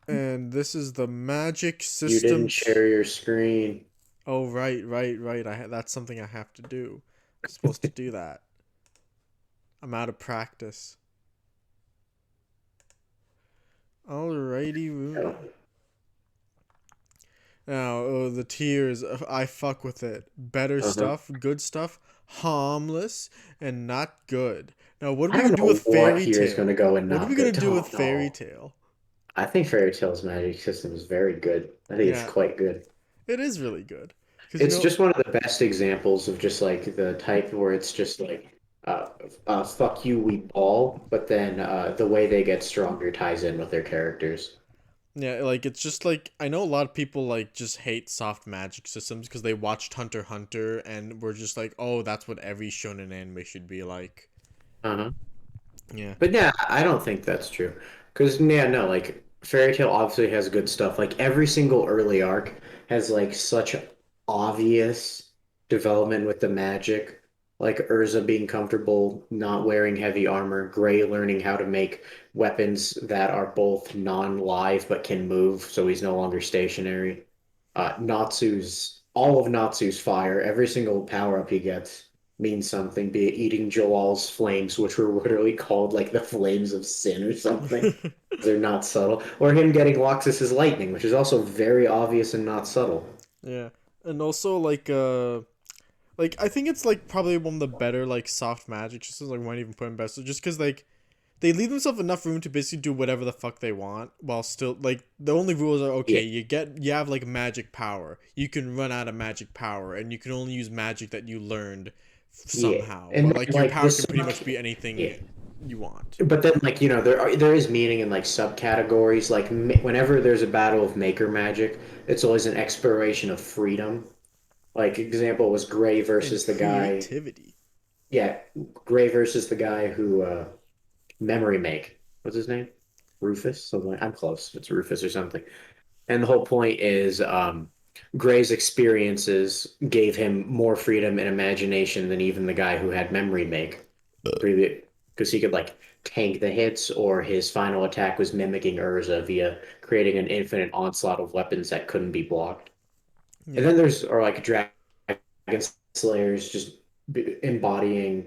And this is the magic You didn't systems. share your screen. Oh, right. That's something I have to do. I'm supposed to do that. I'm out of practice. Alrighty. Oh, Now, the tiers, I fuck with it. Better uh-huh. stuff, good stuff, harmless, and not good. Now, what are I we gonna don't do know with what Fairy here is going to Tail? go and What are we not gonna good. do with Oh Fairy no. Tail? I think Fairy Tail's magic system is very good. I think it's Yeah, quite good. it is really good. Because, It's just one of the best examples of just like the type where it's just like uh, fuck you, we ball, but then the way they get stronger ties in with their characters. yeah, like, it's just like, I know a lot of people, like, just hate soft magic systems because they watched Hunter x Hunter and were just like, oh, that's what every shonen anime should be like. Uh-huh. Yeah. But yeah, I don't think that's true. Because yeah, no, like Fairy Tail obviously has good stuff. Like every single early arc has like such obvious development with the magic. Like Urza being comfortable not wearing heavy armor, Gray learning how to make weapons that are both non-live but can move, so he's no longer stationary. Natsu's all of Natsu's fire, every single power up he gets means something, be it eating Joal's flames, which were literally called like the flames of sin or something. They're not subtle. Or him getting Loxus's lightning, which is also very obvious and not subtle. Yeah. And also, like, I think it's, like, probably one of the better, like, soft magic systems, like, might even put in best, just because, like, they leave themselves enough room to basically do whatever the fuck they want while still, like, the only rules are, okay, Yeah, you have, like, magic power, you can run out of magic power, and you can only use magic that you learned yeah. somehow, And but, then, like, your like power this, can pretty much be yeah. anything you want. But then, like there is meaning in like subcategories. Like whenever there's a battle of Maker Magic, it's always an exploration of freedom. Like example was Gray And versus the guy. creativity. Yeah, Gray versus the guy who Memory Make. What's his name? Rufus? Something I'm close. It's Rufus or something. And the whole point is Gray's experiences gave him more freedom and imagination than even the guy who had Memory Make. Previous, because he could like tank the hits, or his final attack was mimicking Urza via creating an infinite onslaught of weapons that couldn't be blocked. And Yeah. then there's or like Dragon Slayers just embodying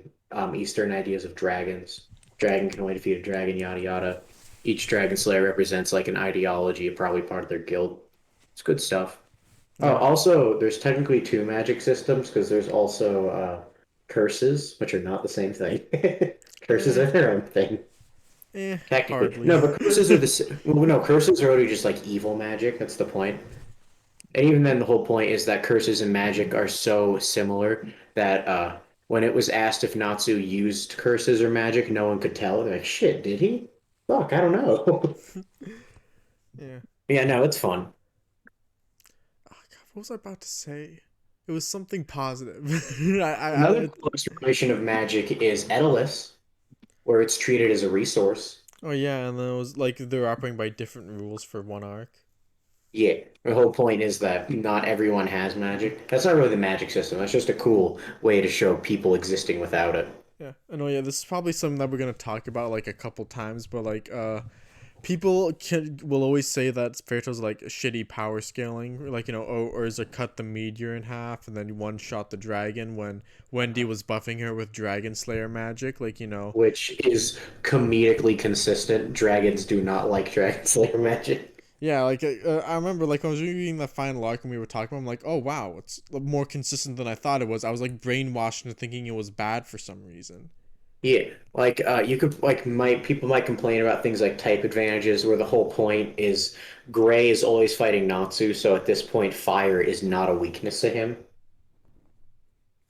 Eastern ideas of dragons. Dragon can only defeat a dragon, yada yada. Each Dragon Slayer represents like an ideology, probably part of their guild. It's good stuff. Oh, Yeah. also, there's technically two magic systems because there's also curses, which are not the same thing. Curses Eh, are their own thing, technically. hardly. No, but curses are well, no, curses are already just like evil magic. That's the point. And even then, the whole point is that curses and magic are so similar that when it was asked if Natsu used curses or magic, no one could tell. They're like, shit, did he? Fuck, I don't know. Yeah. Yeah, no, it's fun. Oh, God, what was I about to say? It was something positive. Another cool exploration of magic is Edelus, where it's treated as a resource. oh yeah, and then it was like they're operating by different rules for one arc. Yeah, the whole point is that not everyone has magic. That's not really the magic system. That's just a cool way to show people existing without it. Yeah, and oh yeah, this is probably something that we're gonna talk about like a couple times, but like people will always say that Fairytale's like shitty power scaling, like oh, or is it cut the meteor in half and then one shot the dragon when Wendy was buffing her with Dragon Slayer magic, Which is comedically consistent. Dragons do not like Dragon Slayer magic. yeah, like I remember like when I was reading the final arc and we were talking about, I'm like, oh wow, it's more consistent than I thought it was. I was like brainwashed into thinking it was bad for some reason. Yeah, like you could like might people might complain about things like type advantages, where the whole point is Gray is always fighting Natsu, so at this point, fire is not a weakness to him.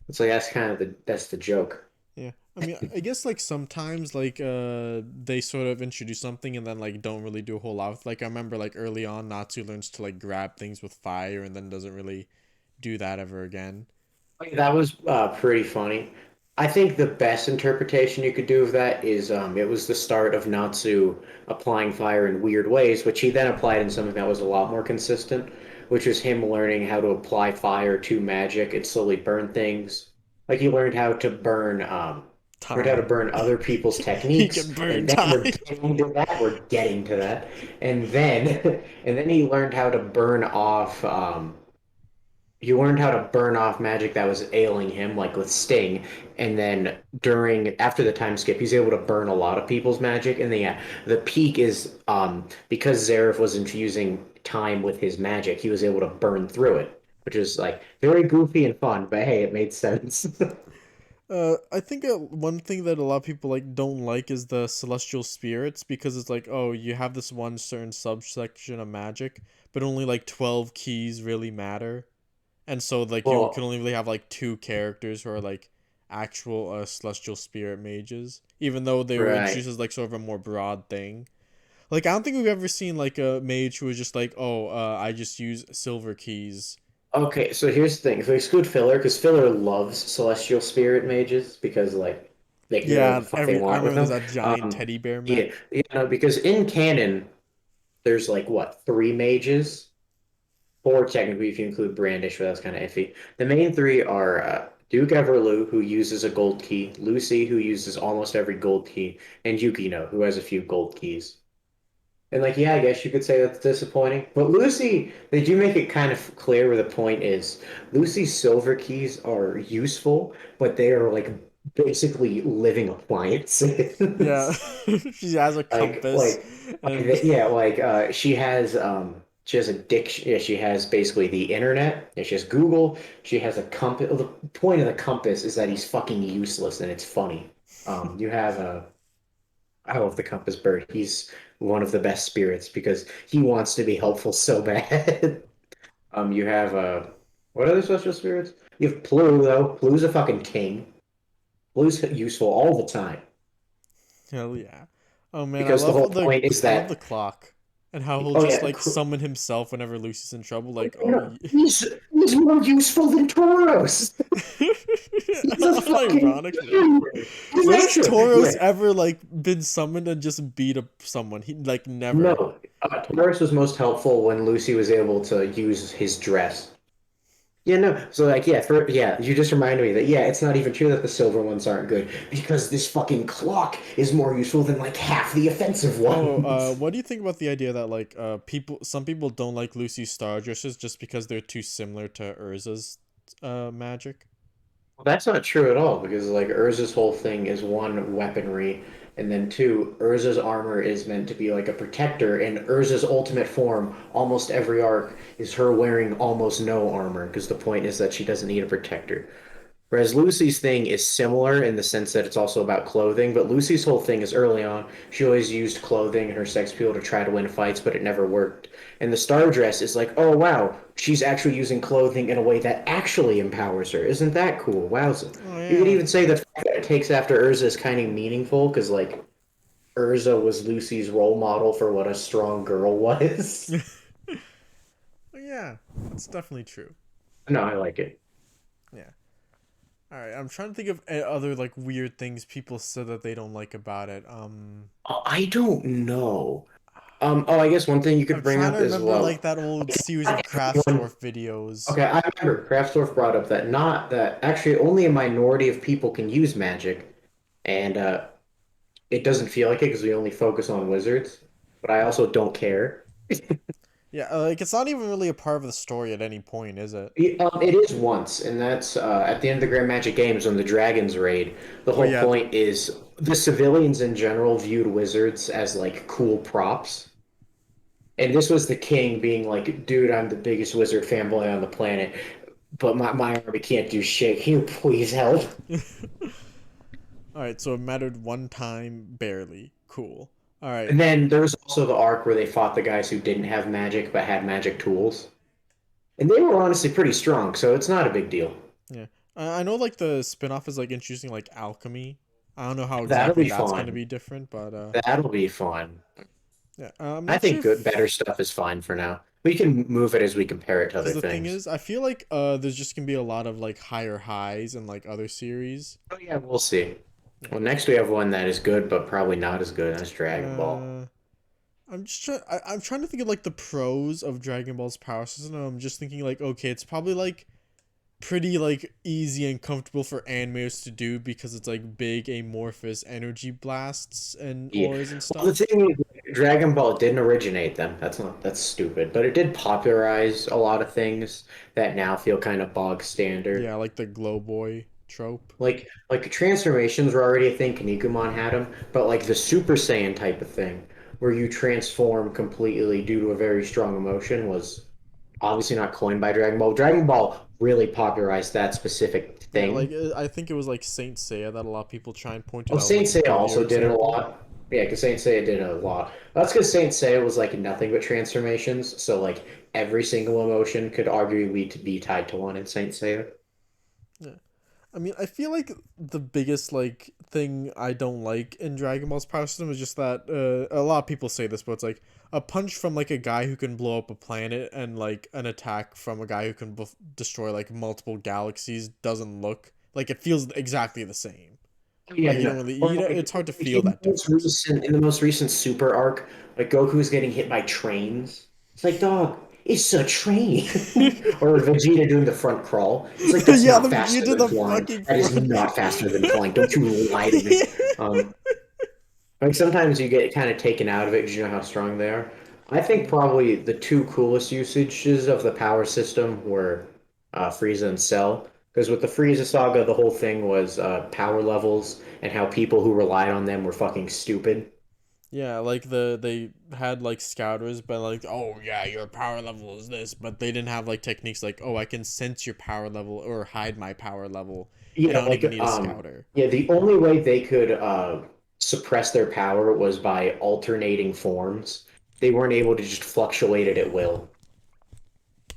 It's like that's kind of that's the joke. Yeah. I mean, I guess like sometimes like they sort of introduce something and then like don't really do a whole lot. Like I remember like early on Natsu learns to like grab things with fire and then doesn't really do that ever again. Like, that was pretty funny. I think the best interpretation you could do of that is it was the start of Natsu applying fire in weird ways, which he then applied in something that was a lot more consistent, which was him learning how to apply fire to magic and slowly burn things. Like he learned how to burn Learned how to Time. burn other people's He techniques, can burn and then we're time. getting to that. We're getting to that, and then and then he learned how to burn off. He learned how to burn off magic that was ailing him, like with Sting, and then after the time skip, he's able to burn a lot of people's magic. And then yeah, the peak is because Zareth was infusing time with his magic, he was able to burn through it, which is like very goofy and fun, but hey, it made sense. I think one thing that a lot of people like don't like is the celestial spirits because it's like, oh, you have this one certain subsection of magic, but only like 12 keys really matter. And so like you can Well, only really have like two characters who are like actual celestial spirit mages, even though they were right. introduced as like sort of a more broad thing. Like I don't think we've ever seen like a mage who was just like, oh, I just use silver keys. Okay, so here's the thing. If we exclude Filler, because Filler loves Celestial Spirit mages because like they can do whatever Yeah, the fuck they I want with remember there's them. that giant teddy bear Yeah, mech. because in canon, there's like what, three mages? Four technically if you include Brandish, but that's kind of iffy. The main three are Duke Everloo, who uses a gold key, Lucy, who uses almost every gold key, and Yukino, who has a few gold keys. And like, yeah, I guess you could say that's disappointing. But Lucy, they do make it kind of clear where the point is. Lucy's silver keys are useful, but they are like basically living Yeah, appliances. she has a Like, compass, like, and yeah, like she has a diction. Yeah, she has basically the internet. Yeah, she has Google. She has a compass. The point of the compass is that he's fucking useless, and it's funny. You have a I love the Compass Bird. He's one of the best spirits because he wants to be helpful so bad. You have what other special spirits? You have Plu though. Plu's a fucking king. Plu's useful all the time hell yeah. Oh man, because the whole point is I love the that clock and how he'll oh just yeah, like summon himself whenever Lucy's in trouble. Like, you oh, know, he's more useful than Tauros. He's a fucking ironically, genius. Isn't when that has true? Tauros Yeah. ever like been summoned and just beat up someone? He like never. No, Tauros was most helpful when Lucy was able to use his dress. Yeah, no. So like, yeah, you just reminded me that yeah, it's not even true that the silver ones aren't good because this fucking clock is more useful than like half the offensive Oh, ones. what do you think about the idea that like some people don't like Lucy's star dresses just because they're too similar to Urza's magic? Well, that's not true at all because like Urza's whole thing is one weaponry, and then two, Urza's armor is meant to be like a protector, and Urza's ultimate form, almost every arc, is her wearing almost no armor because the point is that she doesn't need a protector. Whereas Lucy's thing is similar in the sense that it's also about clothing, but Lucy's whole thing is early on, she always used clothing and her sex appeal to try to win fights, but it never worked. And the star dress is like, oh wow, she's actually using clothing in a way that actually empowers her. Isn't that cool? Wowza. Oh You could yeah. even say the fact that it takes after Urza is kind of meaningful because like Urza was Lucy's role model for what a strong girl was. Oh yeah, that's definitely true. No, I like it. Yeah. All right, I'm trying to think of other like weird things people said that they don't like about it. Oh, I don't know. Oh, I guess one thing you could I'm bring trying to up is remember well, like that old series of not everyone. Kraftsdorf videos. Okay, I remember Kraftsdorff brought up that not that actually only a minority of people can use magic, and it doesn't feel like it because we only focus on wizards. But I also don't care. Yeah, like it's not even really a part of the story at any point, is it? It is once, and that's at the end of the Grand Magic Games when the dragons raid. The Oh whole yeah, point is the civilians in general viewed wizards as like cool props. And this was the king being like, dude, I'm the biggest wizard fanboy on the planet, but my army can't do shit. Can you please help? all right, so it mattered one time barely. Cool. All right. And then there was also the arc where they fought the guys who didn't have magic but had magic tools. And they were honestly pretty strong, so it's not a big deal. Yeah. I know like the spin-off is like introducing like alchemy. I don't know how That'll exactly be that's going to fun. be different, but That'll be fun. yeah. I'm I not sure think good, better if stuff is fine for now. We can move it as we compare it to because other the thing things. is, I feel like there's just gonna be a lot of like higher highs and like other series. Oh yeah, we'll see. Yeah. Well, next we have one that is good, but probably not as good as Dragon Ball. Uh, I'm trying to think of like the pros of Dragon Ball's power system. And I'm just thinking like, okay, it's probably like pretty like easy and comfortable for animators to do because it's like big amorphous energy blasts and Yeah. auras and Well, the stuff. thing is, Dragon Ball didn't originate them. That's stupid. But it did popularize a lot of things that now feel kind of bog standard. Yeah, like the glow boy trope. Like transformations were already a thing. Kinnikuman had them, but like the Super Saiyan type of thing, where you transform completely due to a very strong emotion, was obviously not coined by Dragon Ball. Dragon Ball really popularized that specific Yeah, like thing. I think it was like Saint Seiya that a lot of people try and point it Well, out as Saint like an Seiya earlier also did it a example. lot. Yeah, because Saint Seiya did it a lot. That's because Saint Seiya was like nothing but transformations. So like every single emotion could arguably be tied to one in Saint Seiya. Yeah. I mean, I feel like the biggest like thing I don't like in Dragon Ball's power system is just that a lot of people say this, but it's like a punch from like a guy who can blow up a planet and like an attack from a guy who can destroy like multiple galaxies doesn't look like it feels exactly the same. Yeah, Like you no. don't really Or it's hard to like feel that difference. in the most recent Super arc, like Goku's getting hit by trains. It's like, dog, it's a train. Or Vegeta doing the front crawl. It's like that's Yeah, the not faster Vegeta than the flying. fucking That is front. not faster than flying. Don't you lie to me. Um, like sometimes you get kind of taken out of it because you know how strong they are. I think probably the two coolest usages of the power system were Frieza and Cell. Because with the Frieza saga, the whole thing was power levels and how people who relied on them were fucking stupid. Yeah, like they had like scouters, but like, oh yeah, your power level is this, but they didn't have like techniques like, oh, I can sense your power level or hide my power level, and Yeah, I don't even need a scouter. yeah, the only way they could suppress their power was by alternating forms. They weren't able to just fluctuate it at will.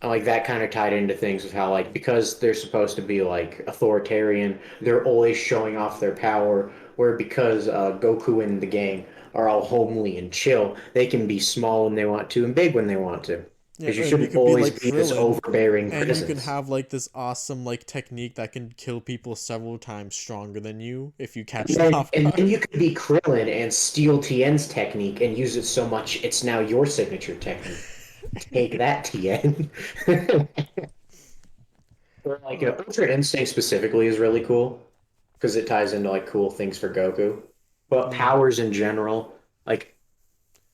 Like that kind of tied into things with how like because they're supposed to be like authoritarian, they're always showing off their power. Where because Goku and the gang are all homely and chill, they can be small when they want to and big when they want to. Yeah, Because you and you shouldn't could be always like be this Krillin, overbearing and you can presence. have like this awesome like technique that can kill people several times stronger than you if you catch them And off and then guard. you could be Krillin and steal Tien's technique and use it so much it's now your signature technique. Take that, Tien. Or like uh, Ultra Instinct specifically is really cool because it ties into like cool things for Goku. But yeah. powers in general, like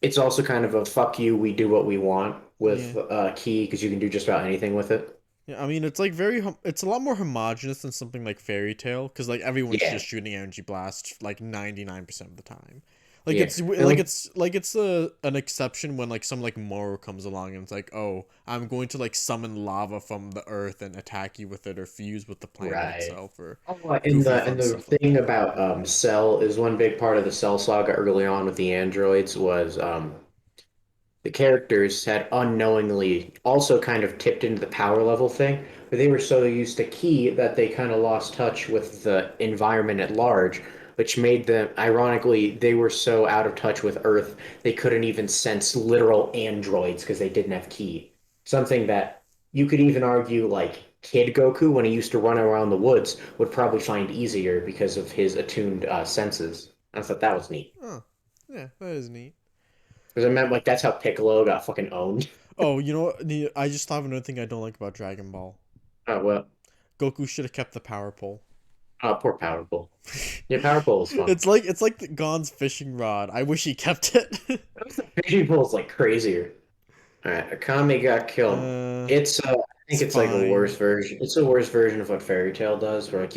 it's also kind of a fuck you, we do what we want Yeah. with Key because you can do just about anything with it. Yeah, I mean it's like it's a lot more homogenous than something like Fairy Tail because like everyone's Yeah, just shooting energy blast like 99% of the time. Like yeah, it's and like like it's a an exception when like some like Moro comes along and it's like, "Oh, I'm going to like summon lava from the earth and attack you with it or fuse with the planet right. itself or Oh, goofy and fun the stuff like thing that." about Cell is one big part of the Cell saga early on with the androids was the characters had unknowingly also kind of tipped into the power level thing, but they were so used to Key that they kind of lost touch with the environment at large, which made them, ironically, they were so out of touch with Earth, they couldn't even sense literal androids because they didn't have Key. Something that you could even argue, like, Kid Goku, when he used to run around the woods, would probably find easier because of his attuned senses. I thought that was neat. Oh, yeah, that is neat. Because I meant, like, that's how Piccolo got fucking owned. Oh, you know what? I just thought of another thing I don't like about Dragon Ball. Oh, well. Goku should have kept the power pole. Poor Powerful. Yeah, Powerful is fun. It's like the Gon's fishing rod. I wish he kept it. The fishing pole is like crazier. All right, Akame got killed. uh, I think it's it's like a fine. worse version. It's a worse version of what Fairy Tail does, where like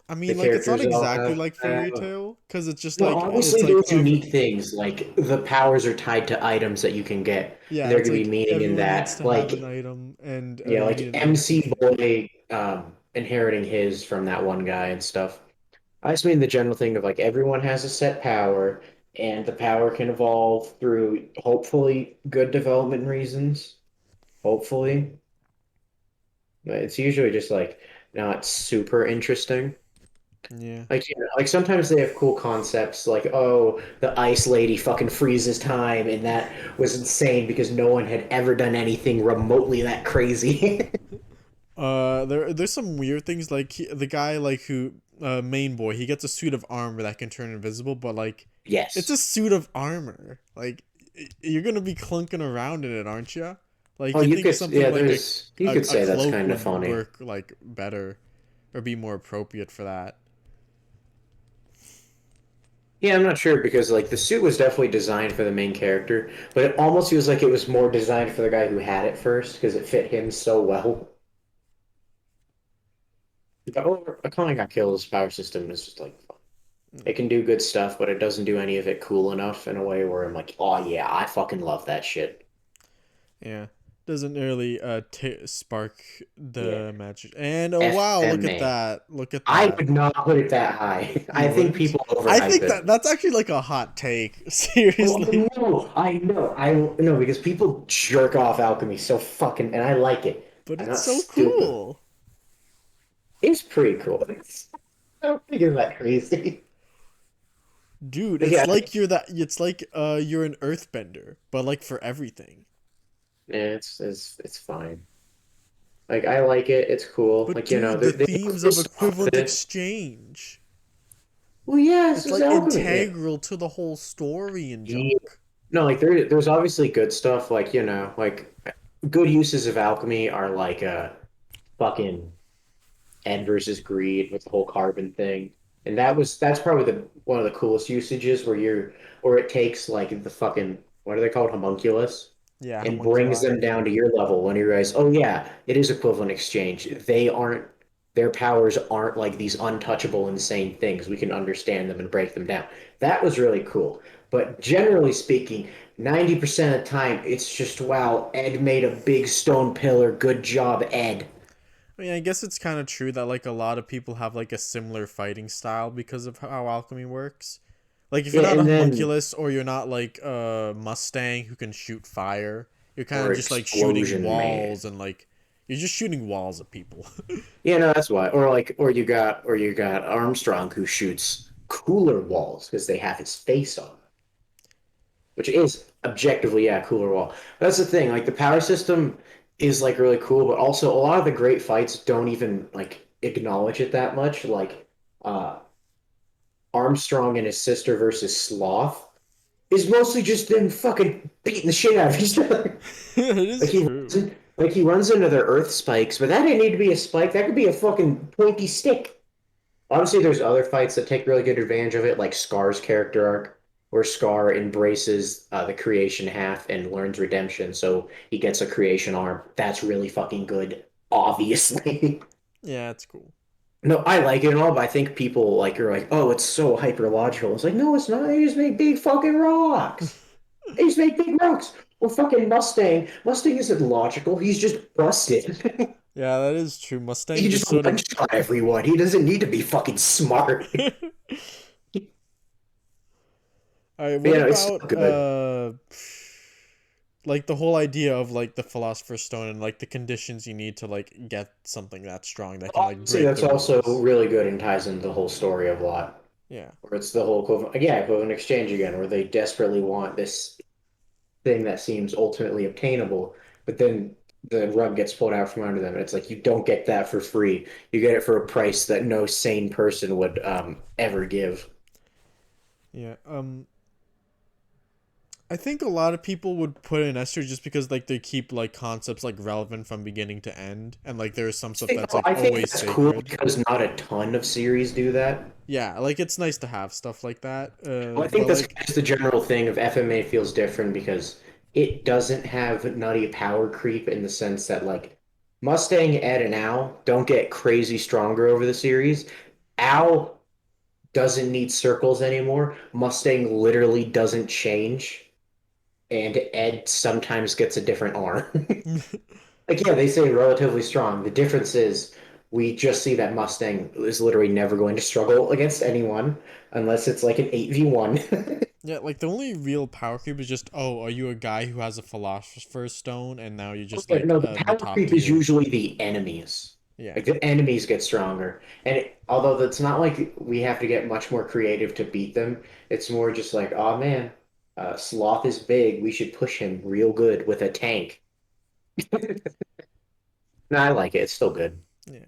I the mean, like it's not characters all exactly have. like Fairy Tail because No, it's obviously like there's unique things like the powers are tied to items that you can get, and yeah, there it's could be like meaning in everyone needs that. to have an item, and Yeah, you like need an item to MC defeat. Boy inheriting his from that one guy and stuff. I just mean the general thing of like everyone has a set power, and the power can evolve through hopefully good development reasons. Hopefully, but it's usually just like not super interesting. Yeah. Like like sometimes they have cool concepts, like oh, the ice lady fucking freezes time, and that was insane because no one had ever done anything remotely that crazy. There's some weird things like the guy like who main boy he gets a suit of armor that can turn invisible, but like it's a Yes. suit of armor. Like you're gonna be clunking around in it, aren't you? Like Oh, you you think could, something yeah, like you could a say that's cloak kind of would funny. work like better or be more appropriate for that. Yeah, I'm not sure because like the suit was definitely designed for the main character, but it almost feels like it was more designed for the guy who had it first because it fit him so well. Oh, a comic got kill's power system is just like fun. It can do good stuff, but it doesn't do any of it cool enough in a way where I'm like, oh yeah, I fucking love that shit. Yeah. Doesn't really spark Yeah. the magic. And oh wow, look at FMA. that. Look at I that. would not put it that high. You I think wouldn't? people I overhype think it. that that's actually like a hot take. Oh, Seriously. I know because people jerk off alchemy so fucking, and I like it. But I'm it's not so stupid. cool. It's pretty cool. I don't think it's that crazy. Dude, But it's yeah, like it's like you're an earthbender, but like for everything. yeah, it's fine. Like I like it. It's cool. But Like you know, dude, the they themes clear of stuff with equivalent it. exchange. Well, yes, It's it's like alchemy. Yeah. integral to the whole story and Yeah. junk. No, like there's obviously good stuff. Like you know, like good uses of alchemy are like fucking Ed versus Greed with the whole carbon thing. And that's probably the one of the coolest usages where it takes like the fucking what are they called, homunculus, Yeah, and brings homunculi. them down to your level when you realize, oh yeah, it is equivalent exchange. Their powers aren't like these untouchable insane things. We can understand them and break them down. That was really cool. But generally speaking, 90% of the time it's just wow, Ed made a big stone pillar. Good job, Ed. I mean, I guess it's kind of true that like a lot of people have like a similar fighting style because of how alchemy works. Like if you're Yeah, not a and then homunculus or you're not like a Mustang who can shoot fire, you're kind or of just like shooting explosion man. walls and like you're just shooting walls at people. Yeah, no, that's why. Or you got Armstrong who shoots cooler walls because they have his face on, which is objectively, yeah, cooler wall. That's the thing. Like the power system is like really cool, but also a lot of the great fights don't even like acknowledge it that much. Like uh Armstrong and his sister versus Sloth is mostly just them fucking beating the shit out of each other. It Like is he true. runs like he runs into their earth spikes, but that didn't need to be a spike. That could be a fucking pointy stick. Obviously, there's other fights that take really good advantage of it, like Scar's character arc, where Scar embraces the creation half and learns redemption, so he gets a creation arm. That's really fucking good, obviously. Yeah, it's cool. No, I like it and all, but I think people like are like, oh, it's so hyper logical. It's like, no, it's not. They just make big fucking rocks. They just make big rocks. Well, fucking Mustang. Mustang isn't logical. He's just busted. Yeah, that is true. Mustang He just just sort one of. shot everyone. He doesn't need to be fucking smart. All right, what You know, it's so about good. like the whole idea of like the philosopher's stone and like the conditions you need to like get something that strong that can like Obviously, break that's the also rules. really good and ties into the whole story of lot. Yeah. Where it's the whole equivalent, yeah, equivalent exchange again, where they desperately want this thing that seems ultimately obtainable, but then the rug gets pulled out from under them. And it's like you don't get that for free. You get it for a price that no sane person would ever give. Yeah. I think a lot of people would put in Esther just because like they keep like concepts like relevant from beginning to end, and like there's some stuff that's like I think always that's cool sacred. because not a ton of series do that. Yeah, like it's nice to have stuff like that. Well, I think But that's like just the general thing of FMA feels different because it doesn't have nutty power creep in the sense that like Mustang, Ed, and Al don't get crazy stronger over the series. Al doesn't need circles anymore. Mustang literally doesn't change, and Ed sometimes gets a different arm. Like, yeah, they say relatively strong. The difference is we just see that Mustang is literally never going to struggle against anyone unless it's like an 8v1. yeah, like the only real power creep is just are you a guy who has a philosopher's stone and now you're just Yeah, like no, the the power top creep is tier. usually the enemies. Yeah. Like the enemies get stronger. And although it's not like we have to get much more creative to beat them, it's more just like, oh man, Sloth is big. We should push him real good with a tank. No, I like it. It's still good. Yeah.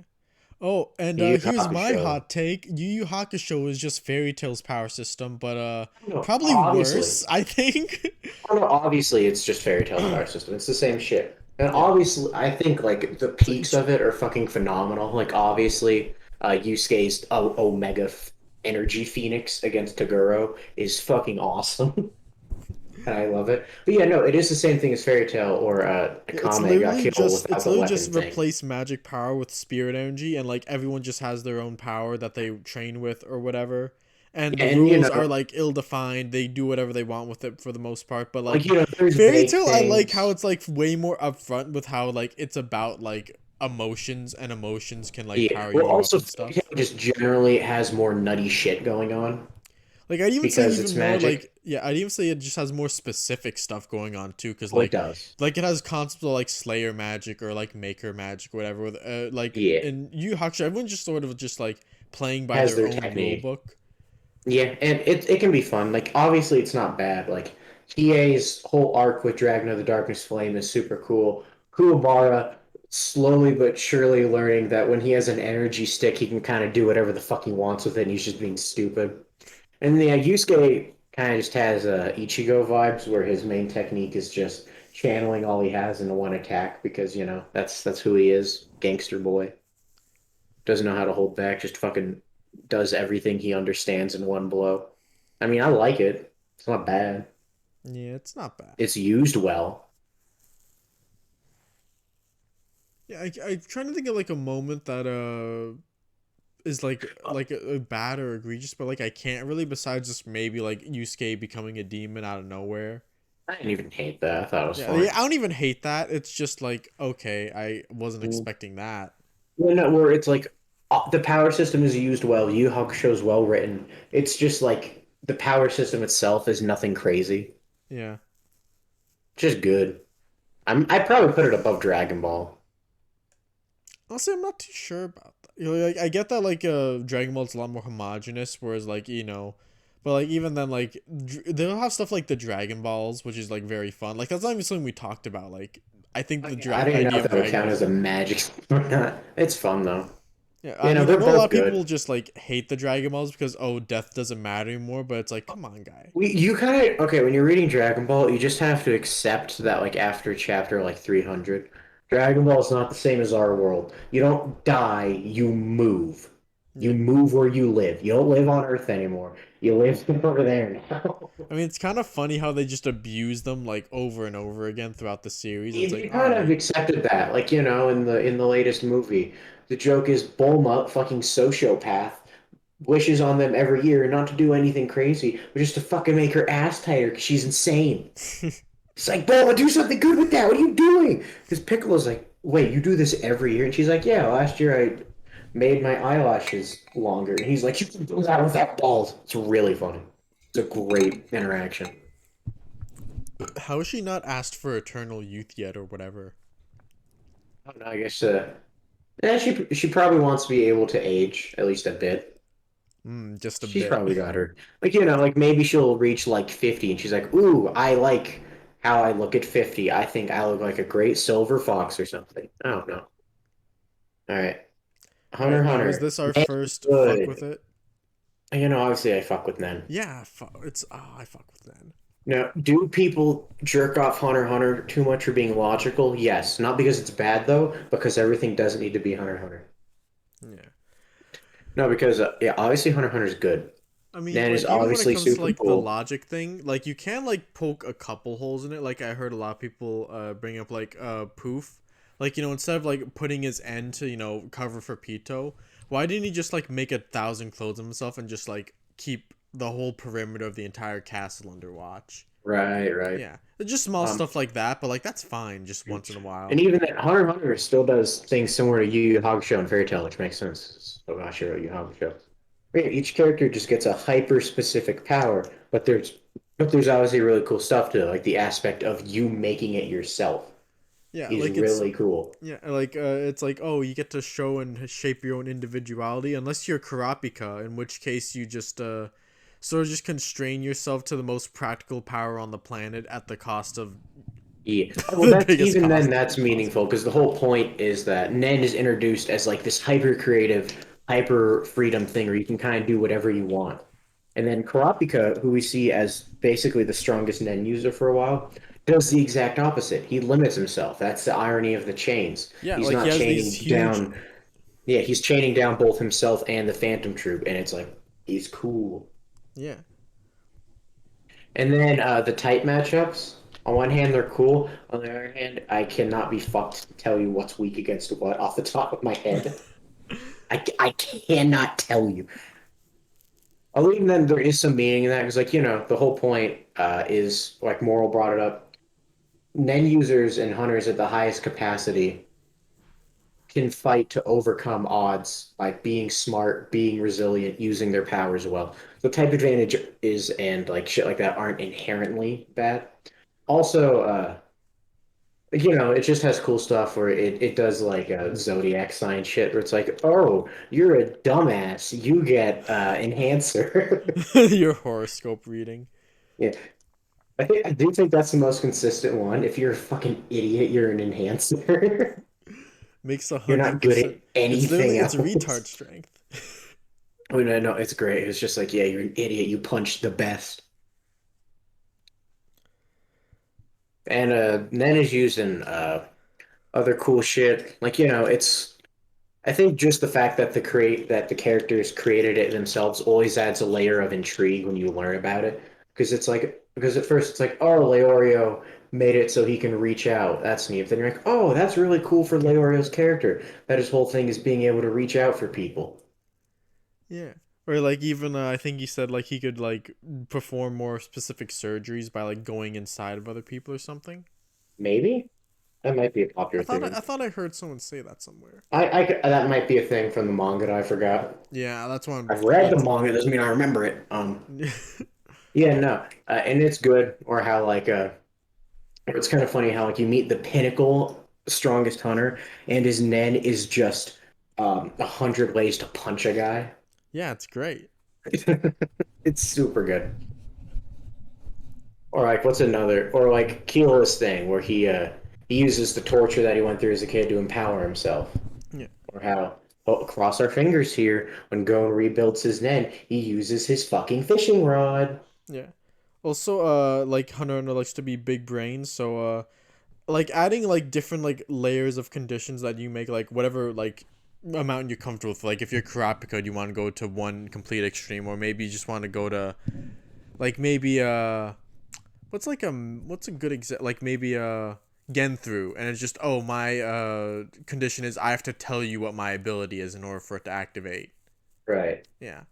Oh, and Yu Yu here's my Hakusho. hot take. Yu Yu Hakusho is just Fairy Tail's power system, but No, probably obviously. worse, I think. Oh, no, obviously it's just Fairy Tale's power system. It's the same shit. And Yeah. obviously, I think like the So peaks of it are fucking phenomenal. Like obviously, Yusuke's Omega Energy Phoenix against Taguro is fucking awesome, and I love it. But yeah, no, it is the same thing as Fairy Tail or Akame got killed it's without the literally just weapon thing. replace magic power with spirit energy, and like everyone just has their own power that they train with or whatever. And the Yeah, and you rules are know, like ill defined. They do whatever they want with it for the most part. But like like there's Fairy vague Tail, I like how things. it's like way more upfront with how like it's about like emotions, and emotions can like Yeah. power Well, you up also and Fairy stuff. Tail just generally has more nutty shit going on Like I'd even say because it's even more magic. like yeah, I'd even say it just has more specific stuff going on too, because Oh, it does. like it has concepts of like Slayer magic or like Maker magic, or whatever. Like Yeah. in Yu Yu Hakusho, everyone's just sort of just like playing by Has their their own rule technique. book. Yeah, and it can be fun. Like obviously it's not bad. Like TA's whole arc with Dragon of the Darkness Flame is super cool. Kuwabara slowly but surely learning that when he has an energy stick, he can kind of do whatever the fuck he wants with it, and he's just being stupid. And yeah, Yusuke kind of just has Ichigo vibes, where his main technique is just channeling all he has into one attack because that's who he is, gangster boy. Doesn't know how to hold back, just fucking does everything he understands in one blow. I mean, I like it. It's not bad. Yeah, it's not bad. It's used well. Yeah, I'm trying to think of like a moment that is like a bad or egregious, but like I can't really. Besides just maybe like Yusuke becoming a demon out of nowhere. I didn't even hate that. I thought it was Yeah, fine. I don't even hate that. It's just like okay, I wasn't Mm. expecting that. Well, no, where it's like the power system is used well. Yu Hakusho is well written. It's just like the power system itself is nothing crazy. Yeah. Just good. I'd probably put it above Dragon Ball. Honestly, I'm not too sure about that. You know, like I get that like Dragon Ball's a lot more homogenous, whereas like but like even then like they'll have stuff like the Dragon Balls, which is like very fun. Like that's not even something we talked about. Like I think the I didn't know idea if of that would Dragon count as a Balls. magic or not. It's fun though. Yeah, I You know, mean I they're know a lot both of people good. just like hate the Dragon Balls because oh death doesn't matter anymore, but it's like come on guy. You kind of okay when you're reading Dragon Ball, you just have to accept that like after chapter like 300, Dragon Ball is not the same as our world. You don't die, you move. You Yeah. move where you live. You don't live on Earth anymore. You live over there now. I mean it's kind of funny how they just abuse them like over and over again throughout the series. It's like You all kind of right. accepted that, like in the latest movie, the joke is Bulma, fucking sociopath, wishes on them every year not to do anything crazy, but just to fucking make her ass tighter because she's insane. It's like, Bulma, do something good with that. What are you doing? Because Piccolo's like, wait, you do this every year? And she's like, yeah, last year I made my eyelashes longer. And he's like, you can do that without balls. It's really funny. It's a great interaction. How is she not asked for eternal youth yet or whatever? I don't know, I guess she probably wants to be able to age at least a bit. Just a She's bit. probably got her. Like, like maybe she'll reach like 50 and she's like, ooh, I like how I look at 50. I think I look like a great silver fox or something. I don't know. All right. All Hunter right, x now is Hunter. this our Man, first fuck with good. it? Obviously I fuck with Nen. Yeah, it's I fuck with that. Now, do people jerk off Hunter x Hunter too much for being logical? Yes. Not because it's bad though, because everything doesn't need to be Hunter x Hunter. Yeah. No, because yeah, obviously Hunter x Hunter is good. I mean, Nen is like even when it obviously comes to super like the cool. logic thing, like you can like poke a couple holes in it. Like I heard a lot of people bring up like Poof. Like, instead of like putting his end to, cover for Pito, why didn't he just like make 1,000 clothes of himself and just like keep the whole perimeter of the entire castle under watch? Right, right. Yeah. It's just small Um, stuff like that, but like that's fine just once in a and while. even that Hunter x Hunter still does things similar to Yu Yu Hakusho and Fairy Tail, which makes sense. So not sure Yu Yu Hakusho. Yeah, each character just gets a hyper specific power, but there's obviously really cool stuff to it, like the aspect of you making it yourself Yeah, is like it's really cool. yeah, like it's like oh, you get to show and shape your own individuality, unless you're Karapika, in which case you just sort of just constrain yourself to the most practical power on the planet at the cost of Yeah. Well, the that's biggest even then cost that's meaningful possible. because the whole point is that Nen is introduced as like this hyper creative, hyper freedom thing where you can kind of do whatever you want. And then Karapika, who we see as basically the strongest Nen user for a while, does the exact opposite. He limits himself. That's the irony of the chains. Yeah, He's like he not has these chaining huge. down. Yeah, he's chaining down both himself and the Phantom Troop, and it's like he's cool. Yeah. And then the type matchups. On one hand, they're cool. On the other hand, I cannot be fucked to tell you what's weak against what off the top of my head. I cannot tell you. Other than that, there is some meaning in that because, like, the whole point is like Moral brought it up. Nen users and hunters at the highest capacity can fight to overcome odds by being smart, being resilient, using their powers well. So type advantage is and like shit like that aren't inherently bad. Also, it just has cool stuff where it does like zodiac sign shit where it's like, oh, you're a dumbass, you get enhancer. Your horoscope reading Yeah, I do think that's the most consistent one. If you're a fucking idiot, you're an enhancer. makes You're not good 100%. at It's literally anything it's retard else. strength. Oh no, no, it's great. It's just like, yeah, you're an idiot. You punched the best. And Nen is used in other cool shit. Like, it's I think just the fact that the characters created it themselves always adds a layer of intrigue when you learn about it. Because at first it's like, oh, Leorio made it so he can reach out. That's neat. Then you're like, oh, that's really cool for Leorio's character. That his whole thing is being able to reach out for people. Yeah. Or like even I think he said like he could like perform more specific surgeries by like going inside of other people or something. Maybe that might be a I popular thought theory. I thought I heard someone say that somewhere. That might be a thing from the manga that I forgot. Yeah, that's what I'm I've read the into. manga, doesn't mean I remember it. Yeah, no, and it's good. Or how like it's kind of funny how like you meet the pinnacle strongest hunter, and his nen is just 100 ways to punch a guy. Yeah, it's great. It's super good. Or like what's another? Or like Keyless thing where he uses the torture that he went through as a kid to empower himself. Yeah. Or how, oh, cross our fingers here, when Gon rebuilds his nen, he uses his fucking fishing rod. Yeah. Also, like Hunter likes to be big brains, so like adding like different like layers of conditions that you make like whatever like amount you're comfortable with. Like if you're Kurapika, you want to go to one complete extreme, or maybe you just want to go to like maybe what's a good like maybe Genthru, and it's just oh my condition is I have to tell you what my ability is in order for it to activate. Right. Yeah.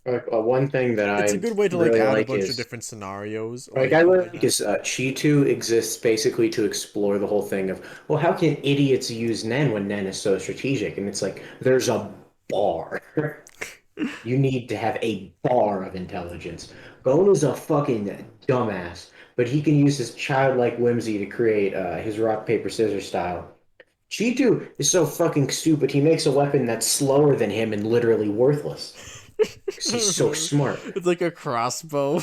Like, one thing that It's a I good way to like really add a like bunch of is different scenarios like like I really like like that. is Chi2 exists basically to explore the whole thing of, well, how can idiots use Nen when Nen is so strategic? And it's like there's a bar. You need to have a bar of intelligence. Gon is a fucking dumbass, but he can use his childlike whimsy to create his rock paper scissors style. Chi2 is so fucking stupid. He makes a weapon that's slower than him and literally worthless because I he's so remember. smart. It's like a crossbow.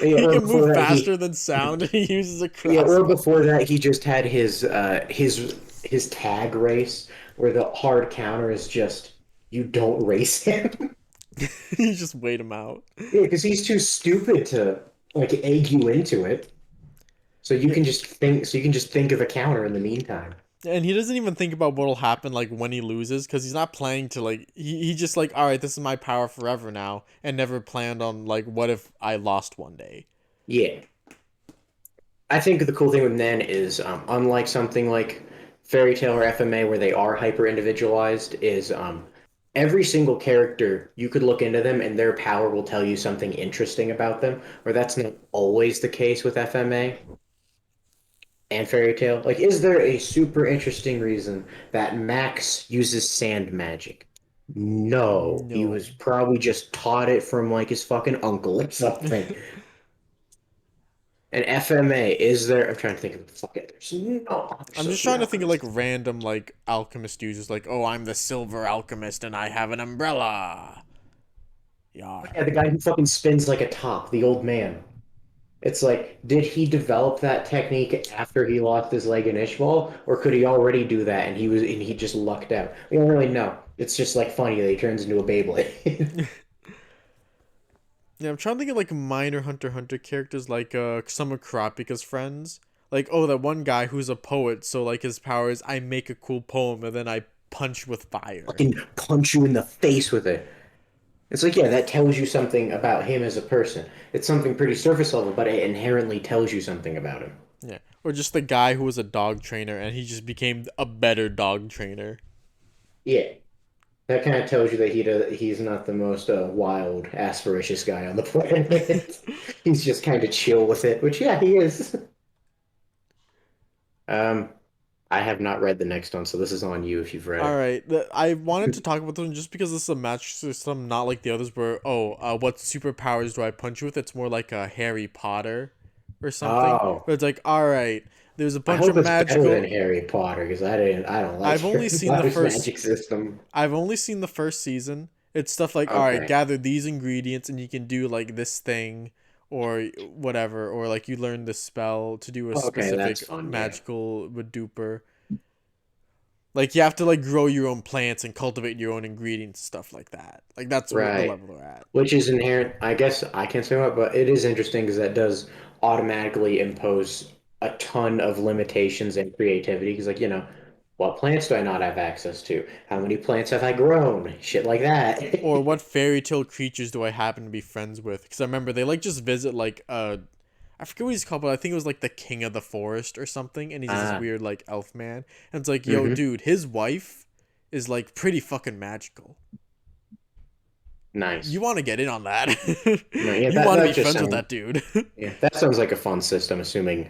Yeah, He or can before move that faster than sound and he uses a or crossbow. before that he just had his tag race where the hard counter is just you don't race him. You just wait him out. Yeah, because he's too stupid to like egg you into it. Yeah. So you can just think of a counter in the meantime. And he doesn't even think about what'll happen like when he loses because he's not playing to like he just like all right this is my power forever now and never planned on like what if I lost one day. Yeah. I think the cool thing with Nen is, unlike something like Fairy Tail or FMA, where they are hyper individualized, is every single character you could look into them and their power will tell you something interesting about them. Or that's not always the case with FMA and Fairy Tail. Like, is there a super interesting reason that Max uses sand magic? No, he was No. probably just taught it from like his fucking uncle or something. And FMA, is there? I'm trying to think of fuck it. There's no. There's I'm so just few trying to think of like alchemists. random like alchemist users like oh I'm the silver alchemist and I have an umbrella. Yeah, Yar. the guy who fucking spins like a top, the old man. It's like, did he develop that technique after he lost his leg in Ishbal, or could he already do that and he just lucked out? We don't really know. It's just like funny that he turns into a Beyblade. Yeah, I'm trying to think of like minor Hunter x Hunter characters like some of Kurapika's friends. Like, oh, that one guy who's a poet, so like his power is I make a cool poem and then I punch with fire. Fucking punch you in the face with it. It's like, yeah, that tells you something about him as a person. It's something pretty surface level, but it inherently tells you something about him. Yeah. Or just the guy who was a dog trainer and he just became a better dog trainer. Yeah, that kind of tells you that he's not the most wild, aspiracious guy on the planet. He's just kind of chill with it, which yeah, he is. Um, I have not read the next one, so this is on you if you've read All it. right, I wanted to talk about them just because this is a match system, not like the others where what superpowers do I punch with? It's more like a Harry Potter or something. Oh, Where it's like, all right, there's a I bunch of hope it's better than magical. Harry Potter because I don't like I've only Harry seen the Potter's first. magic system. I've only seen the first season. It's stuff like, all right, Okay, gather these ingredients and you can do like this thing, or whatever, or like you learn this spell to do a okay, that's specific fun. Yeah, magical duper. Like you have to like grow your own plants and cultivate your own ingredients, stuff like that. Like that's what the right. level they're at. Which is inherent. I guess I can't say what, but it is interesting because that does automatically impose a ton of limitations and creativity. Because, like, what plants do I not have access to? How many plants have I grown? Shit like Or that. what fairy tale creatures do I happen to be friends with? Because I remember they like just visit like I forget what he's called, but I think it was like the king of the forest or something, and he's this Ah, weird like elf man, and it's like, yo, mm-hmm. dude, his wife is like pretty fucking magical. You Nice. want to get in on that? No, yeah, You that want to be that just friends with sounds that dude? yeah, that sounds like a fun system, assuming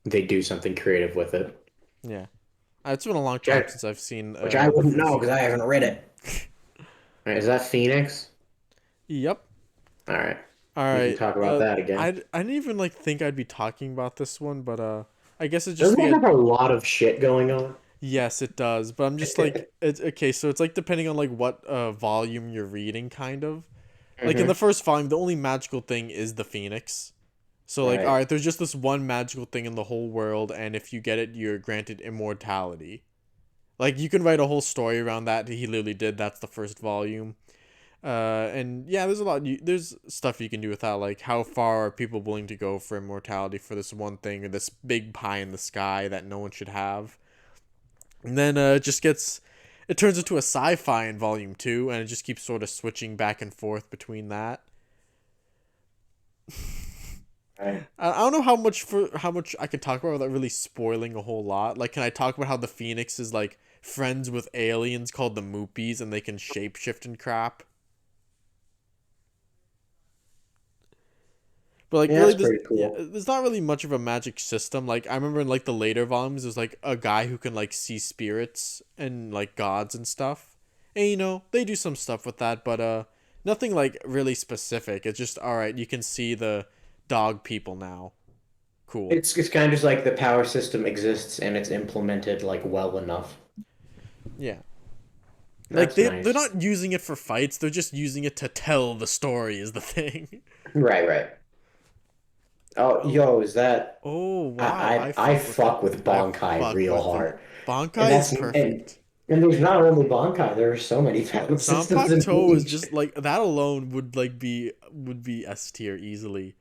they do something creative with it. Yeah, it's been a long Which time I, since I've seen which I the wouldn't first know because I season. haven't read it. All right, is that Phoenix? Yep. All right, All we can right. talk about that I again. didn't even like think I'd be talking about this one, but I guess it's just Doesn't it the have a lot of shit going on? yes, it does. But I'm just like it's okay. So it's like depending on like what volume you're reading, kind of. Like in the Hmm. first volume, the only magical thing is the phoenix. So like, all Right. right, there's just this one magical thing in the whole world, and if you get it, you're granted immortality. Like you can write a whole story around that. He literally did. That's the first volume. And yeah, there's a lot. There's stuff you can do with that. Like how far are people willing to go for immortality for this one thing or this big pie in the sky that no one should have? And then it turns into a sci-fi in volume two, and it just keeps sort of switching back and forth between that. Right. I don't know how much I can talk about without really spoiling a whole lot. Like, can I talk about how the Phoenix is like friends with aliens called the Moopies, and they can shapeshift and crap? But like, Yeah, really, that's there's pretty yeah, cool. there's not really much of a magic system. Like, I remember in like the later volumes, there's like a guy who can like see spirits and like gods and stuff, and they do some stuff with that, but nothing like really specific. It's just all right. You can see the dog people now. Cool. It's kind of just like the power system exists and it's implemented like well enough. Yeah. Like That's they're nice. not using it for fights, they're just using it to tell the story is the thing. Right, right. Oh, Oh, yo, is that oh wow, I fuck with I Bankai fuck real with it. hard. And Bankai is that's and perfect. and there's not only Bankai, there are so many power systems in Zanpakuto is Bleach. just like that alone would be S tier easily.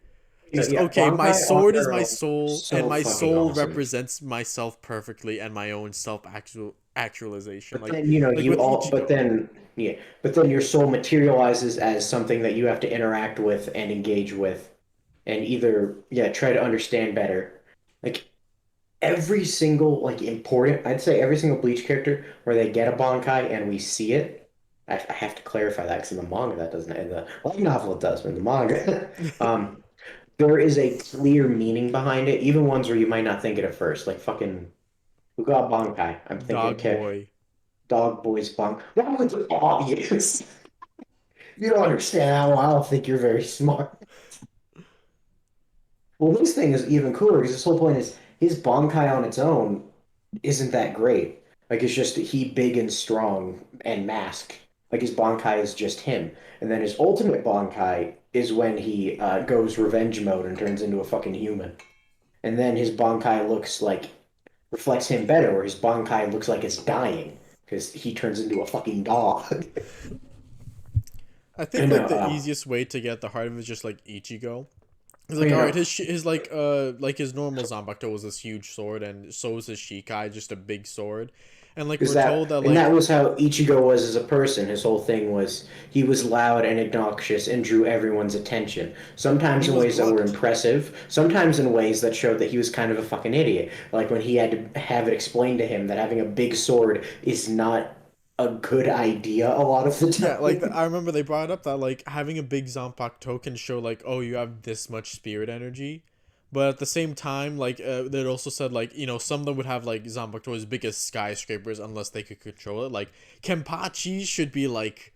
Yeah, Just yeah, okay, my Bankai on sword is their my own, soul, and so my fucking soul awesome. represents myself perfectly and my own self actualization. But Like then, like you with all, but Ichigo. then, yeah, but then your soul materializes as something that you have to interact with and engage with, and either, yeah, try to understand better. Like every single, like important, I'd say every single Bleach character where they get a Bankai and we see it. I have to clarify that because in the manga that doesn't, in the light novel it does, but in the manga, there is a clear meaning behind it. Even ones where you might not think it at first, like fucking who got Bankai? I'm thinking, Dog okay. boy. Dog boys bunk. That was obvious. You don't understand how I don't think you're very smart. Well, this thing is even cooler because this whole point is his Bankai on its own isn't that great. Like it's just he big and strong and mask. Like his Bankai is just him. And then his ultimate Bankai is when he goes revenge mode and turns into a fucking human. And then his Bankai looks like reflects him better, where his Bankai looks like it's dying because he turns into a fucking dog. I I think know. like the easiest way to get the heart of it is just like Ichigo. He's Oh, like, you all right, know, his like his normal Zanbakuto was this huge sword, and so was his Shikai, just a big sword. And like because we're told that that like was how Ichigo was as a person. His whole thing was he was loud and obnoxious and drew everyone's attention. he Sometimes in was ways that were blunt. impressive, sometimes in ways that showed that he was kind of a fucking idiot. Like when he had to have it explained to him that having a big sword is not a good idea a lot of the Yeah, like time. I remember they brought up that like having a big Zanpakuto can show like, oh, you have this much spirit energy. But at the same time, like they also said like, some of them would have like Zanpakuto as big as skyscrapers unless they could control it. Like Kenpachi should be like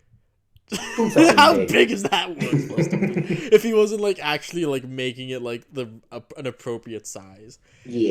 Too fucking how big. big is that word supposed to be? If he wasn't like actually like making it like an appropriate size.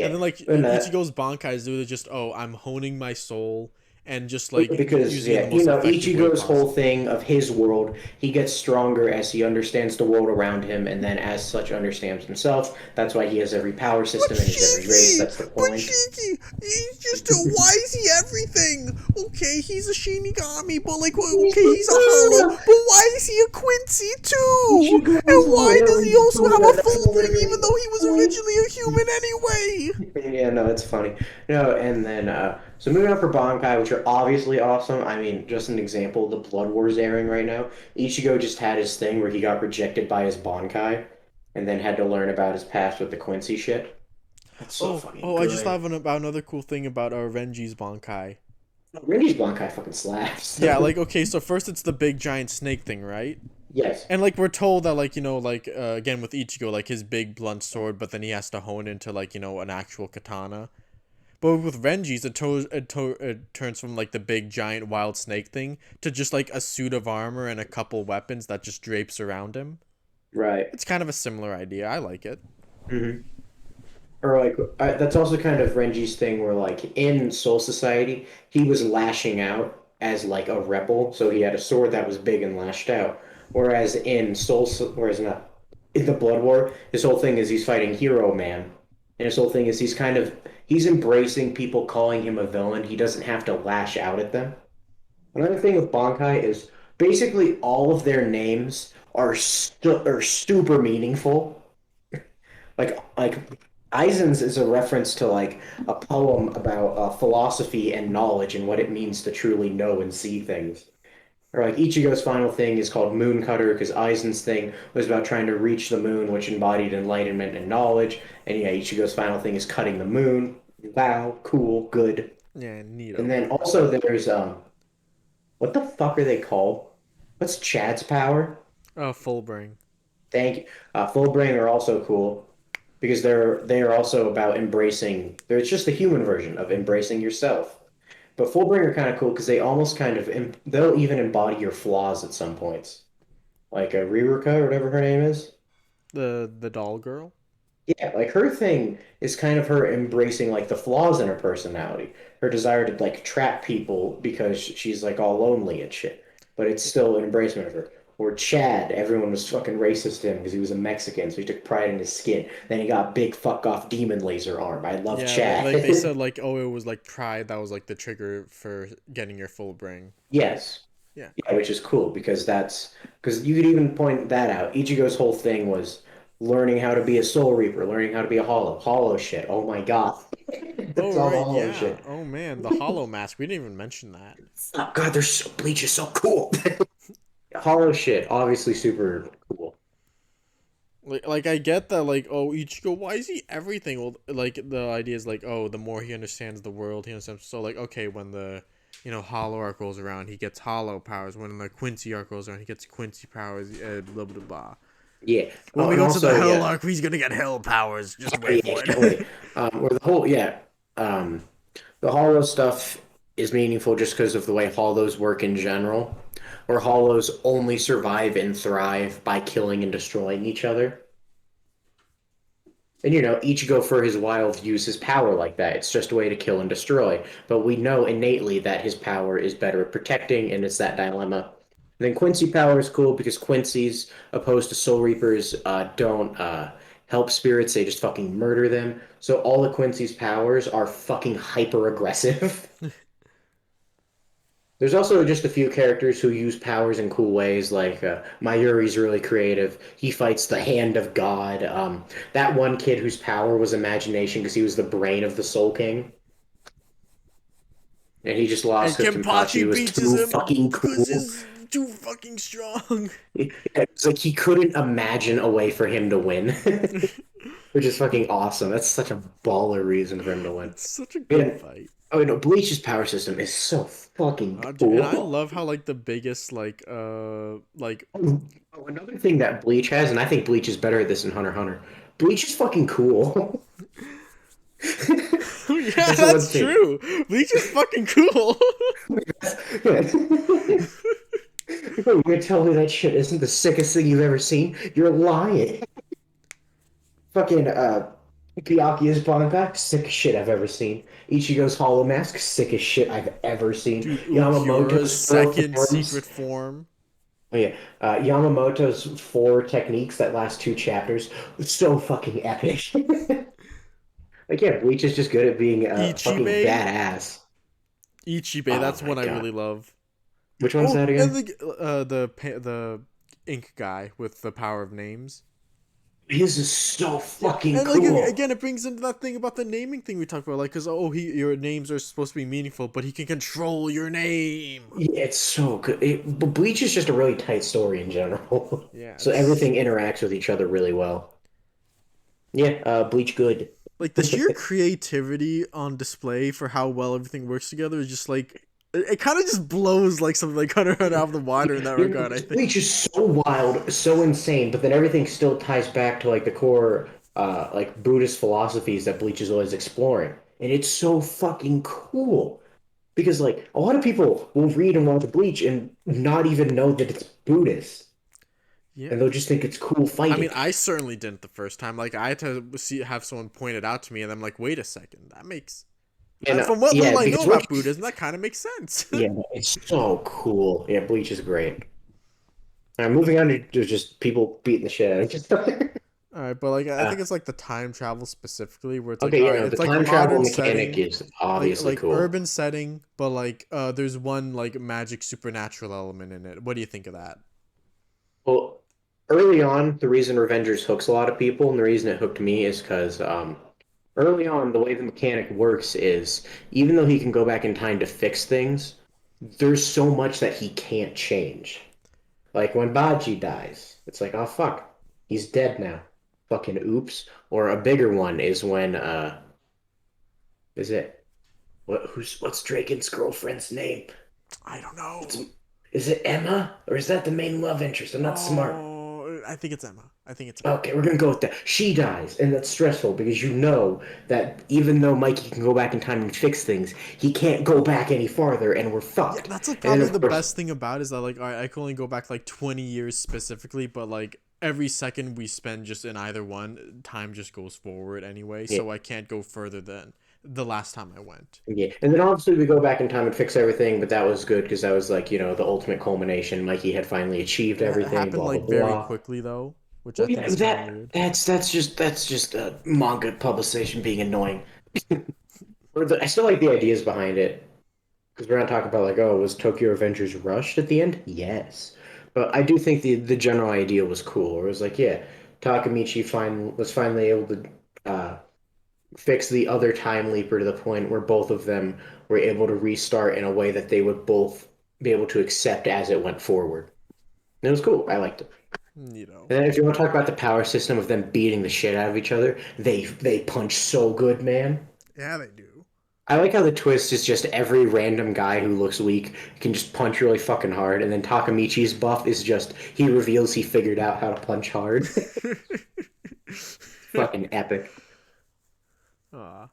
And Yeah. then like And Ichigo's Bankai's do just, oh, I'm honing my soul and just well, like because using it in yeah, the most effective way Ichigo's whole possible. thing of his world, he gets stronger as he understands the world around him, and then as such understands himself. That's why he has every power But system and he's every race. Shiki! That's the But point. Shiki! He's just a. Why is he everything? Okay, he's a Shinigami, but like, He's okay, the he's a hollow, third. but why is he a Quincy too? Ichigo And is why does literally he the also have third. a That's full thing even literally though the he was point. originally a human anyway? Yeah, no, it's funny. No, and then so moving on for Bankai, which are obviously awesome. I mean, just an example, the Blood War's airing right now. Ichigo just had his thing where he got rejected by his Bankai, and then had to learn about his past with the Quincy shit. That's so fucking I just good. thought about another cool thing about Renji's Bankai. Renji's Bankai fucking slaps. Yeah, like, okay, so first it's the big giant snake thing, right? Yes. And like we're told that like like again with Ichigo like his big blunt sword, but then he has to hone into like an actual katana. But with Renji's, it turns from like the big giant wild snake thing to just like a suit of armor and a couple weapons that just drapes around him. Right. It's kind of a similar idea. I like it. Hmm. Or like that's also kind of Renji's thing where like in Soul Society, he was lashing out as like a rebel, so he had a sword that was big and lashed out. Whereas not in the Blood War, his whole thing is he's fighting Hero Man, and his whole thing is he's embracing people calling him a villain. He doesn't have to lash out at them. Another thing with Bankai is basically all of their names are super meaningful. Like Eisen's is a reference to like a poem about philosophy and knowledge and what it means to truly know and see things. Or like Ichigo's final thing is called Moon Cutter because Eisen's thing was about trying to reach the moon, which embodied enlightenment and knowledge. And yeah, Ichigo's final thing is cutting the moon. Wow, cool, good. Yeah, And neato. then also there's what the fuck are they called? What's Chad's power? Full bring. Thank you. Full brain are also cool because they are also about embracing. It's just the human version of embracing yourself. But Fullbring are kind of cool because they almost kind of they'll even embody your flaws at some points, like a Ririka or whatever her name is. The doll girl. Yeah, like her thing is kind of her embracing like the flaws in her personality, her desire to like trap people because she's like all lonely and shit. But it's still an embracement of her. Or Chad, everyone was fucking racist to him because he was a Mexican, so he took pride in his skin. Then he got big fuck off demon laser arm. I love Yeah, Chad. like they said like, oh, it was like pride that was like the trigger for getting your full bring. Yes. Yeah. Yeah, which is cool because you could even point that out. Ichigo's whole thing was learning how to be a Soul Reaper, learning how to be a Hollow. Hollow shit. Oh my God. Oh That's all the right, Hollow yeah. shit. Oh man, the hollow mask. We didn't even mention that. Oh God, Bleach is so cool. Hollow shit, obviously super cool. Like I get that like, oh, Ichigo, why is he everything? Well, like the idea is like, oh, the more he understands the world, he understands. So like, okay, when the hollow arc rolls around, he gets hollow powers. When the Quincy arc rolls around, he gets Quincy powers. Blah blah blah. Yeah. When Oh, we and go to the also, hell yeah. arc, he's gonna get hell powers. Just Oh, wait yeah, for can't it. wait. Or um, the Hollow stuff is meaningful just because of the way Hollows work in general, where Hollows only survive and thrive by killing and destroying each other. And Ichigo for his wild views his power like that. It's just a way to kill and destroy. But we know innately that his power is better at protecting, and it's that dilemma. And then Quincy power is cool because Quincy's, opposed to Soul Reapers, don't help spirits, they just fucking murder them. So all of Quincy's powers are fucking hyper aggressive. There's also just a few characters who use powers in cool ways, like Mayuri's really creative. He fights the hand of God. That one kid whose power was imagination because he was the brain of the Soul King, and he just And lost because Kenpachi Kenpachi was beaches too him fucking because cool. he's too fucking strong. It's like he couldn't imagine a way for him to win, which is fucking awesome. That's such a baller reason for him to win. It's such a good And fight. oh no, Bleach's power system is so fucking And I cool. love how like the biggest like Oh, another thing that Bleach has, and I think Bleach is better at this than Hunter x Hunter. Bleach is fucking cool. yeah, That's the one that's thing. true. Bleach is fucking cool. You're gonna tell me that shit isn't the sickest thing you've ever seen? You're lying. Fucking Byakuya's Bankai, sickest shit I've ever seen. Ichigo's Hollow Mask, sickest shit I've ever seen. Dude, Ulquiorra's Yamamoto's four second secret forms. form. Oh yeah, Yamamoto's four techniques that last two chapters was so fucking epic. Like yeah, Bleach is just good at being fucking Ichibe. badass. Ichibe, Oh that's my one I god, really love. which one's Oh, that and again? the ink guy with the power of names. His is so Yeah, fucking and like cool. again, it brings into that thing about the naming thing we talked about, like, cause your names are supposed to be meaningful, but he can control your name. Yeah, it's so good. But Bleach is just a really tight story in general, Yeah, so it's everything interacts with each other really well. Yeah, Bleach good. like the sheer creativity on display for how well everything works together is just like it kind of just blows like something like Hunter x Hunter out of the water in that You know, regard. I because think. Bleach is so wild, so insane, but then everything still ties back to like the core, like Buddhist philosophies that Bleach is always exploring, and it's so fucking cool. Because like a lot of people will read and watch Bleach and not even know that it's Buddhist, Yeah, and they'll just think it's cool I mean, fighting. I certainly didn't the first time. Like, I had to have someone point it out to me, and I'm like, wait a second, that makes And from what little yeah, I know because what about Buddhism, that kind of makes sense. yeah, it's so cool. Yeah, Bleach is great. Moving on to just people beating the shit out of each other. All right, but like I Uh, think it's like the time travel specifically, where it's like, okay, all you right, know, the it's like time travel modern mechanic setting, is obviously like cool. urban setting, but like there's one like magic supernatural element in it. What do you think of that? Well, early on, the reason Revengers hooks a lot of people, and the reason it hooked me is because early on, the way the mechanic works is even though he can go back in time to fix things, there's so much that he can't change. Like when Baji dies, it's like, oh fuck, he's dead now. Fucking oops. Or a bigger one is when is it what's Draken's girlfriend's name? I don't It's know. is it Emma? Or is that the main love interest? I'm not smart. Oh, I think it's Emma. I think it's Emma. Okay, we're gonna go with that. She dies, and that's stressful because you know that even though Mikey can go back in time and fix things, he can't go back any farther, and we're Yeah, fucked. that's like And then probably of the course, best thing about it is that like I can only go back like 20 years specifically, but like every second we spend just in either one, time just goes forward anyway, yeah, so I can't go further than the last time I went. yeah. And then obviously we go back in time and fix everything, but that was good because that was like, the ultimate culmination. Mikey had finally achieved It everything, happened blah blah like very blah. quickly though, which I Well, think yeah, is kind of weird. that's just manga publication being annoying. I still like the ideas behind it. Because we're not talking about like, oh, was Tokyo Avengers rushed at the end? Yes. But I do think the general idea was cool. It was like, yeah, Takamichi was finally able to fix the other time leaper to the point where both of them were able to restart in a way that they would both be able to accept as it went forward. And it was cool. I liked it. You know. And then if you want to talk about the power system of them beating the shit out of each other, they punch so good, man. Yeah, they do. I like how the twist is just every random guy who looks weak can just punch really fucking hard, and then Takamichi's buff is just he reveals he figured out how to punch hard. Fucking epic. Aw.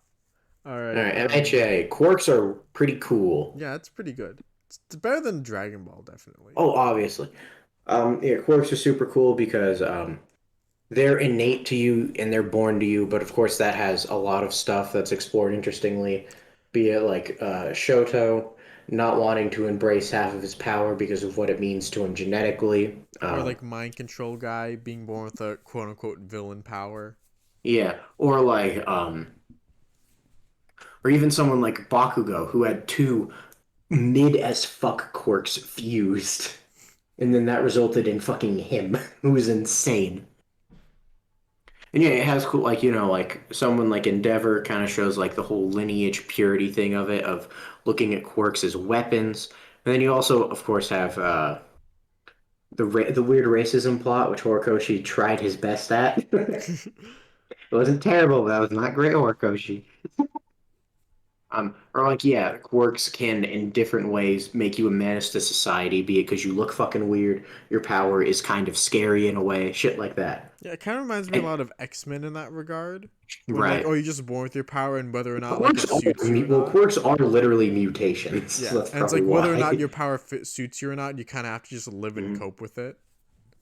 All Alright, right, MHA quirks are pretty cool. yeah, it's pretty good. It's better than Dragon Ball, definitely. Oh, obviously. Yeah, quirks are super cool because they're innate to you and they're born to you, but of course that has a lot of stuff that's explored interestingly, be it like Shoto not wanting to embrace half of his power because of what it means to him genetically. Or like mind control guy being born with a quote unquote villain power. Yeah, or like or even someone like Bakugo who had two mid as fuck Quirks fused. And then that resulted in fucking him, who was insane. And yeah, it has cool, like, like someone like Endeavor kind of shows like the whole lineage purity thing of it, of looking at quirks as weapons. And then you also, of course, have the weird racism plot, which Horikoshi tried his best at. It wasn't terrible, but that was not great, Horikoshi. Or like, yeah, quirks can in different ways make you a menace to society, be it because you look fucking weird, your power is kind of scary in a way, shit like that. Yeah, it kind of reminds me a And, lot of X-Men in that regard. When like, oh, right. you're just born with your power, and whether or not like Quirks it are suits you or well, not. quirks are literally mutations, so Yeah, that's and it's probably like whether or not why. your power suits you or not, you kind of have to just live and Mhm. cope with it.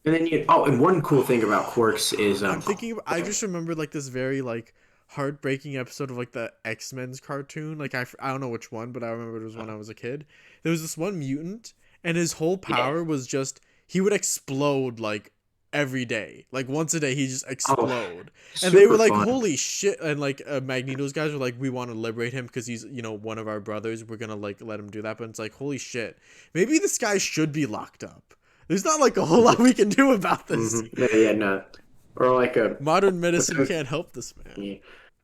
And then and one cool thing about quirks is I'm thinking. I just remembered like this very like heartbreaking episode of like the X-Men's cartoon. Like I don't know which one, but I remember it was when I was a kid. There was this one mutant, and his whole yeah. power was just he would explode like every day. Like once a day, he just Oh, explode. And they were super like, fun. "Holy shit!" And like Magneto's guys were like, "We want to liberate him because he's one of our brothers. We're gonna like let him do that." But it's like, holy shit, maybe this guy should be locked up. There's not like a whole lot we can do about this. Yeah, yeah, no. Or like a Modern with, medicine can't help this man. yeah.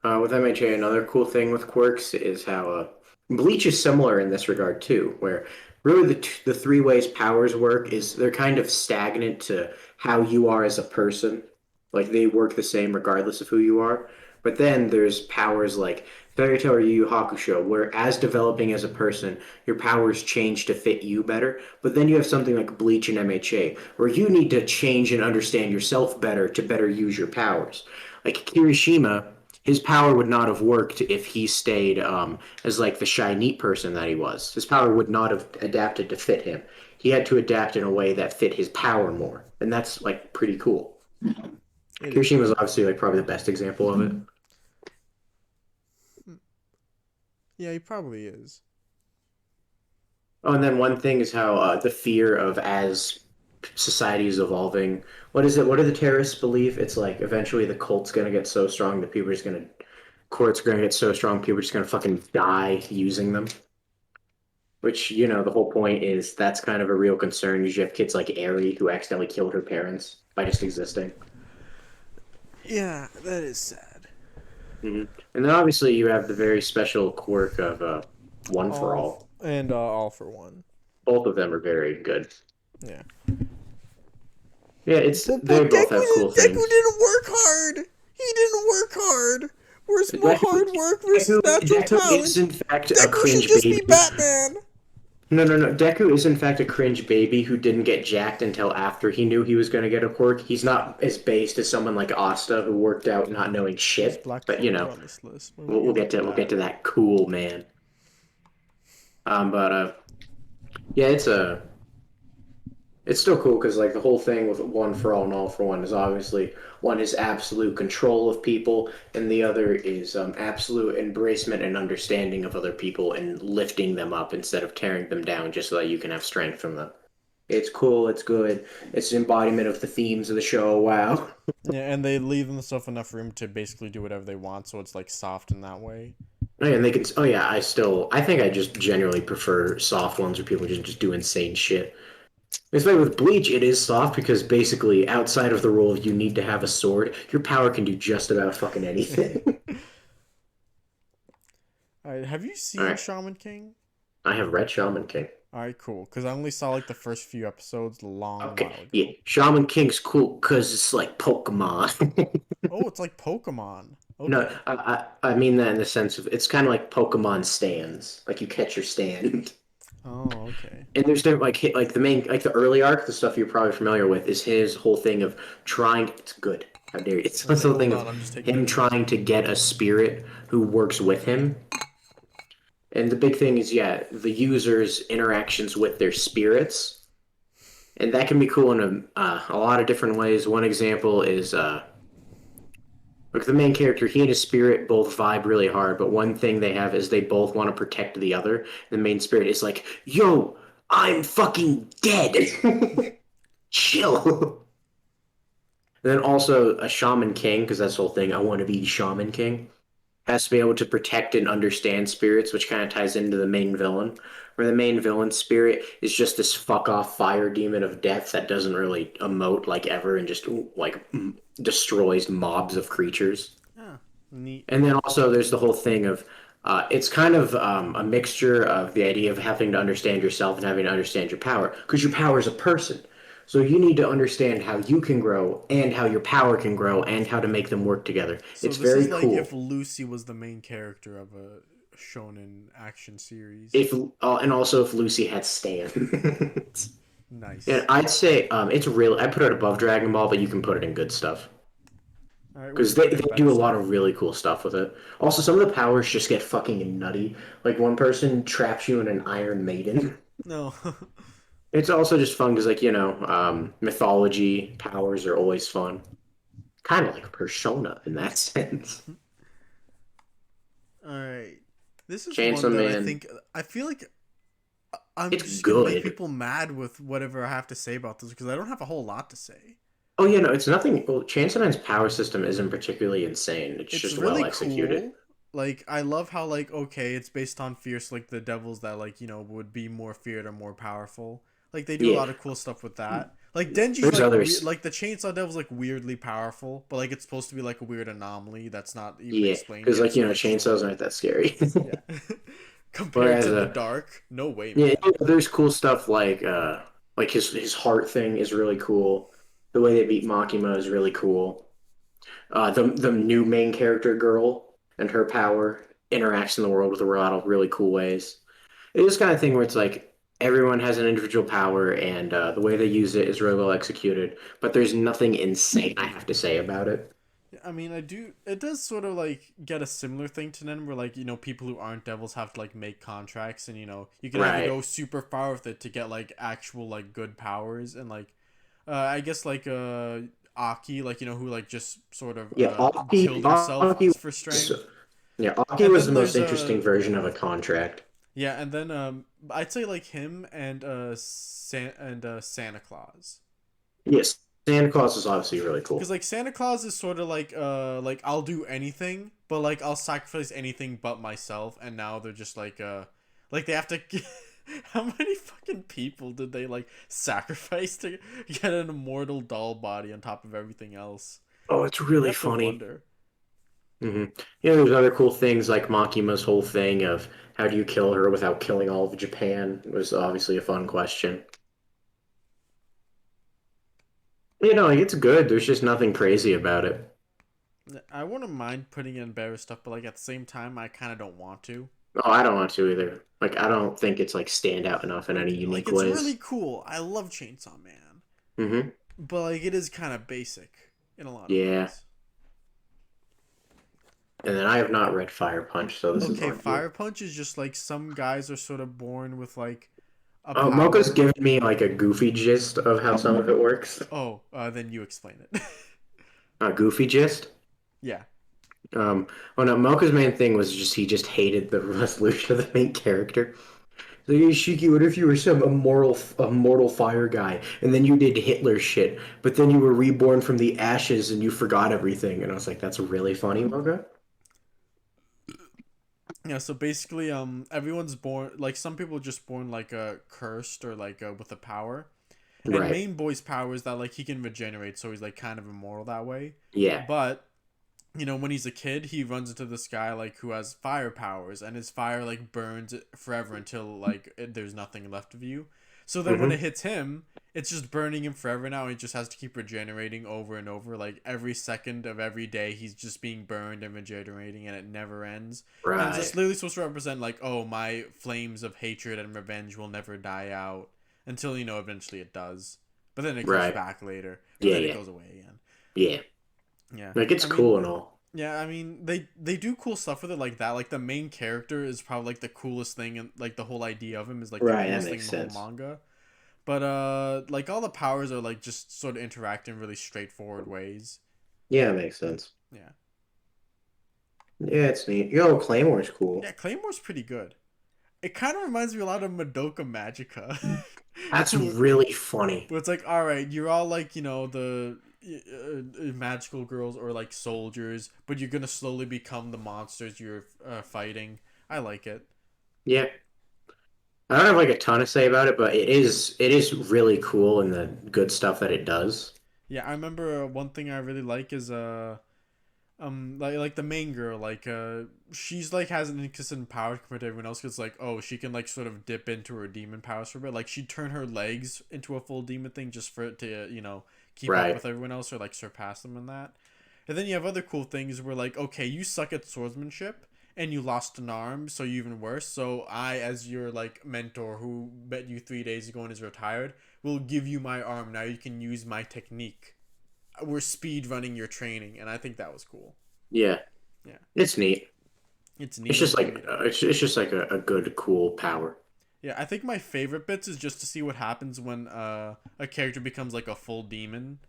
With MHA, another cool thing with quirks is how Bleach is similar in this regard too, where really the three ways powers work is they're kind of stagnant to how you are as a person. Like they work the same regardless of who you are. But then there's powers like Fairy Tail or Yu Yu Hakusho, where as developing as a person, your powers change to fit you better. But then you have something like Bleach and MHA, where you need to change and understand yourself better to better use your powers. Like Kirishima, his power would not have worked if he stayed as like the shy neat person that he was. His power would not have adapted to fit him. He had to adapt in a way that fit his power more, and that's like pretty cool. It is Kirishima was pretty obviously like probably the best example of it. cool. Yeah, he probably is. Oh, and then one thing is how the fear of as society is evolving. What is it? What do the terrorists believe? It's like eventually the cult's gonna get so strong that people are just gonna courts are gonna get so strong people are just gonna fucking die using them. Which, the whole point is that's kind of a real concern. You have kids like Aerie who accidentally killed her parents by just existing. Yeah, that is sad. hmm And then obviously you have the very special quirk of One for All All. and all for one. Both of them are very good. Yeah. Yeah, they both have cool Deku things. didn't work hard. He didn't work hard. Where's more Deku, hard work versus natural Deku is talent? in fact a Deku should cringe just be baby. Batman. No, no, no. Deku is in fact a cringe baby who didn't get jacked until after he knew he was going to get a quirk. He's not as based as someone like Asta who worked out not knowing There's shit. Black But Clover on this list. What are we we'll gonna get do to with we'll get that? to that cool man. But yeah, it's still cool because like the whole thing with one for all and all for one is obviously one is absolute control of people, and the other is absolute embracement and understanding of other people and lifting them up instead of tearing them down, just so that you can have strength from them. It's cool. It's good. It's an embodiment of the themes of the show. Wow. Yeah, and they leave themselves enough room to basically do whatever they want, so it's like soft in that way. Oh, yeah, and they can. Oh yeah, I think I just generally prefer soft ones where people just do insane shit. Especially with Bleach, it is soft because basically, outside of the rule of you need to have a sword, your power can do just about fucking anything. All right, have you All seen right, Shaman King? I have read Shaman King. All right, cool. Because I only saw like the first few episodes a long Okay, while yeah, ago. Shaman King's cool because it's like Pokemon. Oh, it's like Pokemon. No, Okay. I mean that in the sense of it's kind of like Pokemon stands, like you catch your stand. Oh, okay. And there's different like the main like the early arc, the stuff you're probably familiar with, is his whole thing of trying. It's good. How dare you? It's this Okay, whole hold thing on. of I'm just taking him notes. trying to get a spirit who works with him. And the big thing is, yeah, the user's interactions with their spirits, and that can be cool in a lot of different ways. One example is like the main character, he and his spirit both vibe really hard, but one thing they have is they both want to protect the other. The main spirit is like, "Yo, I'm fucking dead. Chill." And then also a Shaman King, because that's the whole thing. I want to be Shaman King. has to be able to protect and understand spirits, which kind of ties into the main villain, where the main villain spirit is just this fuck off fire demon of death that doesn't really emote like ever and just like destroys mobs of creatures. Yeah, neat. And then also there's the whole thing of it's kind of a mixture of the idea of having to understand yourself and having to understand your power, because your power is a person. So you need to understand how you can grow and how your power can grow and how to make them work together. So It's this very is like if cool. Lucy was the main character of a shonen action series. If and also if Lucy had Stan. And Nice. I'd say it's real. I put it above Dragon Ball, but you can put it in good stuff All right, where do because you put it they in better do a lot stuff? of really cool stuff with it. Also, some of the powers just get fucking nutty. Like one person traps you in an Iron Maiden. No. It's also just fun because, like, mythology powers are always fun. Kind of like Persona in that sense. All right. This is one Chainsaw that I Man, think I feel like I'm it's just gonna make good. people mad with whatever I have to say about this because I don't have a whole lot to say. Oh, yeah, no, it's nothing. Well, Chainsaw Man's power system isn't particularly insane. It's It's just well really executed. cool. Like I love how like okay, it's based on fierce like the devils that like would be more feared or more powerful. Like they do a Yeah, lot of cool stuff with that. Like Denji's there's like others. like the chainsaw devil's like weirdly powerful, but like it's supposed to be like a weird anomaly that's not even Yeah, explained because, yet. like, So like chainsaws sure, aren't that scary. yeah. Compared Whereas, to the dark, no way, yeah, man. there's cool stuff like his heart thing is really cool. The way they beat Makima is really cool. The new main character girl and her power interacts in the world with a lot of really cool ways. It is kind of thing where it's like everyone has an individual power and the way they use it is really well executed, but there's nothing insane I have to say about it. I mean, I do. It does sort of like get a similar thing to them, where like people who aren't devils have to like make contracts, and you can either Right. go super far with it to get like actual like good powers, and like I guess like Aki, like who like just sort of Yeah, killed himself for Was, strength, yeah, Aki and was the then most there's interesting version of a contract. yeah, and then I'd say like him and Santa Claus. Yes, Santa Claus is obviously really cool. Because like Santa Claus is sort of like I'll do anything, but like I'll sacrifice anything but myself. And now they're just like they have to. How many fucking people did they like sacrifice to get an immortal doll body on top of everything else? Oh, it's You really have to funny. wonder. hmm there's other cool things like Makima's whole thing of how do you kill her without killing all of Japan was obviously a fun question. Like it's good. There's just nothing crazy about it. I wouldn't mind putting in better stuff, but like at the same time, I kind of don't want to. Oh, I don't want to either. Like I don't think it's like stand out enough in any Like unique it's really ways. cool. I love Chainsaw Man, hmm but like it is kind of basic in a lot of Yeah. ways. And then I have not read Fire Punch, so this is Okay, on you. Fire Punch is just like some guys are sort of born with like a Oh, Mocha's power. given me like a goofy gist of how some of it works. Oh, then you explain it. A goofy gist. Yeah. Um, well, no, Mocha's main thing was just he just hated the resolution of the main character. Like, hey, Shiki, what if you were some immortal fire guy, and then you did Hitler shit, but then you were reborn from the ashes and you forgot everything? And I was like, that's really funny, Mocha. Yeah, so basically everyone's born like some people are just born like cursed or like with a power. And Right. main boy's power is that like he can regenerate, so he's like kind of immortal that way. Yeah. But when he's a kid, he runs into this guy like who has fire powers, and his fire like burns forever until like there's nothing left of you. So then when hmm it hits him, it's just burning him forever now. He just has to keep regenerating over and over. Like every second of every day, he's just being burned and regenerating, and it never ends. And it's just Right. literally supposed to represent like, oh, my flames of hatred and revenge will never die out until eventually it does. But then it comes Right. back later. But Yeah, then it yeah. goes away again. Yeah. Yeah. Like it's I mean, cool and all. yeah, I mean they do cool stuff with it like that. Like the main character is probably like the coolest thing, and like the whole idea of him is like the Right, that coolest thing makes in the whole sense. manga. But like all the powers are like just sort of interact in really straightforward ways. Yeah, it makes sense. Yeah. Yeah, it's neat. Yo, Claymore's cool. Yeah, Claymore's pretty good. It kind of reminds me a lot of Madoka Magica. That's really funny. But it's like, all right, you're all like, magical girls or like soldiers, but you're gonna slowly become the monsters you're fighting. I like it. Yeah. I don't have like a ton to say about it, but it is really cool and the good stuff that it does. Yeah, I remember one thing I really like is like the main girl she's like has an inconsistent power compared to everyone else because like oh she can like sort of dip into her demon powers for a bit like she'd turn her legs into a full demon thing just for it to keep up Right. with everyone else or like surpass them in that. And then you have other cool things where like okay you suck at swordsmanship and you lost an arm so you're even worse, so I as your like mentor who met you 3 days ago and is retired will give you my arm. Now you can use my technique. We're speed running your training, and I think that was cool. Yeah. Yeah, It's neat. it's It's neat and just it's like readable. it's just like a good cool power. Yeah, I think my favorite bits is just to see what happens when a character becomes like a full demon.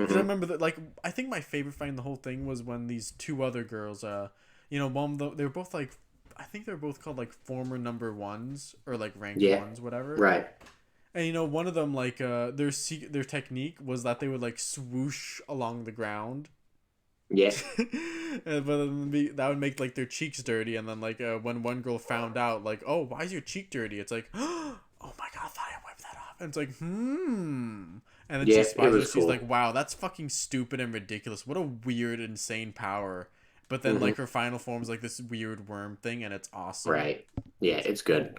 Because I Hmm. remember that, like, I think my favorite fight in the whole thing was when these two other girls, one they were both like, I think they're both called like former number ones or like ranked Yeah. ones, whatever. Right. And one of them like their technique was that they would like swoosh along the ground. Yeah. But then that would make like their cheeks dirty, and then like when one girl found out, like, oh, why is your cheek dirty? It's like, oh my god, I thought I wiped that off, and it's like, and then she Yeah, it spies her. was She's cool. like, wow, that's fucking stupid and ridiculous. What a weird, insane power. But then Hmm. like her final form is like this weird worm thing, and it's awesome. Right. Yeah, it's good.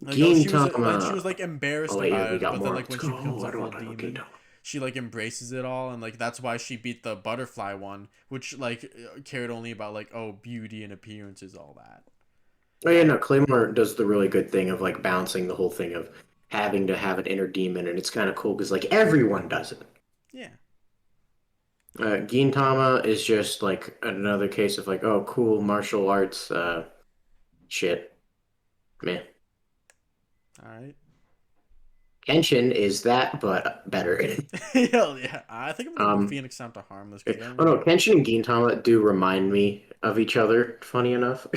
Like oh, she was Gintama. like Oh embarrassed wait, yeah, about we it, got but then more. like Let's when she becomes go. a I don't full want to talk about demon, Gintama. she like embraces it all, and like that's why she beat the butterfly one, which like cared only about like oh beauty and appearances, all that. Oh yeah, no, Claymore does the really good thing of like balancing the whole thing of having to have an inner demon, and it's kind of cool because like everyone does it. Yeah. Gintama is just like another case of like, oh, cool martial arts shit. Man, All right. Kenshin is that, but better. Hell yeah. I think I'm gonna move Um, Phoenix down to harmless because I don't oh no, really. Kenshin and Gintama do remind me of each other. Funny enough,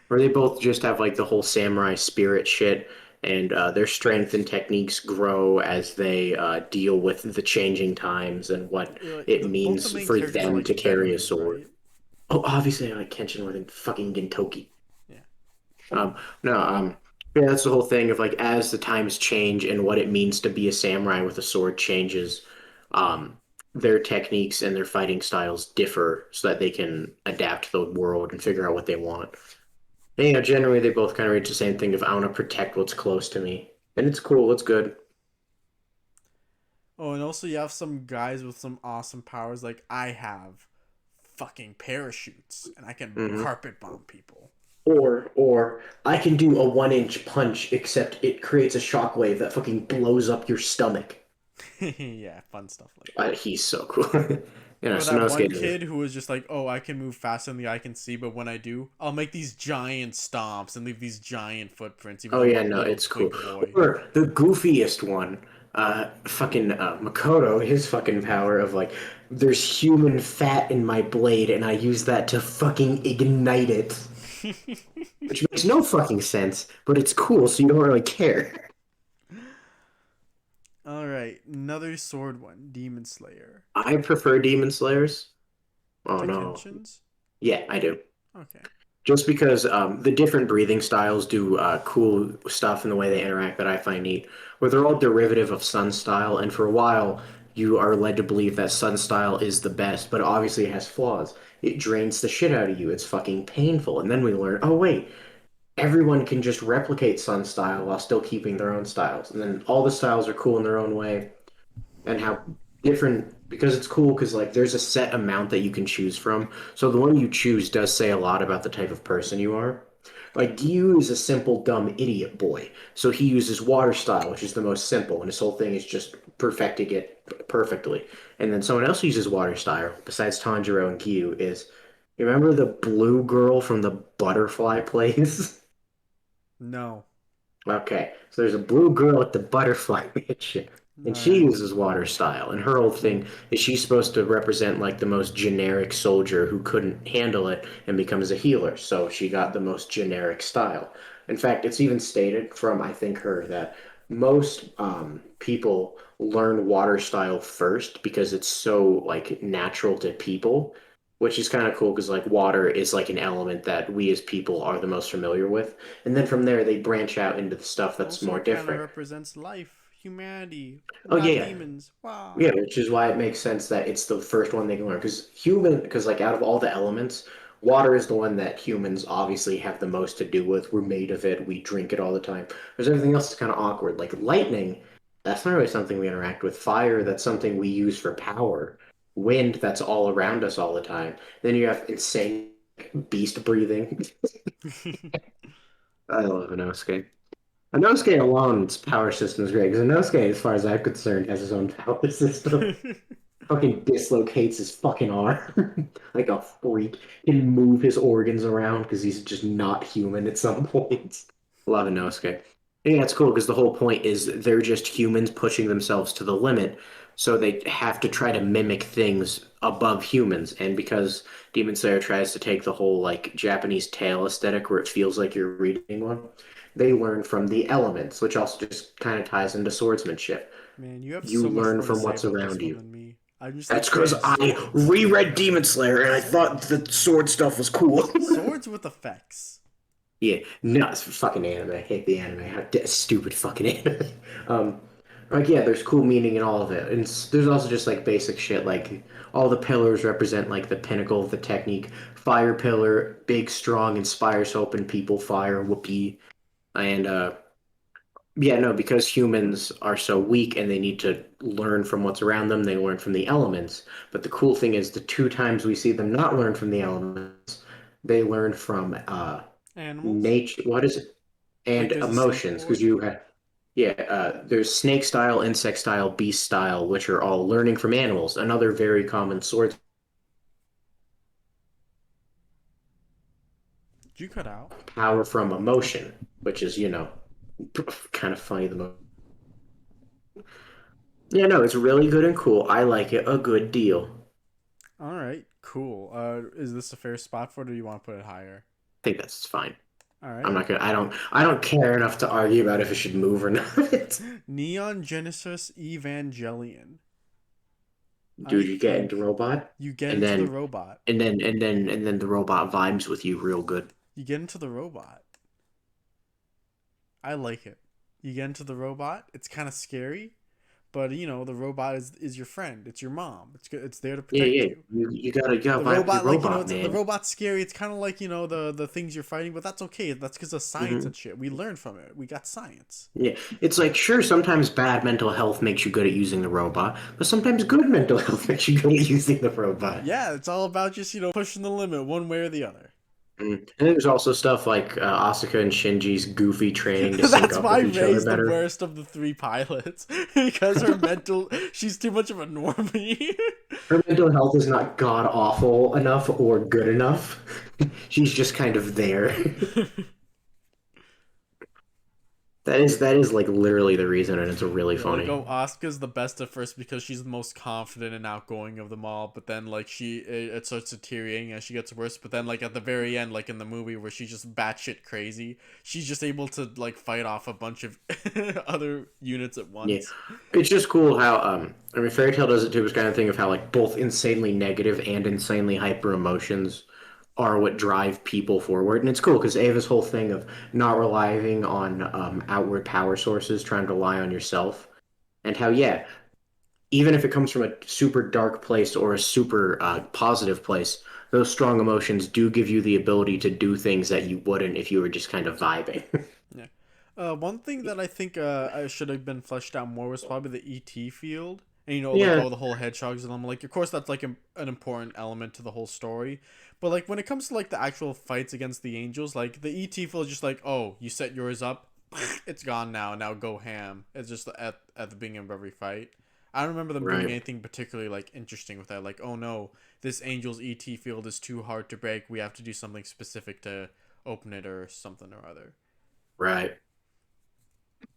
where they both just have like the whole samurai spirit shit, and their strength and techniques grow as they deal with the changing times and what it Both the means main for characters are them to like carry a veterans, sword. right? Oh, obviously I like Kenshin more than fucking Gintoki. Yeah. No, yeah, that's the whole thing of like as the times change and what it means to be a samurai with a sword changes, um, their techniques and their fighting styles differ so that they can adapt to the world and figure out what they want. And, generally they both kind of reach the same thing of I want to protect what's close to me, and it's cool, it's good. Oh, and also you have some guys with some awesome powers like I have fucking parachutes and I can Hmm. carpet bomb people. Or I can do a 1 inch punch, except it creates a shockwave that fucking blows up your stomach. Yeah, fun stuff like that. He's so cool. Or that one Sanosuke. kid who was just like, "Oh, I can move faster than the eye can see, but when I do, I'll make these giant stomps and leave these giant footprints, even Oh though I'm yeah, a no, little it's cool. twink boy." Or the goofiest one, fucking Makoto, his fucking power of like, there's human fat in my blade, and I use that to fucking ignite it, which makes no fucking sense, but it's cool, so you don't really care. All right, another sword one, Demon Slayer. I prefer Demon Slayers. Oh To no, Kenshin's? yeah, I do. Okay. Just because the different breathing styles do cool stuff in the way they interact that I find neat, where they're all derivative of Sun style, and for a while you are led to believe that Sun style is the best, but obviously it has flaws. It drains the shit out of you. It's fucking painful. And then we learn, oh wait, everyone can just replicate Sun style while still keeping their own styles. And then all the styles are cool in their own way, and how different because it's cool because like there's a set amount that you can choose from. So the one you choose does say a lot about the type of person you are. Like Gyu is a simple dumb idiot boy, so he uses water style, which is the most simple, and his whole thing is just perfecting it perfectly. And then someone else uses water style besides Tanjiro and Gyu is you remember the blue girl from the butterfly plays? No. Okay, so there's a blue girl at the butterfly mansion, and All she right. uses water style. And her whole thing is she's supposed to represent like the most generic soldier who couldn't handle it and becomes a healer. So she got the most generic style. In fact, it's even stated from I think her that most people learn water style first because it's so like natural to people, which is kind of cool because like water is like an element that we as people are the most familiar with. And then from there they branch out into the stuff that's Also, more it kind of different. represents life, humanity. We're Oh not yeah, demons. yeah, Wow. which is why it makes sense that it's the first one they can learn. Because like out of all the elements, water is the one that humans obviously have the most to do with. We're made of it. We drink it all the time. Whereas everything else is kind of awkward. Like lightning, that's not really something we interact with. Fire, that's something we use for power. Wind, that's all around us all the time. Then you have insane beast breathing. I love Inosuke. Inosuke alone's power system is great because Inosuke, as far as I'm concerned, has his own power system. Fucking dislocates his fucking arm like a freak. Can move his organs around because he's just not human at some points. Love Inosuke. Yeah, it's cool because the whole point is they're just humans pushing themselves to the limit, so they have to try to mimic things above humans. And because Demon Slayer tries to take the whole like Japanese tale aesthetic where it feels like you're reading one, they learn from the elements, which also just kind of ties into swordsmanship. Man, you have You so much learn more to from say what's about this around one you. than me. I'm just like That's because I swords. reread Demon Slayer and I thought the sword stuff was cool. Swords with effects. Yeah, no, it's fucking anime. I hate the anime. Stupid fucking anime. Um, like yeah, there's cool meaning in all of it, and there's also just like basic shit. Like all the pillars represent like the pinnacle of the technique. Fire pillar, big, strong, inspires hope in people. Fire, whoopee, and yeah, no, because humans are so weak and they need to learn from what's around them, they learn from the elements. But the cool thing is the two times we see them not learn from the elements, they learn from Animals? nature, what is it? Like And there's a snake emotions, because lord? you have, yeah, there's snake style, insect style, beast style, which are all learning from animals. Another very common sword Did you cut out? power from emotion, which is, kind of funny. Yeah, no, it's really good and cool. I like it a good deal. Alright, cool. Is this a fair spot for it, or do you want to put it higher? Think that's fine. I'm Alright. not gonna. I don't care enough to argue about if it should move or not. Neon Genesis Evangelion. I Dude, you get into think robot, you get and into the then robot. the robot vibes with you real good. You get into the robot. I like it. You get into the robot. It's kind of scary, but the robot is your friend. It's your mom. It's good. It's there to Yeah, protect yeah. you. You gotta The vibe with your robot, like robot, it's the man. robot's scary. It's kind of like the things you're fighting, but that's okay. That's because of science Hmm. and shit. We learn from it. We got science. Yeah, it's like sure, sometimes bad mental health makes you good at using the robot, but sometimes good mental health makes you good at using the robot. Yeah, it's all about just pushing the limit one way or the other. Mm. And there's also stuff like Asuka and Shinji's goofy training to sync That's up why with each other Ray's the better. worst of the three pilots because she's too much of a normie. Her mental health is not god awful enough or good enough. She's just kind of there. That is like literally the reason, and it's really Yeah, like funny. Asuka's the best at first because she's the most confident and outgoing of them all, but then like it starts deteriorating as she gets worse. But then like at the very end, like in the movie where she's just batshit crazy, she's just able to like fight off a bunch of other units at Yeah, once. it's just cool how I mean, Fairy Tail does it too. This kind of thing of how like both insanely negative and insanely hyper emotions are what drive people forward, and it's cool because Ava's whole thing of not relying on outward power sources, trying to rely on yourself, and how yeah, even if it comes from a super dark place or a super positive place, those strong emotions do give you the ability to do things that you wouldn't if you were just kind of vibing. Yeah. One thing that I think I should have been fleshed out more was probably the ET field. And like Yeah, all the whole hedgehogs and I'm like, of course that's like an important element to the whole story. But like when it comes to like the actual fights against the angels, like the ET field is just like, oh, you set yours up, it's gone now. Now go ham. It's just at the beginning of every fight. I don't remember them doing right, anything particularly like interesting with that. Like, oh no, this angel's ET field is too hard to break. We have to do something specific to open it or something or other. right.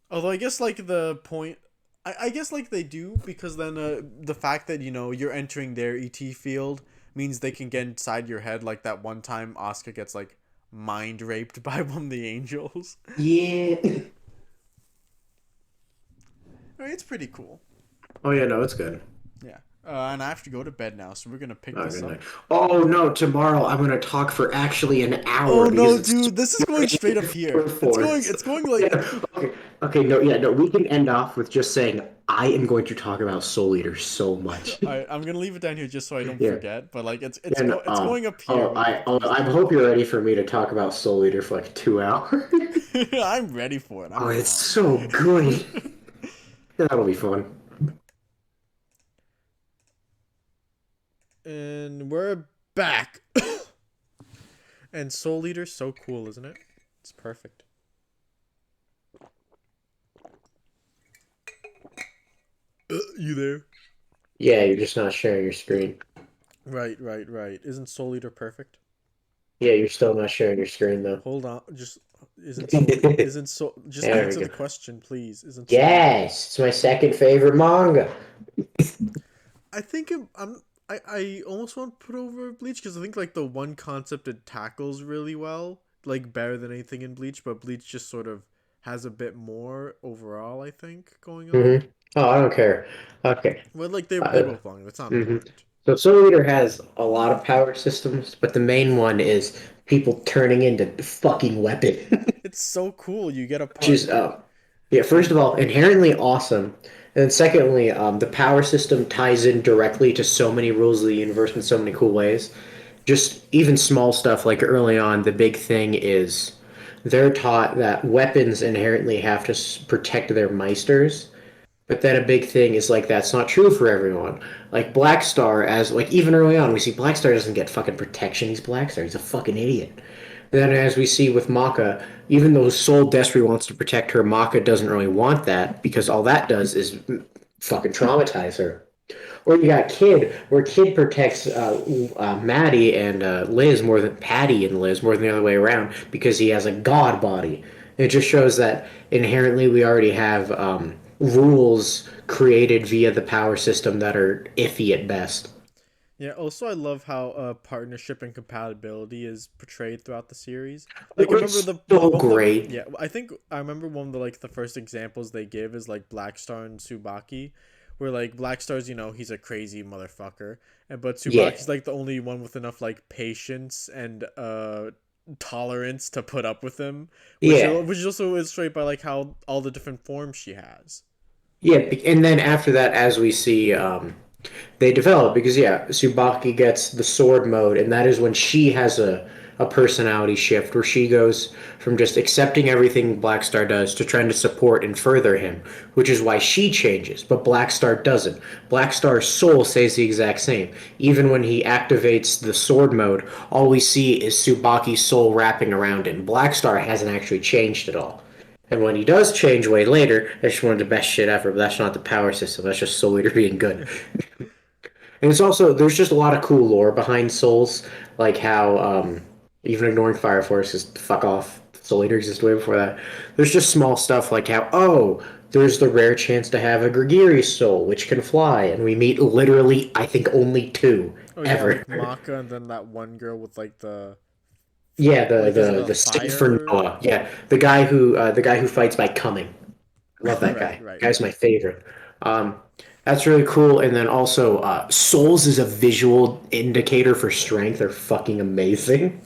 Although I guess like the point, I guess like they do because then the fact that you're entering their ET field means they can get inside your head like that one time Oscar gets like mind raped by one of the angels. Yeah. I mean, it's pretty cool. Oh yeah, no, it's good. Yeah. And I have to go to bed now, so we're gonna pick Oh, this good up. night. Oh no, tomorrow I'm gonna talk for actually an Oh hour because no, it's so dude, this is going great straight up here. It's going. reports. It's going Yeah, like. okay, okay, no, yeah, no, we can end off with just saying I am going to talk about Soul Eater so much. I'm gonna leave it down here just so I don't Yeah, forget. But like, and it's going up here with these I two. hope you're ready for me to talk about Soul Eater for like 2 hours. I'm ready for it. Oh, I'm it's down. so good. That'll be fun. And we're back. And Soul Eater's so cool, isn't it? It's perfect. You there? Yeah, you're just not sharing your screen. Right, right, right. Isn't Soul Eater perfect? Yeah, you're still not sharing your screen though. Hold on. Just There isn't Soul just we answer go. the question, please. Isn't Soul Eater perfect? Yes, it's my second favorite manga. I think I almost want to put over Bleach because I think like the one concept it tackles really well, like better than anything in Bleach, but Bleach just sort of has a bit more overall, I think, going on. Oh, I don't care. Okay. Well, like they Uh, both belong. It's not hmm important. So Soul Eater has a lot of power systems, but the main one is people turning into fucking weapon. It's so cool. You get a Which is part. yeah, first of all, inherently awesome. And then secondly, the power system ties in directly to so many rules of the universe in so many cool ways. Just even small stuff like early on, the big thing is they're taught that weapons inherently have to protect their meisters. But then a big thing is like that's not true for everyone. Like Black Star, as like even early on, we see Black Star doesn't get fucking protection. He's Black Star. He's a fucking idiot. Then, as we see with Maka, even though Soul desperately wants to protect her, Maka doesn't really want that because all that does is fucking traumatize her. Or you got Kid, where Kid protects Maddie and Liz more than Patty and Liz more than the other way around because he has a god body. It just shows that inherently we already have rules created via the power system that are iffy at best. Yeah. Also, I love how partnership and compatibility is portrayed throughout the series. Like, I remember It's the so one of the great. yeah. I think I remember one of the like the first examples they give is like Black Star and Tsubaki, where like Black Star's he's a crazy motherfucker, and but Yeah, Tsubaki's like the only one with enough like patience and tolerance to put up with him, yeah. which is also illustrated by like how all the different forms she has. Yeah, and then after that, as we see, they develop because yeah, Tsubaki gets the sword mode, and that is when she has a personality shift where she goes from just accepting everything Black Star does to trying to support and further him, which is why she changes, but Black Star doesn't. Black Star's soul stays the exact same. Even when he activates the sword mode, all we see is Tsubaki's soul wrapping around him. Black Star hasn't actually changed at all. And when he does change way later, that's one of the best shit ever, but that's not the power system. That's just Soul Eater being good. And it's also, there's just a lot of cool lore behind Souls, like how, even ignoring Fire Force, is fuck off. Soul Eater existed way before that. There's just small stuff like how, oh, there's the rare chance to have a gregarious soul, which can fly, and we meet literally, I think, only two Oh yeah, ever. like Maka and then that one girl with like the Yeah, like is it a the Sting for fire? Noah. Yeah, the guy who fights by coming. I love that Right, guy. right. Guy's my favorite. Um, that's really cool. And then also, souls is a visual indicator for strength are fucking amazing.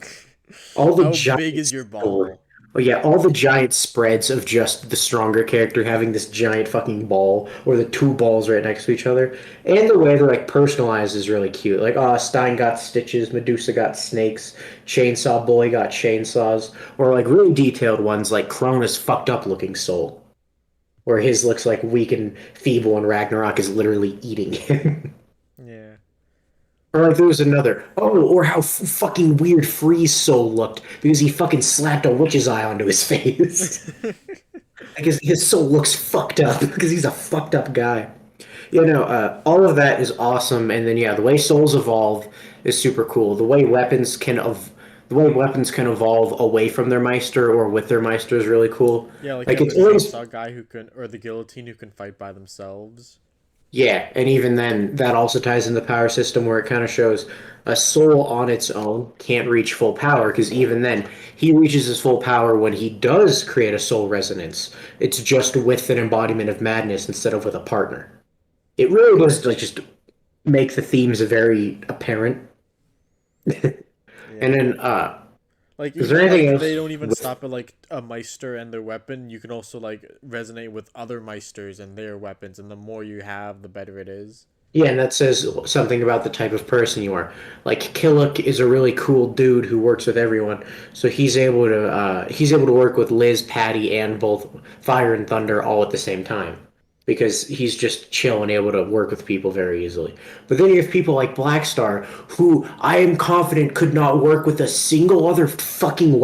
All the How big giant is your sword. ball? Oh yeah, all the giant spreads of just the stronger character having this giant fucking ball or the two balls right next to each other. And the way they're like personalized is really cute. Like, oh, Stein got stitches, Medusa got snakes, Chainsaw Boy got chainsaws, or like really detailed ones like Krona's fucked up looking soul where his looks like weak and feeble and Ragnarok is literally eating him. Yeah. Or like there was another. Oh, or how fucking weird Freeze Soul looked because he fucking slapped a witch's eye onto his face. Like his soul looks fucked up because he's a fucked up guy. All of that is awesome. And then yeah, the way souls evolve is super cool. The way weapons can evolve away from their Meister or with their Meister is really cool. Yeah, like you Like have the it's always chainsaw guy who can or the guillotine who can fight by themselves. Yeah, and even then, that also ties in the power system where it kind of shows a soul on its own can't reach full power because even then, he reaches his full power when he does create a soul resonance. It's just with an embodiment of madness instead of with a partner. It really does like just make the themes very apparent. And Yeah. then, Like is there even anything like else they don't even with? stop at like a Meister and their weapon. You can also like resonate with other Meisters and their weapons, and the more you have, the better it is. Yeah, and that says something about the type of person you are. Like Killick is a really cool dude who works with everyone, so he's able to work with Liz, Patty, and both Fire and Thunder all at the same time because he's just chill and able to work with people very easily. But then you have people like Blackstar, who I am confident could not work with a single other fucking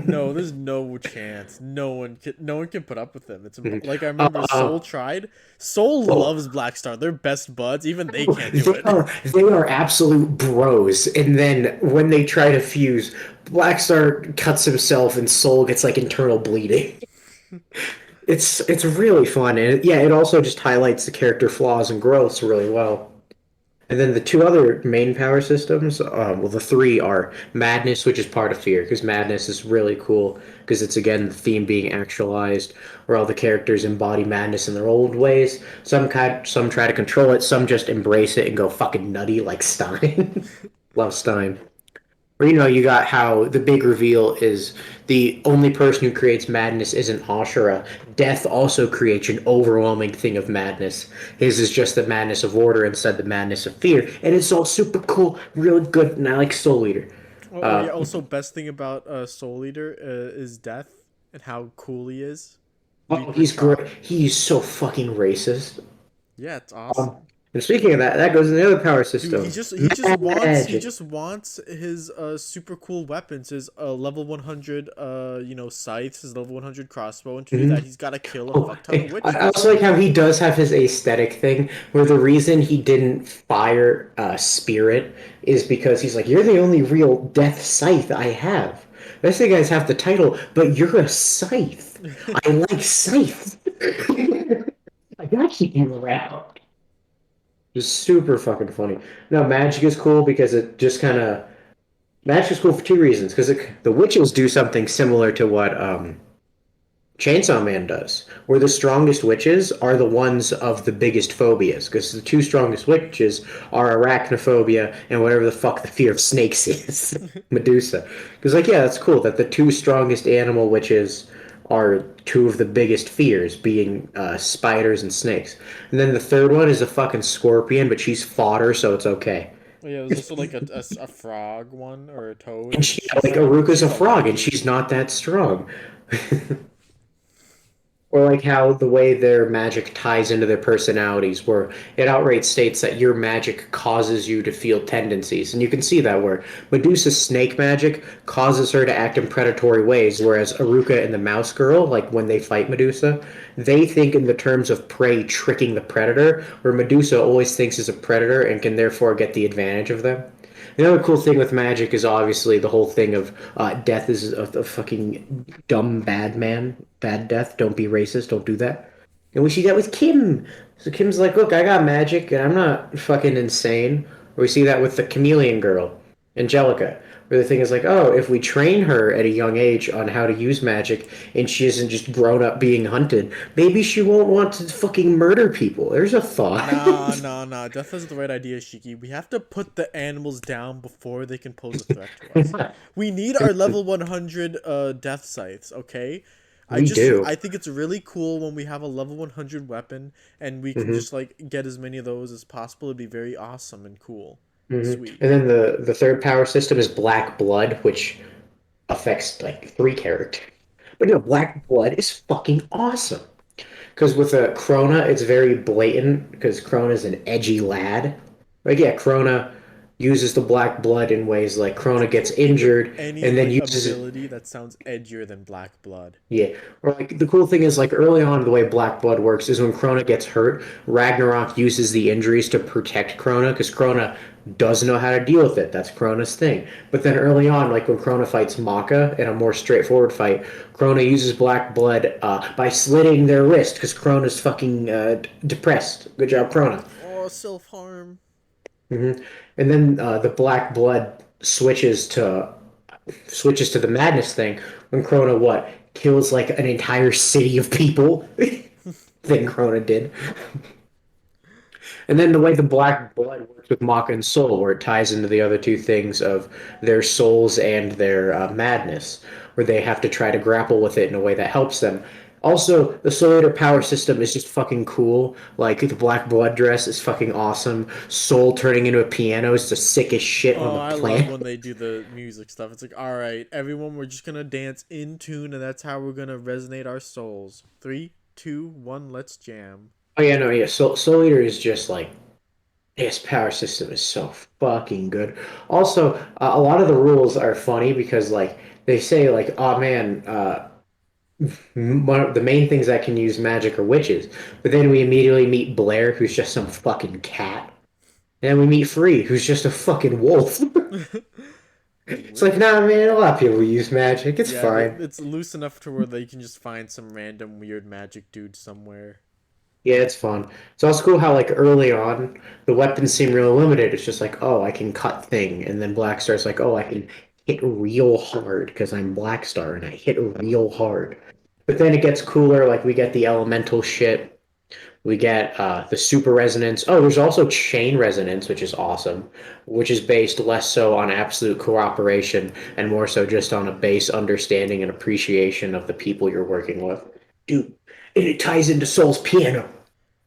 No, weapon. there's no chance. No one can put up with him. Like I remember uh, Soul tried. Soul oh, loves Blackstar. They're best buds. Even they can't do They it. are absolute bros. And then when they try to fuse, Blackstar cuts himself and Soul gets like internal bleeding. It's really fun, and yeah, it also just highlights the character flaws and growths really well. And then the two other main power systems, well, the three are Madness, which is part of Fear, because Madness is really cool, because it's again the theme being actualized, where all the characters embody madness in their old ways. Some try to control it, some just embrace it and go fucking nutty, like Stein. Love Stein. Or you got how the big reveal is the only person who creates madness isn't Ashura. Death also creates an overwhelming thing of madness. His is just the madness of order instead the madness of fear, and it's all super cool, really good, and I like Soul Eater. Oh yeah. Uh, Also, best thing about Soul Eater is death and how cool he is. oh, Reaper he's great. chop. He's so fucking racist. Yeah, it's Um, awesome. and speaking of that, that goes in the other power Dude, system. he Magic. just wants his super cool weapons, his level 100 scythes, his level 100 crossbow, and to do that Mhm. he's got to kill a Oh, fuck ton of I witches. also like how he does have his aesthetic thing, where the reason he didn't fire Spirit is because he's like, "You're the only real death scythe I have. The rest of you guys have the title, but you're a scythe. I like scythes. I gotta keep you around." Just super fucking funny. No, magic is cool because it just kind of magic is cool for two reasons. Because the witches do something similar to what Chainsaw Man does, where the strongest witches are the ones of the biggest phobias, because the two strongest witches are arachnophobia and whatever the fuck the fear of snakes is, Medusa. Because, like, yeah, that's cool that the two strongest animal witches are two of the biggest fears, being spiders and snakes. And then the third one is a fucking scorpion, but she's fodder, so it's okay. Yeah, there's also like a frog one or a toad, And and she, like, Aruka's a she's a frog, and low-key. she's not that strong. Or like how the way their magic ties into their personalities, where it outright states that your magic causes you to feel tendencies. And you can see that where Medusa's snake magic causes her to act in predatory ways, whereas Aruka and the mouse girl, like when they fight Medusa, they think in the terms of prey tricking the predator, where Medusa always thinks is a predator and can therefore get the advantage of them. The other cool thing with magic is obviously the whole thing of death is a fucking dumb bad man, bad death. Don't be racist. Don't do that. And we see that with Kim. So Kim's like, look, I got magic, and I'm not fucking insane. Or we see that with the chameleon girl, Angelica, where the thing is like, oh, if we train her at a young age on how to use magic, and she isn't just grown up being hunted, maybe she won't want to fucking murder people. There's a thought. Nah. Death is the right idea, Shiki. We have to put the animals down before they can pose a threat to us. We need our level 100 death scythes, okay? We do. I think it's really cool when we have a level 100 weapon and we can Hmm. just like get as many of those as possible. It'd be very awesome and cool. Hmm. Sweet. And then the third power system is Black Blood, which affects like three characters. But Black Blood is fucking awesome. Because with a Krona, it's very blatant because Krona's an edgy lad. Like, yeah, Krona. uses the black blood in ways like Krona gets Think of injured any and then like uses it. ability that sounds edgier than Black Blood. Yeah, or like the cool thing is like early on the way Black Blood works is when Krona gets hurt, Ragnarok uses the injuries to protect Krona because Krona doesn't know how to deal with it. That's Krona's thing. But then early on, like when Krona fights Maka in a more straightforward fight, Krona uses Black Blood by slitting their wrist because Krona's fucking depressed. Good job, Krona. Oh, self harm. hmm And then the Black Blood switches to the madness thing when Krona what kills like an entire city of people. Thing Krona did, and then the way the black blood works with Maka and Soul, where it ties into the other two things of their souls and their madness, where they have to try to grapple with it in a way that helps them. Also, the Soul Eater power system is just fucking cool. Like the black blood dress is fucking awesome. Soul turning into a piano is the sickest shit on Oh, the I love planet. when they do the music stuff. It's like, all right, everyone, we're just gonna dance in tune, and that's how we're gonna resonate our souls. Three, two, one, let's jam. Oh yeah, no, yeah. Soul Eater is just like his power system is so fucking good. Also, a lot of the rules are funny because like they say like, oh man, one of the main things that can use magic are witches. But then we immediately meet Blair, who's just some fucking cat. And then we meet Free, who's just a fucking wolf. It's like, nah, man, a lot of people use magic. It's Yeah, fine. it's loose enough to where they can just find some random weird magic dude somewhere. Yeah, it's fun. It's also cool how like early on the weapons seem real limited. It's just like, oh, I can cut thing, and then Black Star's like, oh, I can hit real hard because I'm Black Star and I hit real hard. But then it gets cooler. Like we get the elemental shit. We get the super resonance. Oh, there's also chain resonance, which is awesome, which is based less so on absolute cooperation and more so just on a base understanding and appreciation of the people you're working with. Dude, and it ties into Soul's piano.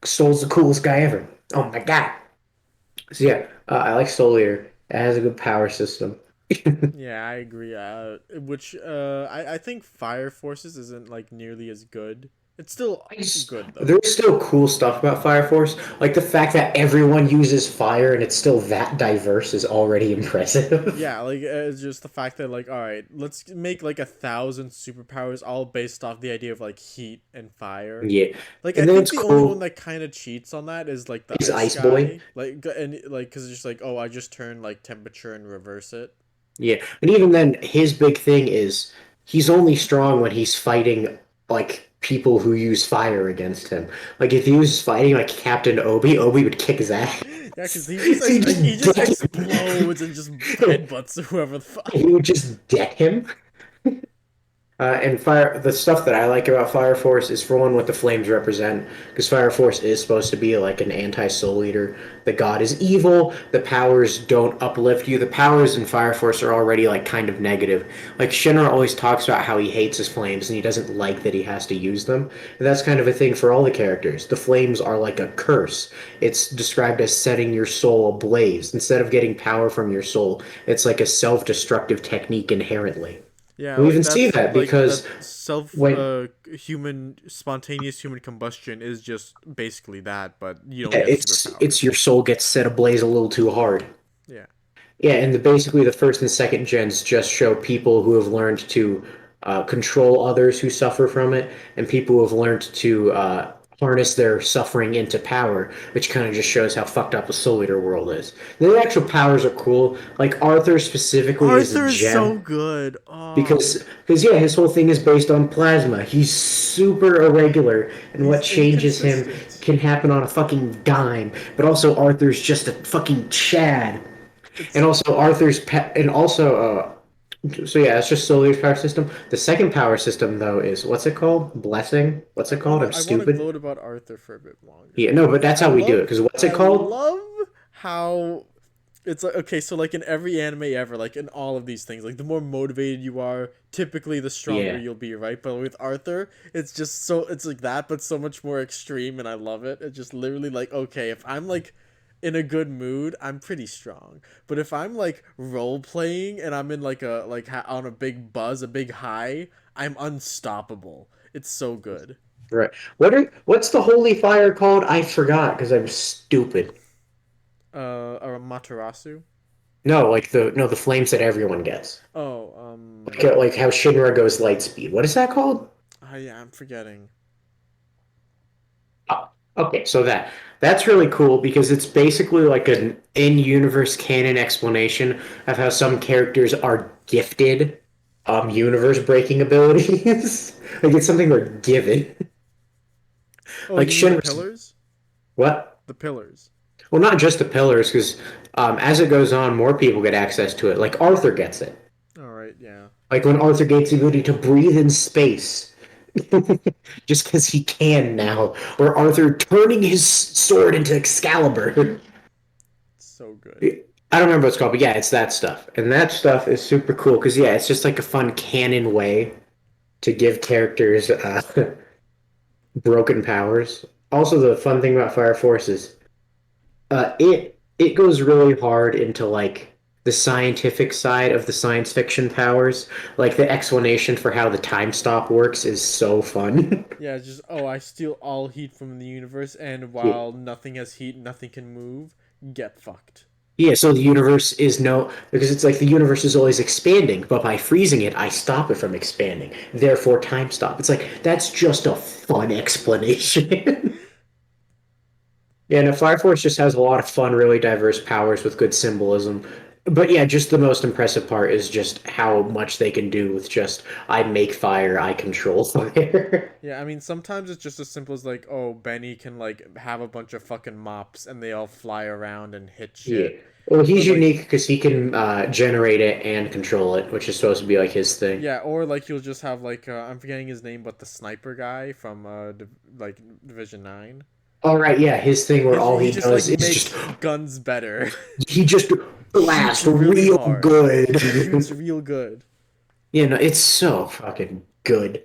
Soul's the coolest guy ever. Oh my god. So yeah, I like Soul Eater. It has a good power system. Yeah, I agree. Which I think Fire Forces isn't like nearly as good. It's still good though. There's still cool stuff about Fire Force. Like the fact that everyone uses fire and it's still that diverse is already impressive. Yeah, like it's just the fact that like, all right, let's make like 1,000 superpowers all based off the idea of like heat and fire. Yeah. Like I And then think it's the only one cool. that kind of cheats on that is like the He's ice Ice Boy. guy. And like because it's just like, oh, I just turn like temperature and reverse it. Yeah. And even then, his big thing is he's only strong when he's fighting like people who use fire against him. Like if he was fighting like Captain Obi, Obi would kick his ass. Yeah, because he just So he he just just deck explodes and just him. headbutts whoever the fuck. He would just deck him. And fire, the stuff that I like about Fire Force is for one what the flames represent, because Fire Force is supposed to be like an anti-soul eater. The god is evil. The powers don't uplift you. The powers in Fire Force are already like kind of negative. Like Shinra always talks about how he hates his flames and he doesn't like that he has to use them. And that's kind of a thing for all the characters. The flames are like a curse. It's described as setting your soul ablaze. Instead of getting power from your soul, it's like a self-destructive technique inherently. Yeah, We like even see that's that like because that self when human spontaneous human combustion is just basically that, but you don't yeah, get it's superpowers. your soul gets set ablaze a little too hard. Yeah. Yeah, and basically the first and second gens just show people who have learned to control others who suffer from it, and people who have learned to harness their suffering into power, which kind of just shows how fucked up the Soul Eater world is. The actual powers are cool. Like Arthur specifically is a Arthur is so gem. good. Oh, Because yeah, his whole thing is based on plasma. He's super irregular, and what he's changes him inconsistent. can happen on a fucking dime. But also, Arthur's just a fucking Chad, and It's also and also so yeah, it's just Solar's power system. The second power system though is what's it called? Blessing. What's it called? I'm I want to stupid. gloat about Arthur for a bit Yeah, longer. no, but that's I how we do it. love Because what's it I called? love how it's like okay, so like in every anime ever, like in all of these things, like the more motivated you are, typically the stronger Yeah, you'll be, right? But with Arthur, it's just so it's like that, but so much more extreme, and I love it. It's just literally like okay, if I'm like in a good mood, I'm pretty strong. But if I'm like role playing and I'm in like on a big buzz, a big high, I'm unstoppable. It's so good. right. What's the holy fire called? I forgot because I'm stupid. Or Materasu. No, like the flames that everyone gets. Oh, Like how Shinra goes light speed. What is that called? yeah, I'm forgetting. Oh, okay, so that's really cool because it's basically like an in-universe canon explanation of how some characters are gifted universe breaking abilities. Like it's something they're given. Oh, Like you mean the Shinra's pillars? what? The pillars. Well, not just the pillars, because as it goes on, more people get access to it. Like Arthur gets it. All right, yeah. Like when Arthur gets the ability to breathe in space. Just because he can now. Or Arthur turning his sword into Excalibur. So good. I don't remember what it's called, but yeah, it's that stuff. And that stuff is super cool because, yeah, it's just like a fun canon way to give characters broken powers. Also, the fun thing about Fire Force is it goes really hard into like the scientific side of the science fiction powers. Like the explanation for how the time stop works is so fun. Yeah, it's just I steal all heat from the universe, and Yeah. while nothing has heat, nothing can move. Get fucked. Yeah, so the universe is no, because it's like the universe is always expanding, but by freezing it, I stop it from expanding. Therefore, time stop. It's like that's just a fun explanation. Yeah, no, Fire Force just has a lot of fun, really diverse powers with good symbolism. But yeah, just the most impressive part is just how much they can do with just I make fire, I control fire. Yeah, I mean sometimes it's just as simple as like, oh, Benny can like have a bunch of fucking mops and they all fly around and hit Yeah. shit. Well, Or he's like unique because he can generate it and control it, which is supposed to be like his thing. yeah, or like you'll just have like I'm forgetting his name, but the sniper guy from like Division 9. All right, yeah, his thing where all He he just like does is just makes guns better. he just Shoots blasts really real hard. good. Shoots real good. You know, it's so fucking good.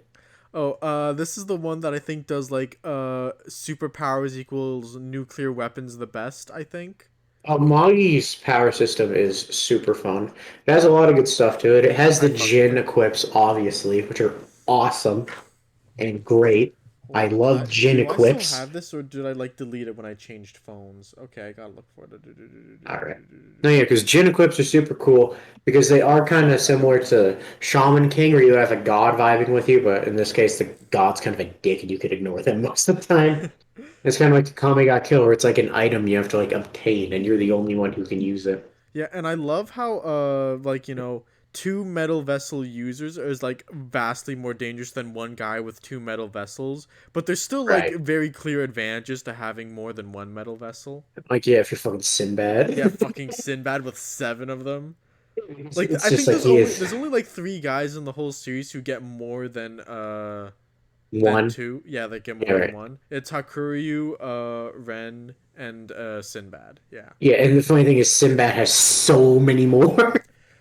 Oh, this is the one that I think does like superpowers equals nuclear weapons the best, I think. Magi's power system is super fun. It has a lot of good stuff to it. It has I the fuck with Jin it. equips, obviously, which are awesome and great. Hold I on. love Jin Do I still equips. have this or did I like delete it when I changed phones? Okay, I gotta look for it. All right. No, yeah, because Jin equips are super cool because they are kind of similar to Shaman King, where you have a god vibing with you, but in this case, the god's kind of a dick and you could ignore them most of the time. It's kind of like the Kame got Kill, where it's like an item you have to like obtain, and you're the only one who can use it. Yeah, and I love how like two metal vessel users is like vastly more dangerous than one guy with two metal vessels, but there's still like Right. very clear advantages to having more than one metal vessel. Like, yeah, if you're fucking Sinbad. Yeah, fucking Sinbad with seven of them. Like It's I just think like he is there's only like three guys in the whole series who get more than one. two. Yeah, they get Yeah, more than right. one. It's Hakuryu, Ren, and Sinbad. Yeah. Yeah, and the funny thing is Sinbad has so many more.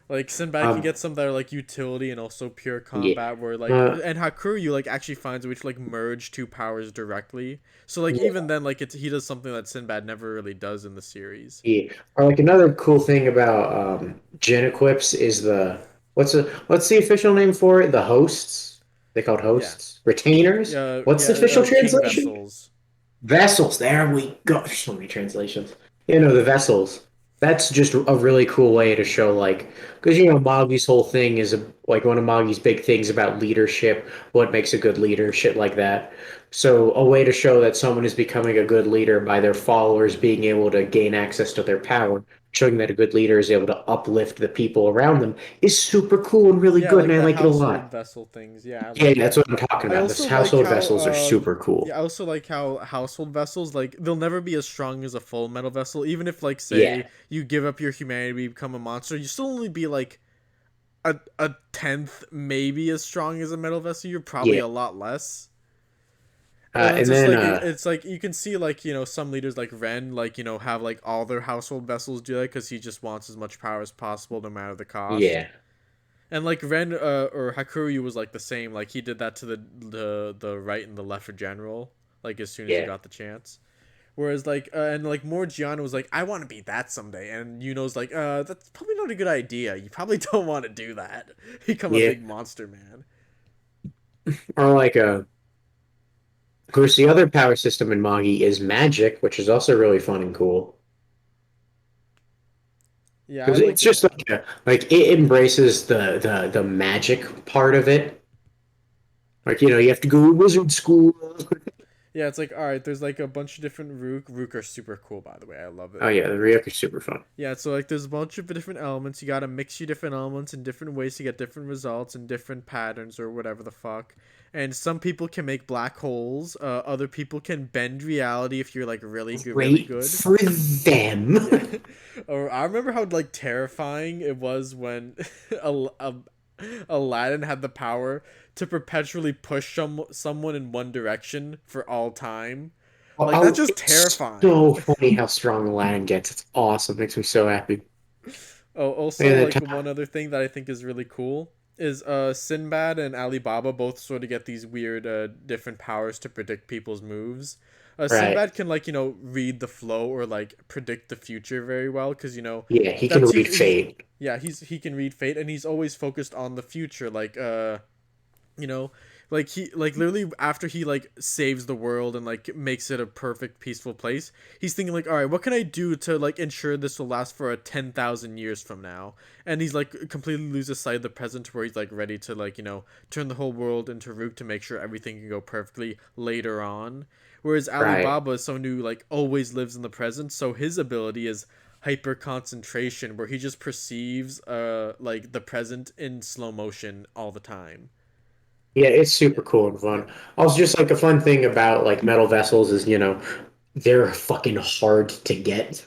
Like Sinbad can Um, get some that are like utility and also pure yeah. combat where like Uh, and Hakuryu like actually finds a way to like merge two powers directly. So like yeah. even then like he does something that Sinbad never really does in the series. Yeah. Or like another cool thing about Gen Equips is what's the official name for it? The hosts? They called Yeah. hosts? Retainers? What's the official King translation? vessels. Vessels. There we go. There's so many translations. You know, the vessels. That's just a really cool way to show, like, because, Magi's whole thing is like one of Magi's big things about leadership, what makes a good leader, shit like that. So, a way to show that someone is becoming a good leader by their followers being able to gain access to their power, showing that a good leader is able to uplift the people around them is super cool and really Yeah, good, and like I the like it a household lot. vessel things. Yeah, I Yeah, like that's that. what I'm talking I about. This also like household how vessels are super yeah, cool. I also like how household vessels like they'll never be as strong as a full metal vessel. Even if like Yeah. say you give up your humanity, become a monster, you still only be like a tenth maybe as strong as a metal vessel. You're probably Yeah. a lot less. And it's And just then like it's like you can see like some leaders like Ren like have like all their household vessels do that because he just wants as much power as possible no matter the cost. yeah. And like Ren or Hakuryu was like the same. Like he did that to the right and the left for general. Like as soon as he Yeah. got the chance. Whereas like and like more Gianna was like, I want to be that someday. And Yuno's like, that's probably not a good idea. You probably don't want to do that. Become a Yeah. big monster man. Or like of course the other power system in Magi is magic, which is also really fun and cool. Yeah, I Because like it's just like like it embraces the magic part of it. Like, you have to go to wizard school. yeah, it's like all right, there's like a bunch of different Rook. Rook are super cool, by the way. I love it. Oh yeah, the Ryuk is super fun. Yeah, so like there's a bunch of different elements. You gotta mix your different elements in different ways to get different results and different patterns or whatever the fuck. And some people can make black holes. Other people can bend reality if you're like really good, really Great good. for them. Yeah. Or I remember how like terrifying it was when Aladdin had the power to perpetually push someone in one direction for all time. Like that's Oh, just it's terrifying. so funny how strong Aladdin gets. It's awesome. Makes me so happy. Oh, also And like the one other thing that I think is really cool is Sinbad and Alibaba both sort of get these weird different powers to predict people's moves. right. Sinbad can like read the flow or like predict the future very well because Yeah, he can that's read he's fate. yeah he can read fate and he's always focused on the future like you know like he like literally after he like saves the world and like makes it a perfect peaceful place, he's thinking like all right, what can I do to like ensure this will last for 10,000 years from now. And he's like completely loses sight of the present where he's like ready to like turn the whole world into Rook to make sure everything can go perfectly later on. Whereas Right. Alibaba is someone who like always lives in the present, so his ability is hyper concentration where he just perceives like the present in slow motion all the time. Yeah, it's Yeah. super cool and Yeah. fun. Also, just like a fun thing about like metal vessels is, they're fucking hard to get.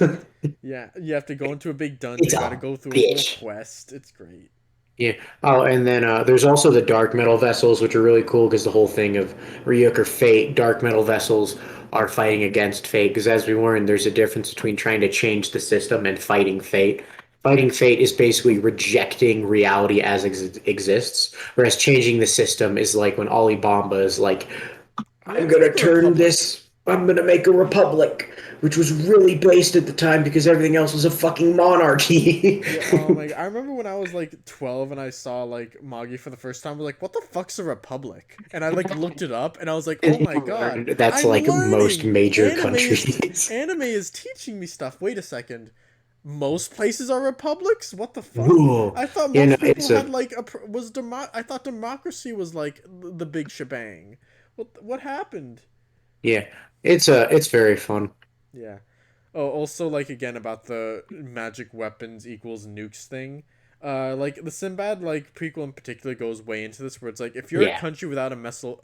Yeah, you have to go into a big It's dungeon, got to a go through a whole bitch. quest. It's great. Yeah. Oh, and then there's also the dark metal vessels, which are really cool because the whole thing of Ryuk or Fate, dark metal vessels are fighting against Fate. Because as we learned, there's a difference between trying to change the system and fighting Fate. Fighting Fate is basically rejecting reality as exists, whereas changing the system is like when Alibaba is like, We I'm have to gonna make a turn republic. this. I'm gonna make a republic, which was really based at the time because everything else was a fucking monarchy. Yeah, oh my, I remember when I was like 12 and I saw like Magi for the first time, I was like, what the fuck's a republic? And I like looked it up and I was like, And oh then my you god, learn that's I'm like most learning. major countries. Anime is teaching me stuff. Wait a second. Most places are republics? What the fuck? Ooh. I thought You know, most people it's had a like I thought democracy was like the big shebang. What happened? yeah, it's very fun. Yeah. Oh, also like again about the magic weapons equals nukes thing. Like the Sinbad like prequel in particular goes way into this where it's like if you're a Yeah, country without a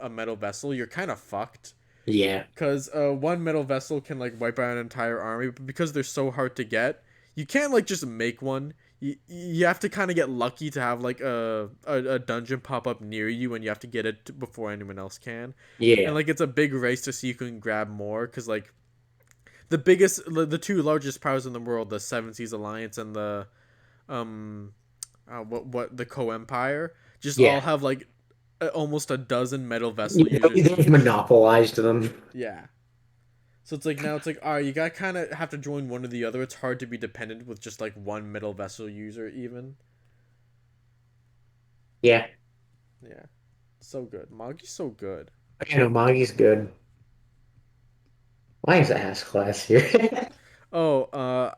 metal vessel, you're kind of fucked. yeah, Cause one metal vessel can like wipe out an entire army, but because they're so hard to get, you can't like just make one. You have to kind of get lucky to have like a dungeon pop up near you, and you have to get it before anyone else can. And yeah, like it's a big race to see who can grab more, cause like the two largest powers in the world, the Seven Seas Alliance and the um, what the Co Empire, just all yeah. have like almost a dozen metal vessel users They've each. monopolized them. Yeah. So it's like now it's like all right, you gotta kind of have to join one or the other. It's hard to be dependent with just like one metal vessel user even. Yeah, Yeah, so good. Magi's so good. Magi's good. Why is ass class here? Oh,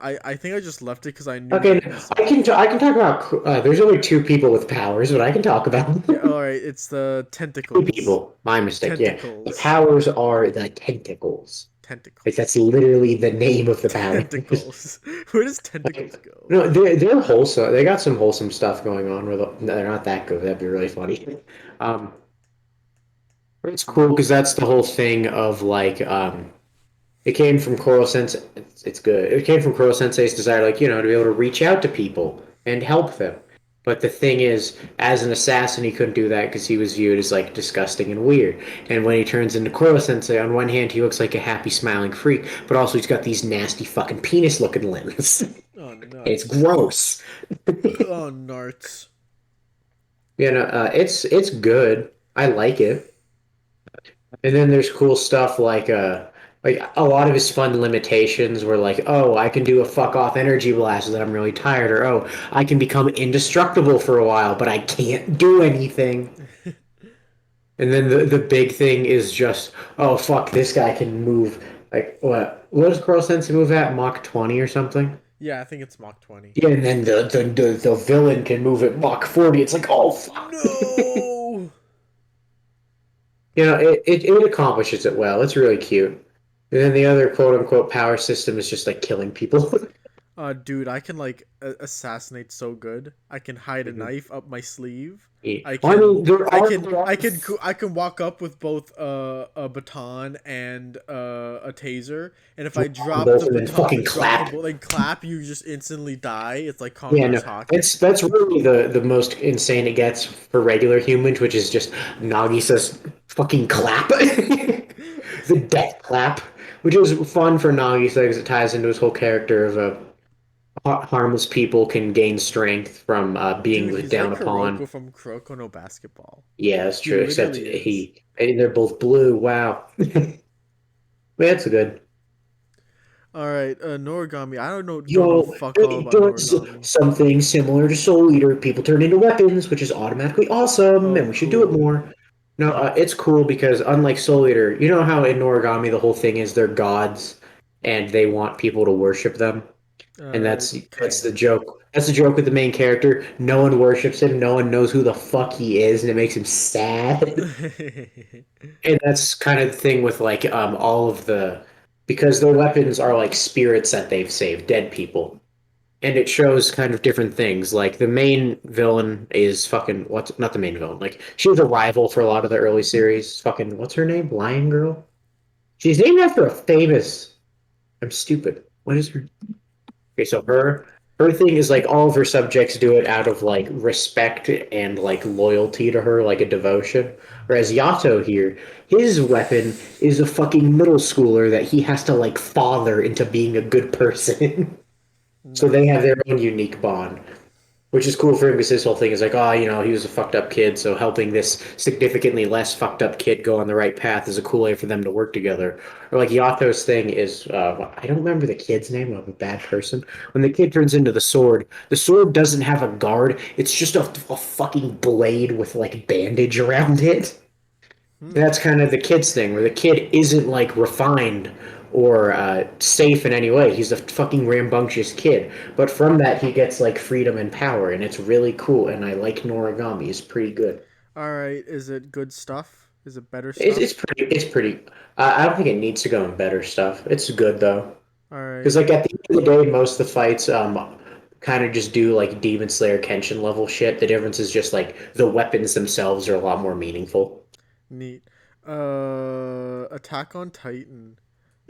I think I just left it because I knew Okay, you'd be I can saying. I can talk about. There's only two people with powers, but I can talk about Yeah, all right. It's the two tentacles. people. My mistake. Yeah, the Tentacles. powers are the tentacles. Like that's Tentacles. literally the name of the powers. Tentacles. Where does Like, tentacles go? no, they're wholesome. They got some wholesome stuff going on. Where they're not that good. That'd be really funny. Um, but it's cool because that's the whole thing of like it came from Koro Sensei. It's good. It came from Koro Sensei's desire, like to be able to reach out to people and help them. But the thing is, as an assassin, he couldn't do that because he was viewed as like disgusting and weird. And when he turns into Koro Sensei, on one hand, he looks like a happy, smiling freak, but also he's got these nasty fucking penis-looking limbs. Oh, It's nuts. gross. Oh, narts. It's good. I like it. And then there's cool stuff like a lot of his fun limitations were like, oh, I can do a fuck off energy blast that I'm really tired, or oh, I can become indestructible for a while, but I can't do anything. And then the big thing is just, oh fuck, this guy can move like what does Carl Sensei move at? Mach 20 or something? Yeah, I think it's Mach 20. Yeah, and then the villain can move at Mach 40. It's like, oh fuck. No. It accomplishes it well. It's really cute. And then the other quote unquote power system is just like killing people. Dude, I can like assassinate so good. I can hide a Mhm. knife up my sleeve. Yeah. I Well, I can, mean, I can walk up with both a baton and a taser. And if I drop both the and then baton, fucking drop the clap. like clap, you just instantly die. It's like Yeah, Conqueror's no, Haki. that's really the most insane it gets for regular humans, which is just Nagisa's fucking clap, the death clap, which is fun for Nagisa because it ties into his whole character of harmless people can gain strength from being Dude, looked he's down like upon. Kuroko from Kuroko no Basketball. Yeah, that's He true. Except literally is. he, and they're both blue. Wow, that's good. All right, Noragami. I don't know Yo, fuck all it about does Noragami. something similar to Soul Eater. People turn into weapons, which is automatically awesome, Oh, and we should do it cool. more. No, it's cool because unlike Soul Eater, you know how in Noragami the whole thing is they're gods and they want people to worship them, and that's the Kinda. joke. That's the joke with the main character. No one worships him. No one knows who the fuck he is, and it makes him sad. And that's kind of the thing with like all of the because their weapons are like spirits that they've saved, dead people. And it shows kind of different things. Like the main villain is fucking what's not the main villain. Like she was a rival for a lot of the early series. Fucking what's her name? Lion Girl. She's named after a famous. I'm stupid. What is her? Okay, so her thing is like all of her subjects do it out of like respect and like loyalty to her, like a devotion. Whereas Yato here, his weapon is a fucking middle schooler that he has to like father into being a good person. So they Nice. have their own unique bond. Which is cool for him because his whole thing is like, oh, he was a fucked up kid, so helping this significantly less fucked up kid go on the right path is a cool way for them to work together. Or like Yato's thing is, I don't remember the kid's name. I'm a bad person. When the kid turns into the sword doesn't have a guard. It's just a fucking blade with like bandage around it. Hmm. That's kind of the kid's thing, where the kid isn't like refined or safe in any way. He's a fucking rambunctious kid, but from that he gets like freedom and power, and it's really cool. And I like Noragami; it's pretty good. All right. Is it good stuff? Is it better It's stuff? pretty. It's pretty. I don't think it needs to go in better stuff. It's good though, All right. because like at the end of the day, most of the fights kind of just do like Demon Slayer Kenshin level shit. The difference is just like the weapons themselves are a lot more meaningful. Neat. Attack on Titan.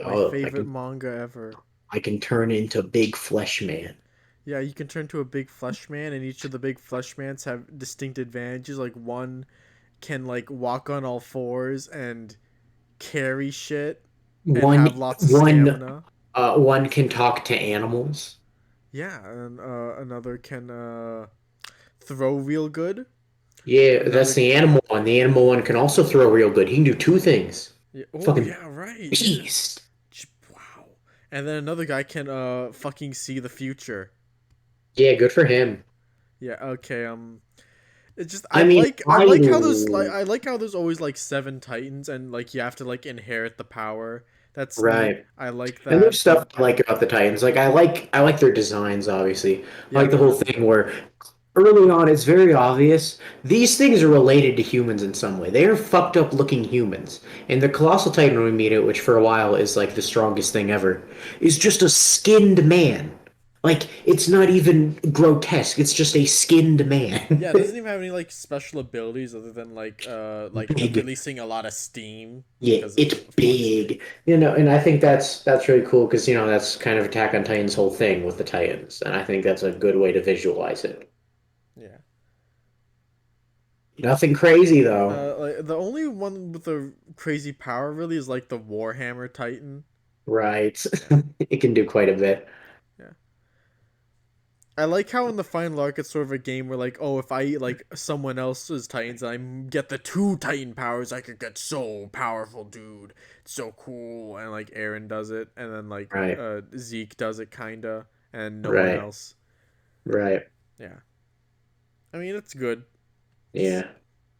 My Oh, favorite manga ever. I can turn into Big Flesh Man. Yeah, you can turn to a big flesh man, and each of the big flesh mans have distinct advantages. Like one can like walk on all fours and carry shit and One have lots of one stamina. one can talk to animals. Yeah, and another can throw real good. Yeah, that's Another, the animal one. The animal one can also throw real good. He can do two things. yeah, oh Fucking yeah, right, yeah. beast. Wow. And then another guy can fucking see the future. Yeah, good for him. Yeah, okay. It's just I mean, I like how there's like I like how there's always like seven titans and like you have to like inherit the power. That's neat. right. I like And there's that. stuff I like about the Titans. Like I like their designs, obviously. I Yeah, like the they're whole really thing good. where early on it's very obvious these things are related to humans in some way. They are fucked up looking humans. And the Colossal Titan when we meet it, which for a while is like the strongest thing ever, is just a skinned man. Like it's not even grotesque. It's just a skinned Yeah, it man. doesn't even have any like special abilities other than like Big. releasing a lot of steam Yeah, because it's of course. big. And I think that's really cool because that's kind of Attack on Titan's whole thing with the Titans, and I think that's a good way to visualize it. Yeah. Nothing crazy though. Like the only one with a crazy power really is like the Warhammer Titan. Right. It can do quite a bit. Yeah. I like how in the final arc it's sort of a game where like, oh, if I eat like someone else's titans and I get the two titan powers, I could get so powerful, dude. It's so cool. And like Aaron does it, and then like Right. Zeke does it kinda, and no one Right. else. Right. Yeah. I mean it's good. It's Yeah.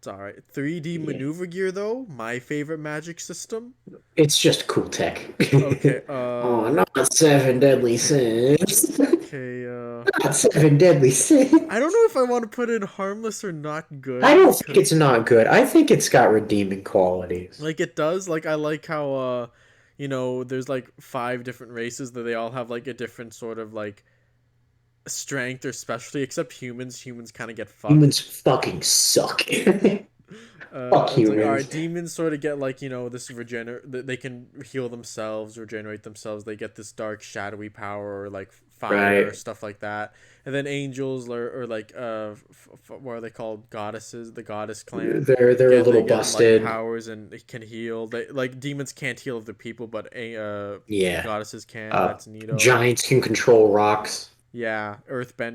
It's all right. 3D Yeah. maneuver gear though, my favorite magic system. It's just cool tech. Okay, Oh, not seven deadly sins. okay, Not seven deadly I don't sins. know if I want to put in harmless or not I good don't think because it's not good. I think it's got redeeming qualities. like it does. Like I like how there's like five different races that they all have like a different sort of like strength or specialty, except humans. Humans kind of get fucked. Humans fucking suck. Fuck It's like all humans. right, demons sort of get like this they can heal themselves, regenerate themselves. They get this dark, shadowy power or like fire or Right. stuff like that. And then angels or like what are they called? Goddesses, the goddess clan. They're a They little get light busted. powers and they can heal. They like demons can't heal other people, but Yeah. goddesses can. Uh, That's neato. Giants can control rocks. Yeah,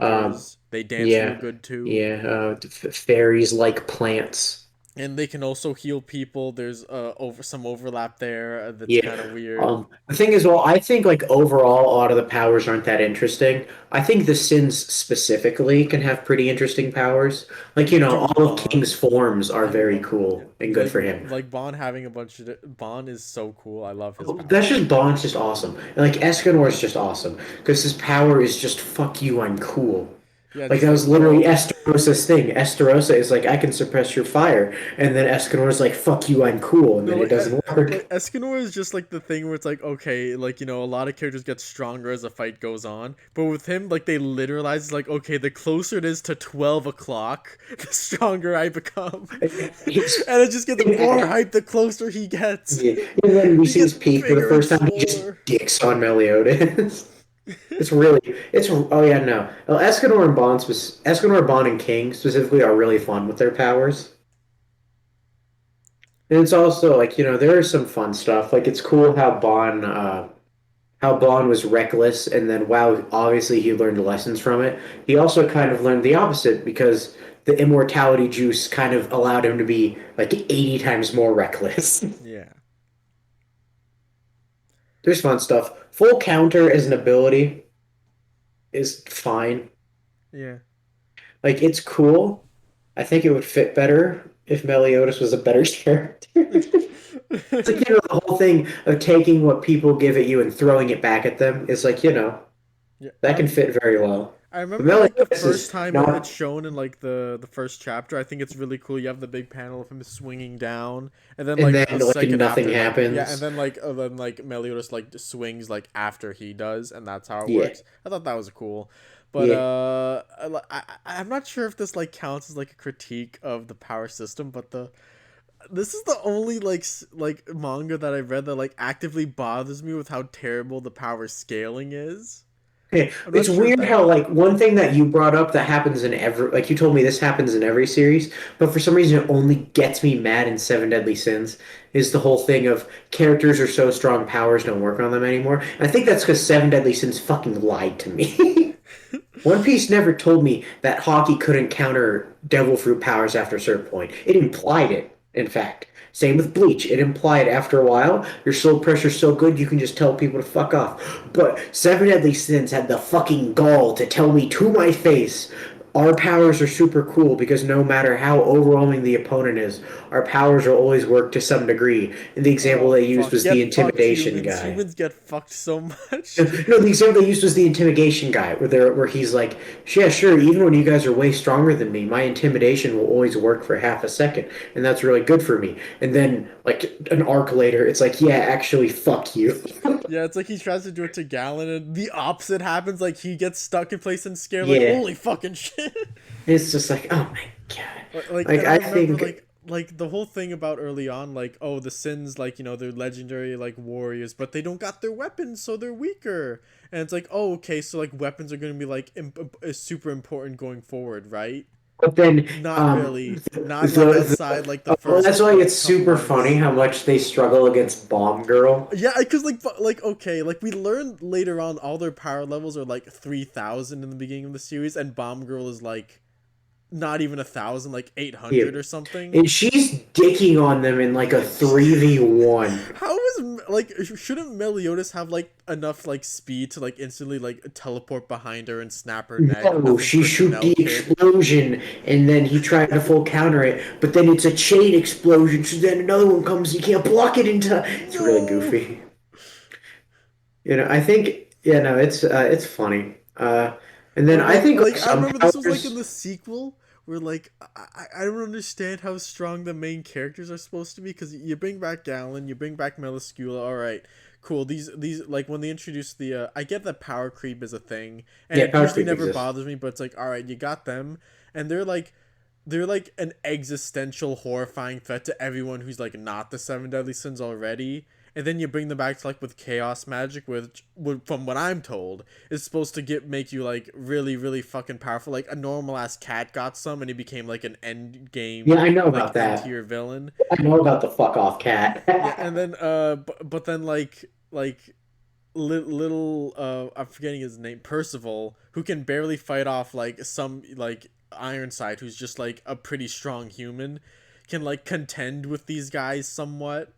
Um, earthbenders. They dance real yeah. good too. Yeah. Fairies like plants. And they can also heal people. There's over some overlap there that's Yeah. kind of weird. The thing is, well, I think like overall, a lot of the powers aren't that interesting. I think the Sins specifically can have pretty interesting powers. Like, Dude, all of King's forms are I very love cool and good for him. Bond having a bunch of Bond is so cool. I love his That's power. just Bond's just awesome. And like Escanor is just awesome because his power is just fuck you, I'm cool. Yeah, Like just that was like literally bro. Estarosa's thing. Estarosa is like I can suppress your fire, and then Escanor's like fuck you, I'm cool, and No, then it doesn't work. Escanor is just like the thing where it's like okay, like a lot of characters get stronger as the fight goes on, but with him, like they literalize like okay, the closer it is to 12 o'clock, the stronger I become, He's, and it just gets more hype the closer he gets. yeah. And then we He see his gets peak for the bigger and first time. He just swole. dicks on Meliodas. It's oh yeah, no. Well, Escanor, Bond, and King specifically are really fun with their powers. And it's also like, there is some fun stuff. Like it's cool how Bond was reckless and then wow, obviously he learned lessons from it. He also kind of learned the opposite because the immortality juice kind of allowed him to be like 80 times more reckless. Yeah, There's fun stuff. Full counter as an ability is fine. yeah. Like it's cool. I think it would fit better if Meliodas was a better character. It's like, the whole thing of taking what people give at you and throwing it back at them is like, Yeah, that can fit very well. I But remember like the Meliodas first is time it's not, shown in like the first chapter. I think it's really cool. You have the big panel of him swinging down, and then and like then a like second nothing after, like yeah, and happens. then Meliodas like swings like after he does, and that's how it Yeah, works. I thought that was cool, but yeah. I'm not sure if this like counts as like a critique of the power system, but this is the only like manga that I've read that like actively bothers me with how terrible the power scaling is. Okay. I'm not It's sure if weird that. how like one thing that you brought up that happens in every like you told me this happens in every series, but for some reason it only gets me mad in Seven Deadly Sins is the whole thing of characters are so strong powers don't work on them anymore. And I think that's because Seven Deadly Sins fucking lied to me. One Piece never told me that Haki couldn't counter devil fruit powers after a certain point. It implied it, in fact. Same with Bleach. It implied after a while, your soul pressure's so good you can just tell people to fuck off. But Seven Deadly Sins had the fucking gall to tell me to my face, our powers are super cool because no matter how overwhelming the opponent is, our powers will always work to some degree. And the example Oh they used fuck! was the Get fucked, intimidation humans. guy. Humans get fucked so much. No, the example they used was the intimidation guy, where he's like, yeah, sure, even when you guys are way stronger than me, my intimidation will always work for half a second, and that's really good for me. And then, like an arc later, it's like, yeah, actually, fuck you. Yeah, it's like he tries to do it to Gallon, and the opposite happens. Like he gets stuck in place and scared. Like Yeah, holy fucking shit. it's just like, oh my god. And Like I I remember think, like the whole thing about early on, like oh the Sins, like they're legendary like warriors, but they don't got their weapons, so they're weaker. And it's like oh okay, so like weapons are gonna be like super important going forward, right? but then, Not really. Not like outside the like the well, first that's why it's couple super funny arcs. how much they struggle against Bomb Girl. Yeah, because like okay, like we learned later on, all their power levels are like 3,000 in the beginning of the series, and Bomb Girl is like not even 1,000, like Yeah. 800 or something. And she's dicking on them in like a 3v1. How is like shouldn't Meliodas have like enough like speed to like instantly like teleport behind her and snap her neck? No, Nothing she freaking shoot Mel the could. explosion, and then he tried to full counter it, but then it's a chain explosion, so then another one comes, he can't block it in time. It's really No. goofy. I think, yeah, no, it's funny. And then Or I think like I some remember this was like in powers, the sequel where like I don't understand how strong the main characters are supposed to be because you bring back Gallon, you bring back Meliscula, all right, cool. These like when they introduce the I get that power creep is a thing and yeah, it power usually creep never exists. bothers me, but it's like all right, you got them and they're like an existential horrifying threat to everyone who's like not the seven deadly sins already, and then you bring them back to like with chaos magic, which would, from what I'm told, is supposed to get make you like really really fucking powerful. Like a normal ass cat got some and he became like an end Yeah, game I know like about end that. tier villain. I know about the fuck off cat. Yeah, and then but then like little I'm forgetting his name, Percival, who can barely fight off like some like Ironside, who's just like a pretty strong human, can like contend with these guys somewhat,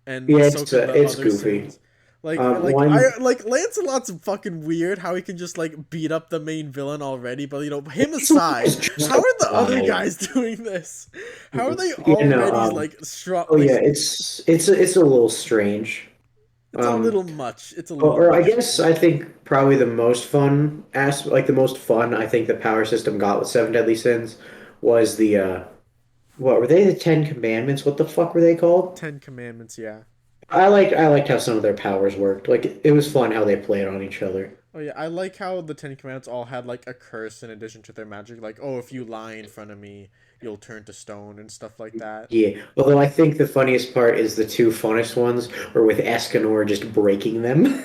and Yeah, so can the it's other goofy. sins. Like One I like Lancelot's fucking weird how he can just like beat up the main villain already, but him He's aside, just how a are the other guy. guys doing this? How are they Yeah, no, already like strong? oh Like yeah, it's a little strange. it's a Um, little much. It's a little or I much. guess I think probably the most fun like the most fun I think the power system got with Seven Deadly Sins was the what were they, the Ten Commandments? What the fuck were they called? Ten Commandments, yeah. I liked how some of their powers worked. Like it was fun how they played on each other. Oh yeah, I like how the Ten Commandments all had like a curse in addition to their magic. Like, oh, if you lie in front of me, you'll turn to stone and stuff like that. Yeah, although I think the funniest part is the two funnest ones were with Escanor just breaking them.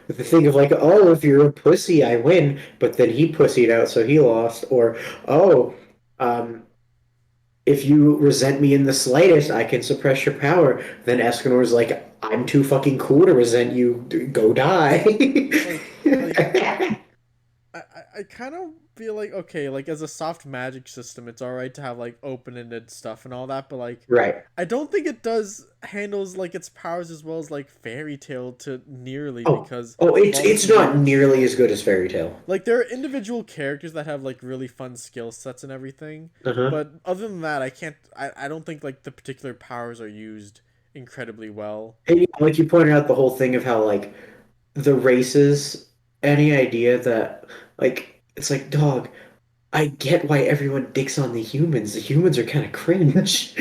With the thing of like, oh, if you're a pussy, I win, but then he pussied out, so he lost. Or, oh, um, if you resent me in the slightest, I can suppress your power. Then Escanor's like, I'm too fucking cool to resent you. Go die. like I kind of feel like okay, like as a soft magic system, it's all right to have like open-ended stuff and all that, but like Right. I don't think it does handles like its powers as well as like Fairy Tail to nearly Oh, because oh, of it's all the it's not huge nearly as good as Fairy Tail. like there are individual characters that have like really fun skill sets and everything, Uh-huh. but other than that, I don't think like the particular powers are used incredibly well. And like you pointed out the whole thing of how like the races, any idea that like it's like dog, I get why everyone dicks on the humans. The humans are kind of cringe.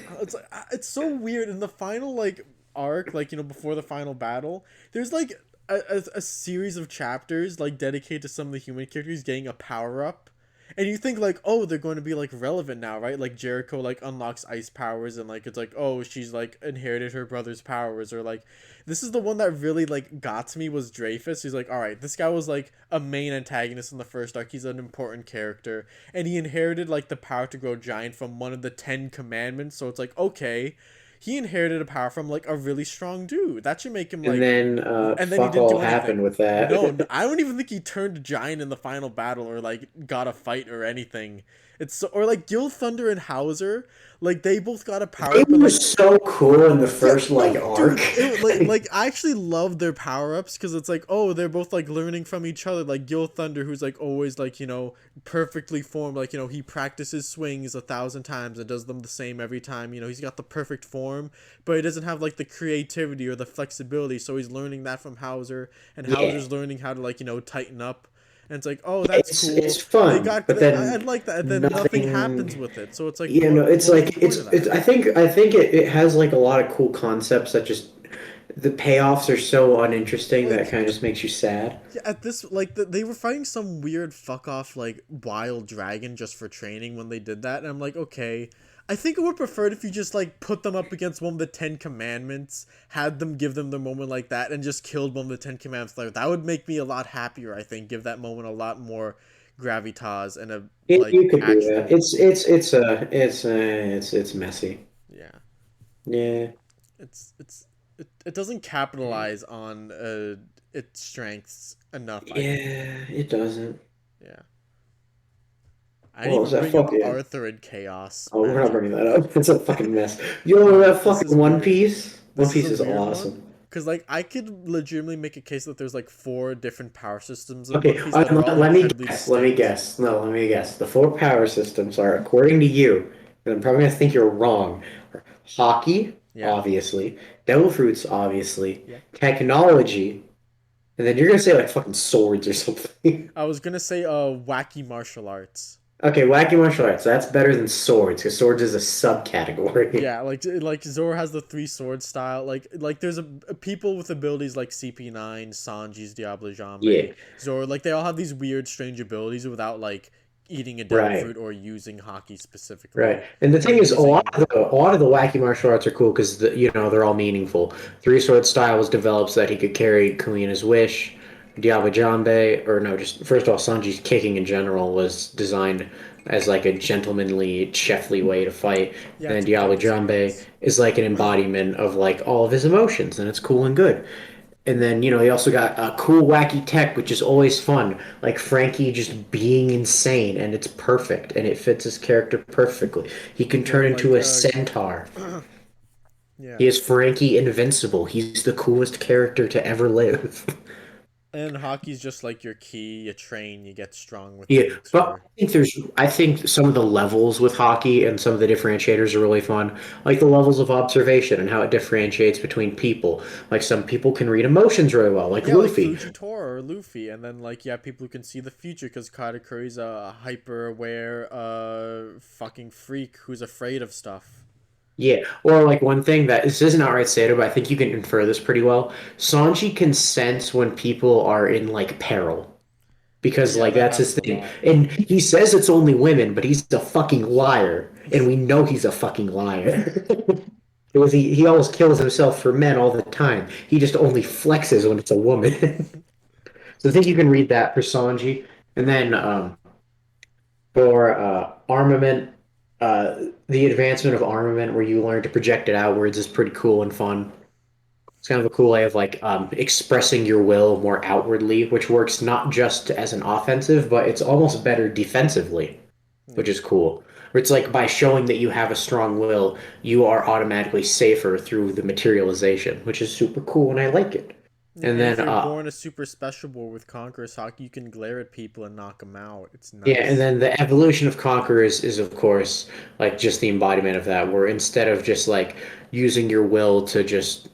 Yeah, it's like it's so weird in the final like arc, like before the final battle. There's like a series of chapters like dedicated to some of the human characters getting a power up, and you think like, oh, they're going to be like relevant now, right? Like Jericho like unlocks ice powers, and like it's like, oh, she's like inherited her brother's powers, or like this is the one that really like got to me was Dreyfus. He's like, all right, this guy was like a main antagonist in the first arc. He's an important character, and he inherited like the power to grow giant from one of the Ten Commandments. So it's like, okay, he inherited a power from like a really strong dude. That should make him And like, then and then he fuck didn't all do happened anything. with No, that. I don't even think he turned giant in the final battle or like got a fight or anything. It's so, or like Gil Thunder and Hauser, like they both got a power They up and were like so cool in the yeah, first like no, arc. dude, it like I actually love their power ups because it's like oh they're both like learning from each other. Like Gil Thunder, who's like always like perfectly formed, like he practices swings 1,000 times and does them the same every time. He's got the perfect form, but he doesn't have like the creativity or the flexibility. So he's learning that from Hauser, and Yeah, Hauser's learning how to like tighten up. And it's like, oh, yeah, that's it's cool. They fun, got. but I then like that. And then nothing happens nothing. with it. So it's like, It's what was the like point of it's. that? I think it has like a lot of cool concepts that just the payoffs are so uninteresting that it Like kind of just makes you sad. yeah, at this like they were fighting some weird fuck off like wild dragon just for training when they did that, and I'm like, okay, I think I would prefer it if you just like put them up against one of the Ten Commandments, had them give them the moment like that, and just killed one of the Ten Commandments. Like that would make me a lot happier. I think give that moment a lot more gravitas and a like You could do that. actual It's messy. yeah. Yeah, It doesn't capitalize on its strengths enough. I think yeah, it doesn't. yeah. I didn't What was even that bring up fucking? Arthur and Chaos Oh, we're not Magic. bringing that up. It's a fucking mess. Yo, All that right, this fucking is One weird. Piece. One This is Piece a is weird one. awesome. Cause like I could legitimately make a case that there's like four different power systems in Okay, One Piece that are all let me incredibly guess. Let me distinct. guess. No, let me guess. The four power systems are, according to you, and I'm probably gonna think you're wrong. Are hockey, Yeah, obviously. Devil fruits, obviously. yeah. Technology, and then you're gonna say like fucking swords or something. I was gonna say wacky martial arts. Okay, wacky martial arts. That's better than swords, because swords is a subcategory. Yeah, like Zoro has the three sword style. Like there's a people with abilities like CP9, Sanji's Diablo Yeah, Jambe, Zoro. Like they all have these weird, strange abilities without like eating a devil right. fruit or using hockey Right. specifically, And the or thing is, using a lot of the wacky martial arts are cool because they're all meaningful. Three Sword Style was developed so that he could carry Kumina's wish. Diaba Jambe, or no, just first of all, Sanji's kicking in general was designed as like a gentlemanly, chefly way to fight. yeah And then to Diaba protect his Jambe teammates. is like an embodiment of like all of his emotions, and it's cool and good. And then, he also got a cool, wacky tech, which is always fun. Like Frankie just being insane, and it's perfect, and it fits his character perfectly. He can Or turn into like a centaur. He yeah. is Frankie Invincible. He's the coolest character to ever live. And hockey's just like your key. You train, you get strong with Yeah, it, but or I think some of the levels with hockey and some of the differentiators are really fun. Like the levels of observation and how it differentiates between people. Like some people can read emotions really well, like yeah, like Luffy. Fujitora or Luffy, and then like yeah, people who can see the future because Katakuri's a hyper aware, fucking freak who's afraid of stuff. Yeah, or like one thing that this isn't outright stated, but I think you can infer this pretty well. Sanji can sense when people are in like peril because Yeah, like that that's his happens a thing. lot. And he says it's only women, but he's a fucking liar, and we know he's a fucking liar. It was he almost kills himself for men all the time. He just only flexes when it's a woman. So I think you can read that for Sanji. And then for armament, the advancement of armament where you learn to project it outwards is pretty cool and fun. It's kind of a cool way of like expressing your will more outwardly, which works not just as an offensive, but it's almost better defensively, Yeah. which is cool. Where it's like by showing that you have a strong will, you are automatically safer through the materialization, which is super cool, and I like it. Yeah, And and then if you're born a super special boy with Conqueror's Hawk, you can glare at people and knock them out. It's yeah, and nice. then the evolution of Conquerors is of course like just the embodiment of that, where instead of just like using your will to just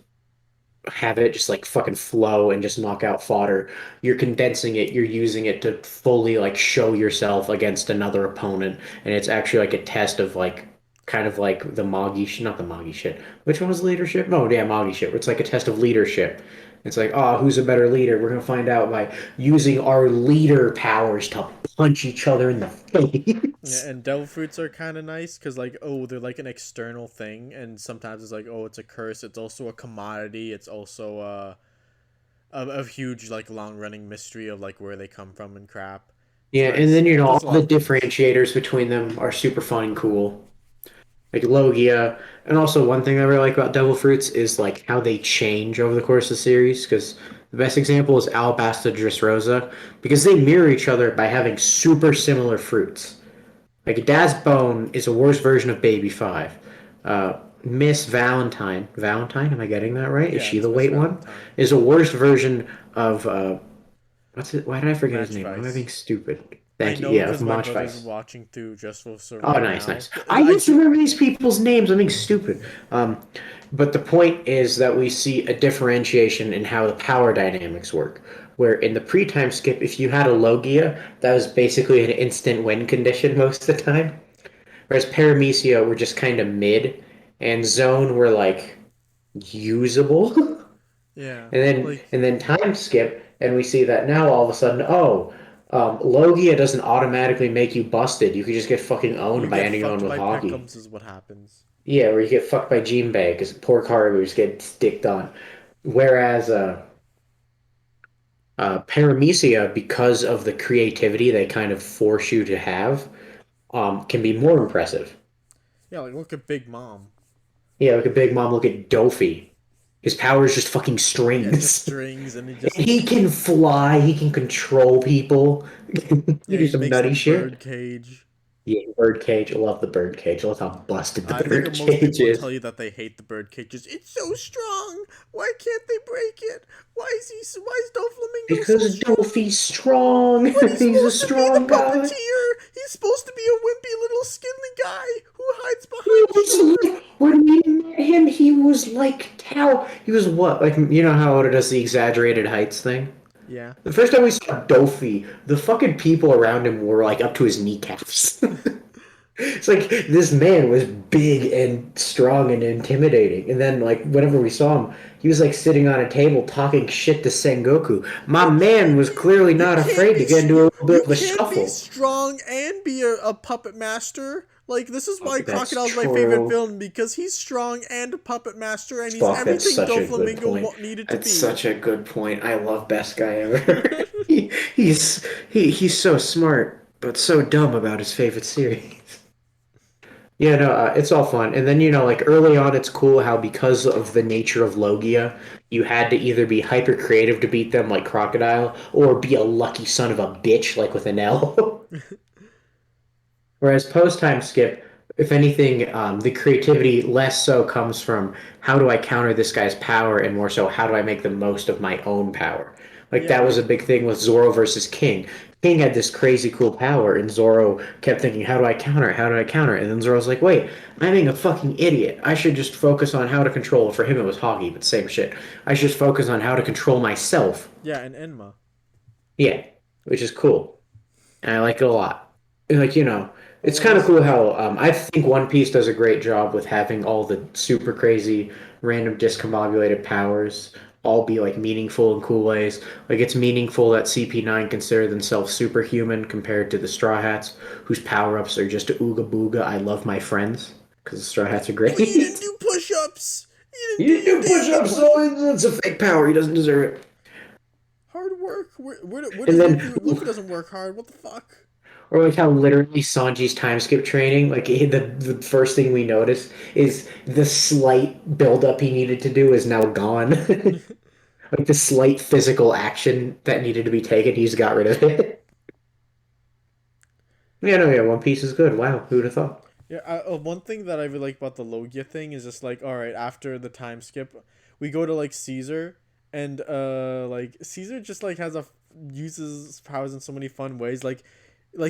have it just like fucking flow and just knock out fodder. You're condensing it, you're using it to fully like show yourself against another opponent. And it's actually like a test of like kind of like the Magi not the Magi shit. Which one was leadership? Oh yeah, Magi shit. Where it's like a test of leadership. It's like, oh, who's a better leader? We're gonna find out by using our leader powers to punch each other in the Yeah, face. and devil fruits are kind of nice because like oh they're like an external thing, and sometimes it's like oh it's a curse. It's also a commodity. It's also a huge like long running mystery of like where they come from and crap. It's Yeah, and nice. then It all does a lot the of things. differentiators between them are super fun and cool. Like Logia. And also one thing I really like about Devil Fruits is like how they change over the course of the series. Because the best example is Alabasta Dressrosa, because they mirror each other by having super similar fruits. Like Dad's Bone is a worse version of Baby Five. Miss Valentine, am I getting that right? Is Yeah, she it's the Miss white one? Valentine. Is a worse version of what's it? Why did I forget his Match name? Why am I being Vice. stupid? I Thank you. know Yeah, of because my Mach brother's Vice. watching through Just for So Oh, right nice, now. nice. I I used to just remember these people's names. I'm being stupid. But the point is that we see a differentiation in how the power dynamics work. Where in the pre-time skip, if you had a Logia, that was basically an instant win condition most of the time. Whereas Paramecia were just kind of mid, and Zone were like usable. yeah like And then time skip, and we see that now all of a sudden, oh, Logia doesn't automatically make you busted. You can just get fucking you owned by get anyone fucked with by hockey. Peckums is what happens. Yeah, where you get fucked by Jinbei because poor Caribous get sticked on. Whereas Paramecia, because of the creativity they kind of force you to have, can be more impressive. Yeah, like look at Big Mom. Yeah, look at Big Mom, look at Dofi. His power is just fucking Yeah, just strings. strings, and he And just he can fly, he can control people. He yeah do he some makes the nutty shit. bird cage. Yeah, birdcage. I love the birdcage. I love how busted the I think most birdcage people tell is. you that they hate the bird cages. It's so strong. Why can't they break it? Why is Doflamingo so Because strong? Doofy's strong. But he's He's a supposed to be the strong guy. puppeteer. He's supposed to be a wimpy little skinny guy who hides He behind was sugar. like, when we met him, he was like cow. He was what? Like, you know how it does the exaggerated heights thing? Yeah. The first time we saw Dofi, the fucking people around him were like up to his kneecaps. It's like this man was big and strong and intimidating. And then like whenever we saw him, he was like sitting on a table talking shit to Sengoku. My But man was clearly you not can't afraid to be get into a little bit you of a can't be scuffle. strong and be a puppet master. Like this is why Fuck, that's Crocodile's my favorite true. villain because he's strong and a puppet master and he's Fuck, that's everything such a good point. needed to That's be. such a good point. I love best guy ever. He's so smart, but so dumb about his favorite series. Yeah, no, it's all fun. And then, like early on, it's cool how because of the nature of Logia, you had to either be hyper creative to beat them like Crocodile, or be a lucky son of a bitch like with an L. Whereas post time skip, if anything, the creativity less so comes from how do I counter this guy's power, and more so how do I make the most of my own power. Like Yeah, that was a like big thing with Zoro versus King. King had this crazy cool power, and Zoro kept thinking, "How do I counter it? How do I counter it?" And then Zoro's like, "Wait, I'm being a fucking idiot. I should just focus on how to control." For him, it was Hagi, but same shit. I should just focus on how to control myself. yeah, and Enma. Yeah, which is cool, and I like it a lot. And, like, Well, it's when kind of he's cool how I think One Piece does a great job with having all the super crazy, random discombobulated powers all be like meaningful in cool ways. Like it's meaningful that CP9 consider themselves superhuman compared to the Straw Hats, whose power-ups are just ooga booga. I love my friends because the Straw Hats are But you didn't great. do push-ups. You didn't He do didn't your do daily push-ups, push. so it's a fake power. He doesn't deserve it. Hard work. Where And does then Luffy? Luffy doesn't work hard. What the fuck? Or like how literally Sanji's time skip training, like the first thing we notice is the slight buildup he needed to do is now gone. Like the slight physical action that needed to be taken, he's got rid of it. Yeah, no, yeah, One Piece is good. Wow, who'd have thought? Yeah, one thing that I really like about the Logia thing is just like, all right, after the time skip, we go to like Caesar, and like Caesar just like uses his powers in so many fun ways. Like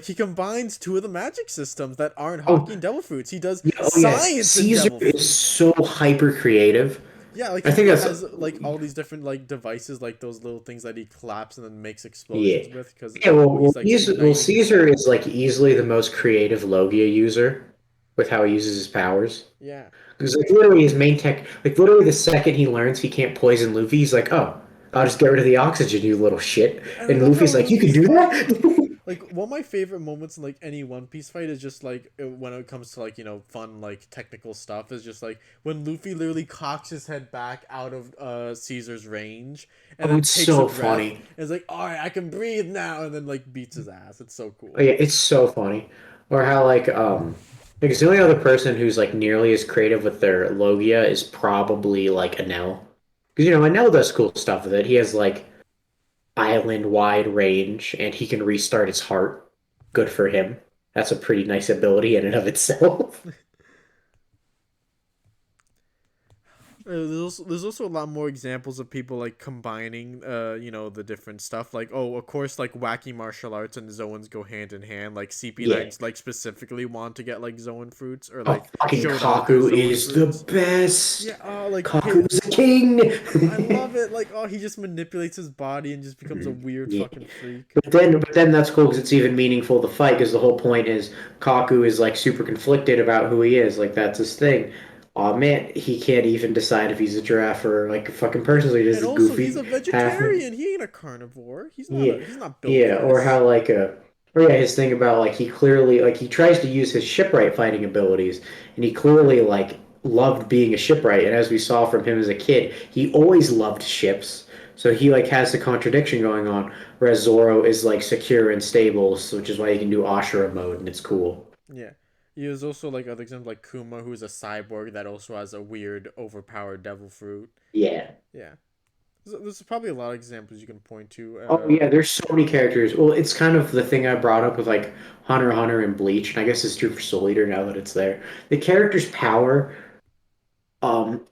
he combines two of the magic systems that aren't Oh, hockey and devil fruits. He does yeah, oh yeah, science and Caesar devil is fruit. so hyper creative. Yeah, like I he think that's has like all these different like devices, like those little things that he claps and then makes yeah. explosions with, because Yeah, he's like igniting Caesar himself. is like easily the most creative Logia user with how he uses his powers. Yeah, Because like literally his main tech, like literally the second he learns he can't poison Luffy, he's like, "Oh, I'll just get rid of the oxygen, you little shit." yeah, and I And love how Luffy's like, "You can Luffy's do like, that?" one of my favorite moments in like any One Piece fight is just like when it comes to like fun like technical stuff is just like when Luffy literally cocks his head back out of Caesar's range and Oh, then it's takes a so breath funny. and is like, all right, I can breathe now, and then like beats his ass. It's so Oh, cool. yeah, it's so funny. Or how because the only other person who's like nearly as creative with their Logia is probably like Enel. Because Enel does cool stuff with it. He has like island wide range and he can restart his heart. Good for him. That's a pretty nice ability in and of itself. There's also a lot more examples of people like combining the different stuff, like, oh, of course, like wacky martial arts and Zoans go hand in hand, like Yeah. CP9's like specifically want to get like Zoan fruits or Oh, like fucking showed off their Kaku Zoan is the fruits. best. Yeah, oh, like Kaku is a king. I love it. Like, oh, he just manipulates his body and just becomes a weird Yeah. fucking freak. But then that's cool because it's even meaningful to fight because the whole point is Kaku is like super conflicted about who he is. Like that's his thing. Oh man, he can't even decide if he's a giraffe or like a fucking person. So he does And this also, he's goofy a half. vegetarian. He ain't a carnivore. Yeah, He's not built yeah. for Or this. how or yeah, his thing about like he clearly like he tries to use his shipwright fighting abilities, and he clearly like loved being a shipwright. And as we saw from him as a kid, he always loved ships. So he like has the contradiction going on, whereas Zoro is like secure and stable, which is why he can do Ashura mode, and it's cool. Yeah. He was also like other examples like Kuma, who's a cyborg that also has a weird, overpowered devil fruit. Yeah. Yeah. there's probably a lot of examples you can point to. Oh yeah, there's so many characters. Well, it's kind of the thing I brought up with like Hunter x Hunter and Bleach, and I guess it's true for Soul Eater now that it's there. The character's power um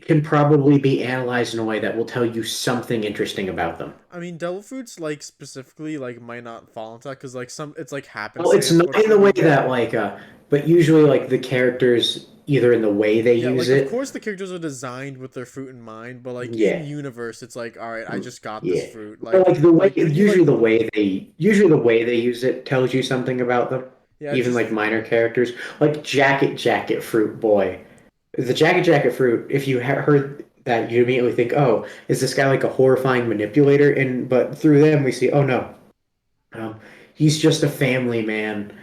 can probably be analyzed in a way that will tell you something interesting about them. I mean, devil fruits like specifically like might not fall into that because like some it's like Well, it's happenstance not what in the fruit way you get. that but usually like the characters either in the way they Yeah, use like of it. course the characters are designed with their fruit in mind, but like in Yeah. universe, it's like, all right, I just got this Yeah. fruit. But like the way Like when you usually like, the way they use it tells you something about them. yeah, it's Even just like minor characters. Like Jacket Fruit Boy. The Jacket Fruit, if you heard that, you immediately think, "Oh, is this guy like a horrifying manipulator?" And but through them we see, "Oh no. Um, he's just a family man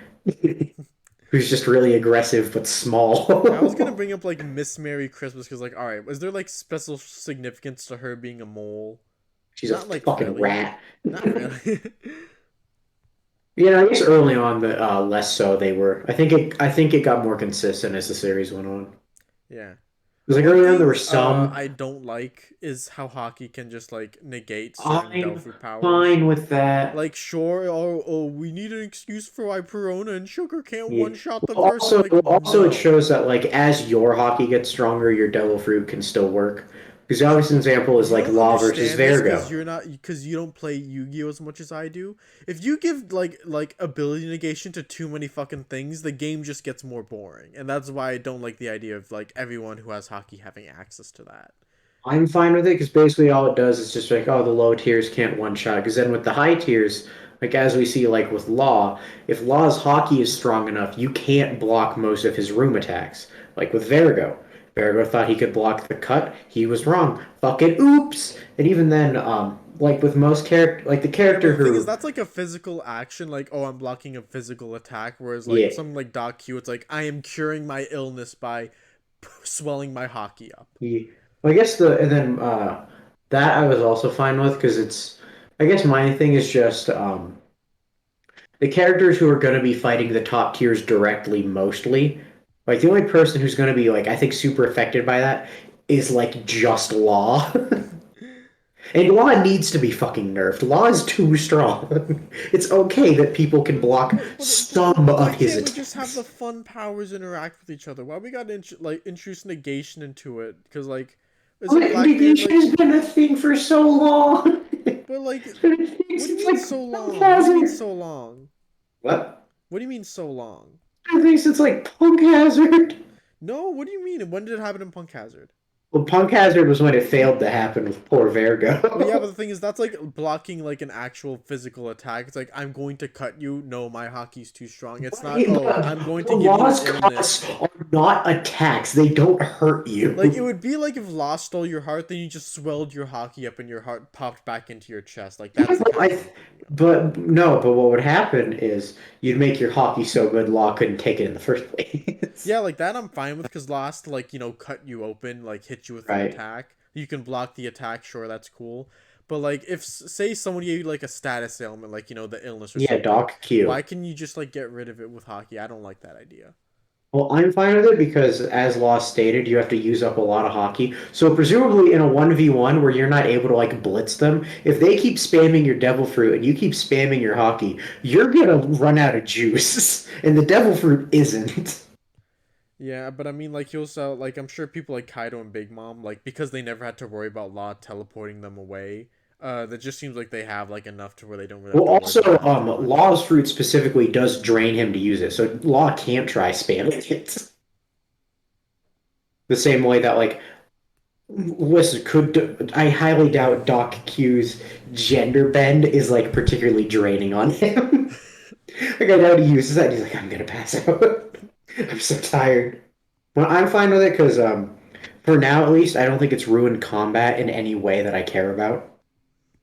who's just really aggressive but I was gonna small." bring up like Miss Merry Christmas because like, all right, is there like special significance to her being a mole? She's a Not like fucking really, rat. not really. I guess early on, but less so they were. I think it got more consistent as the series went on. Yeah. Because like One early on there were thing some. I don't like is how hockey can just like negate certain I'm Delphi powers. fine with that. Like sure, oh we need an excuse for why Perona and Sugar can't Yeah. one shot the Well, verse. Like also it no. shows that like as your hockey gets stronger, your devil fruit can still work. Because the obvious example is You like don't Law versus understand this Virgo. because you don't play Yu-Gi-Oh as much as I do. If you give like ability negation to too many fucking things, the game just gets more boring. And that's why I don't like the idea of like everyone who has hockey having access to that. I'm fine with it because basically all it does is just like, oh, the low tiers can't one shot. Because then with the high tiers, like as we see, like with Law, if Law's hockey is strong enough, you can't block most of his room attacks. Like with Vergo. Vergo thought he could block the cut. He was wrong. Fucking oops. And even then, like with most character, like the Yeah, but character the thing is who, that's like a physical action, like, oh, I'm blocking a physical attack, whereas yeah, like something like Doc Q, it's like I am curing my illness by swelling my hockey up. he, well, I guess and then that I was also fine with because I guess my thing is just the characters who are going to be fighting the top tiers directly mostly. Like the only person who's going to be like I think super affected by that is like just Law. And Law needs to be fucking nerfed. Law is too strong. It's okay that people can block some Why of his can't we just have the attacks. fun powers interact with each other? Why we got to like introduce negation into it? Because like, isn't Blackbeard Negation like? has been a thing for so long. But like, It's been a thing what do you since mean like so Punk long? What do you mean Hazard. so long? What? What do you mean so long? I think since like Punk Hazard. No, what do you mean? When did it happen in Punk Hazard? Well, Punk Hazard was when it failed to happen with poor Well, yeah, but Vergo. the thing is, that's like blocking like an actual physical attack. It's like I'm going to cut you. No, my hockey's too strong. It's not. Oh, I'm going The to give you an law's illness. cuts are not attacks. They don't hurt Like it you. would be like if Lost stole your heart, then you just swelled your hockey up and your heart popped back into your chest. Like Yeah, that's the kind of thing I'm thinking of. but no, but what would happen is you'd make your hockey so good Law couldn't take it in the first place. Yeah, like that I'm fine with because Lost like cut you open, like hit you with an Right. attack. You can block the attack, sure, that's cool. But like if say someone gave you like a status ailment, like the illness or Yeah, something, Doc Q. why can you just like get rid of it with hockey? I don't like that idea. Well, I'm fine with it because, as Law stated, you have to use up a lot of hockey. So, presumably, in a 1v1 where you're not able to, like, blitz them, if they keep spamming your Devil Fruit and you keep spamming your hockey, you're gonna run out of juice. And the Devil Fruit isn't. Yeah, but I mean, like, you also, like, I'm sure people like Kaido and Big Mom, like, because they never had to worry about Law teleporting them away, that just seems like they have, like, enough to where they don't really have Well, to worry also, about it too much. Law's Fruit specifically does drain him to use it. So, Law can't try spamming it. The same way that, like, listen, I highly doubt Doc Q's gender bend is, like, particularly draining on him. Like I know he uses that, and he's like, I'm gonna pass out. I'm so tired. Well, I'm fine with it because, for now at least, I don't think it's ruined combat in any way that I care about.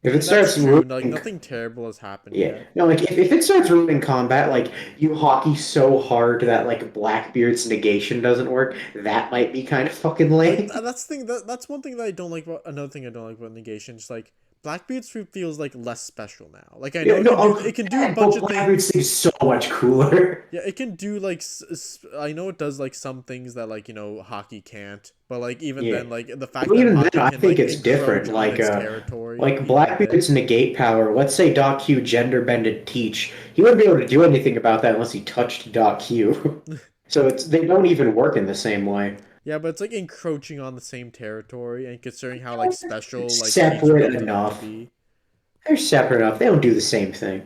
I If it mean, that's starts true. Like, ruining, nothing terrible has happened yeah, yet. no, like if it starts ruining combat, like you hockey so hard that like Blackbeard's negation doesn't work, that might be kind of fucking Like, lame. that's the thing, that's one thing that I don't like about, another thing I don't like about negation, just like, Blackbeard's fruit feels like less special now. Like I know Yeah, it no, can do it can do a bunch but of Blackbeard things. seems so much cooler. Yeah, it can do like I know it does like some things that like Haki can't. But like even Yeah. then, like the fact Well, that even then, Haki I can think like it's different. encroach on its territory Like even a bit. Blackbeard's negate power. Let's say Doc Q gender bended Teach. He wouldn't be able to do anything about that unless he touched Doc Q. So they don't even work in the same way. Yeah, but it's like encroaching on the same territory, and considering how like special like Teach Separate built him up to enough. be. They're separate enough. They don't do the same thing.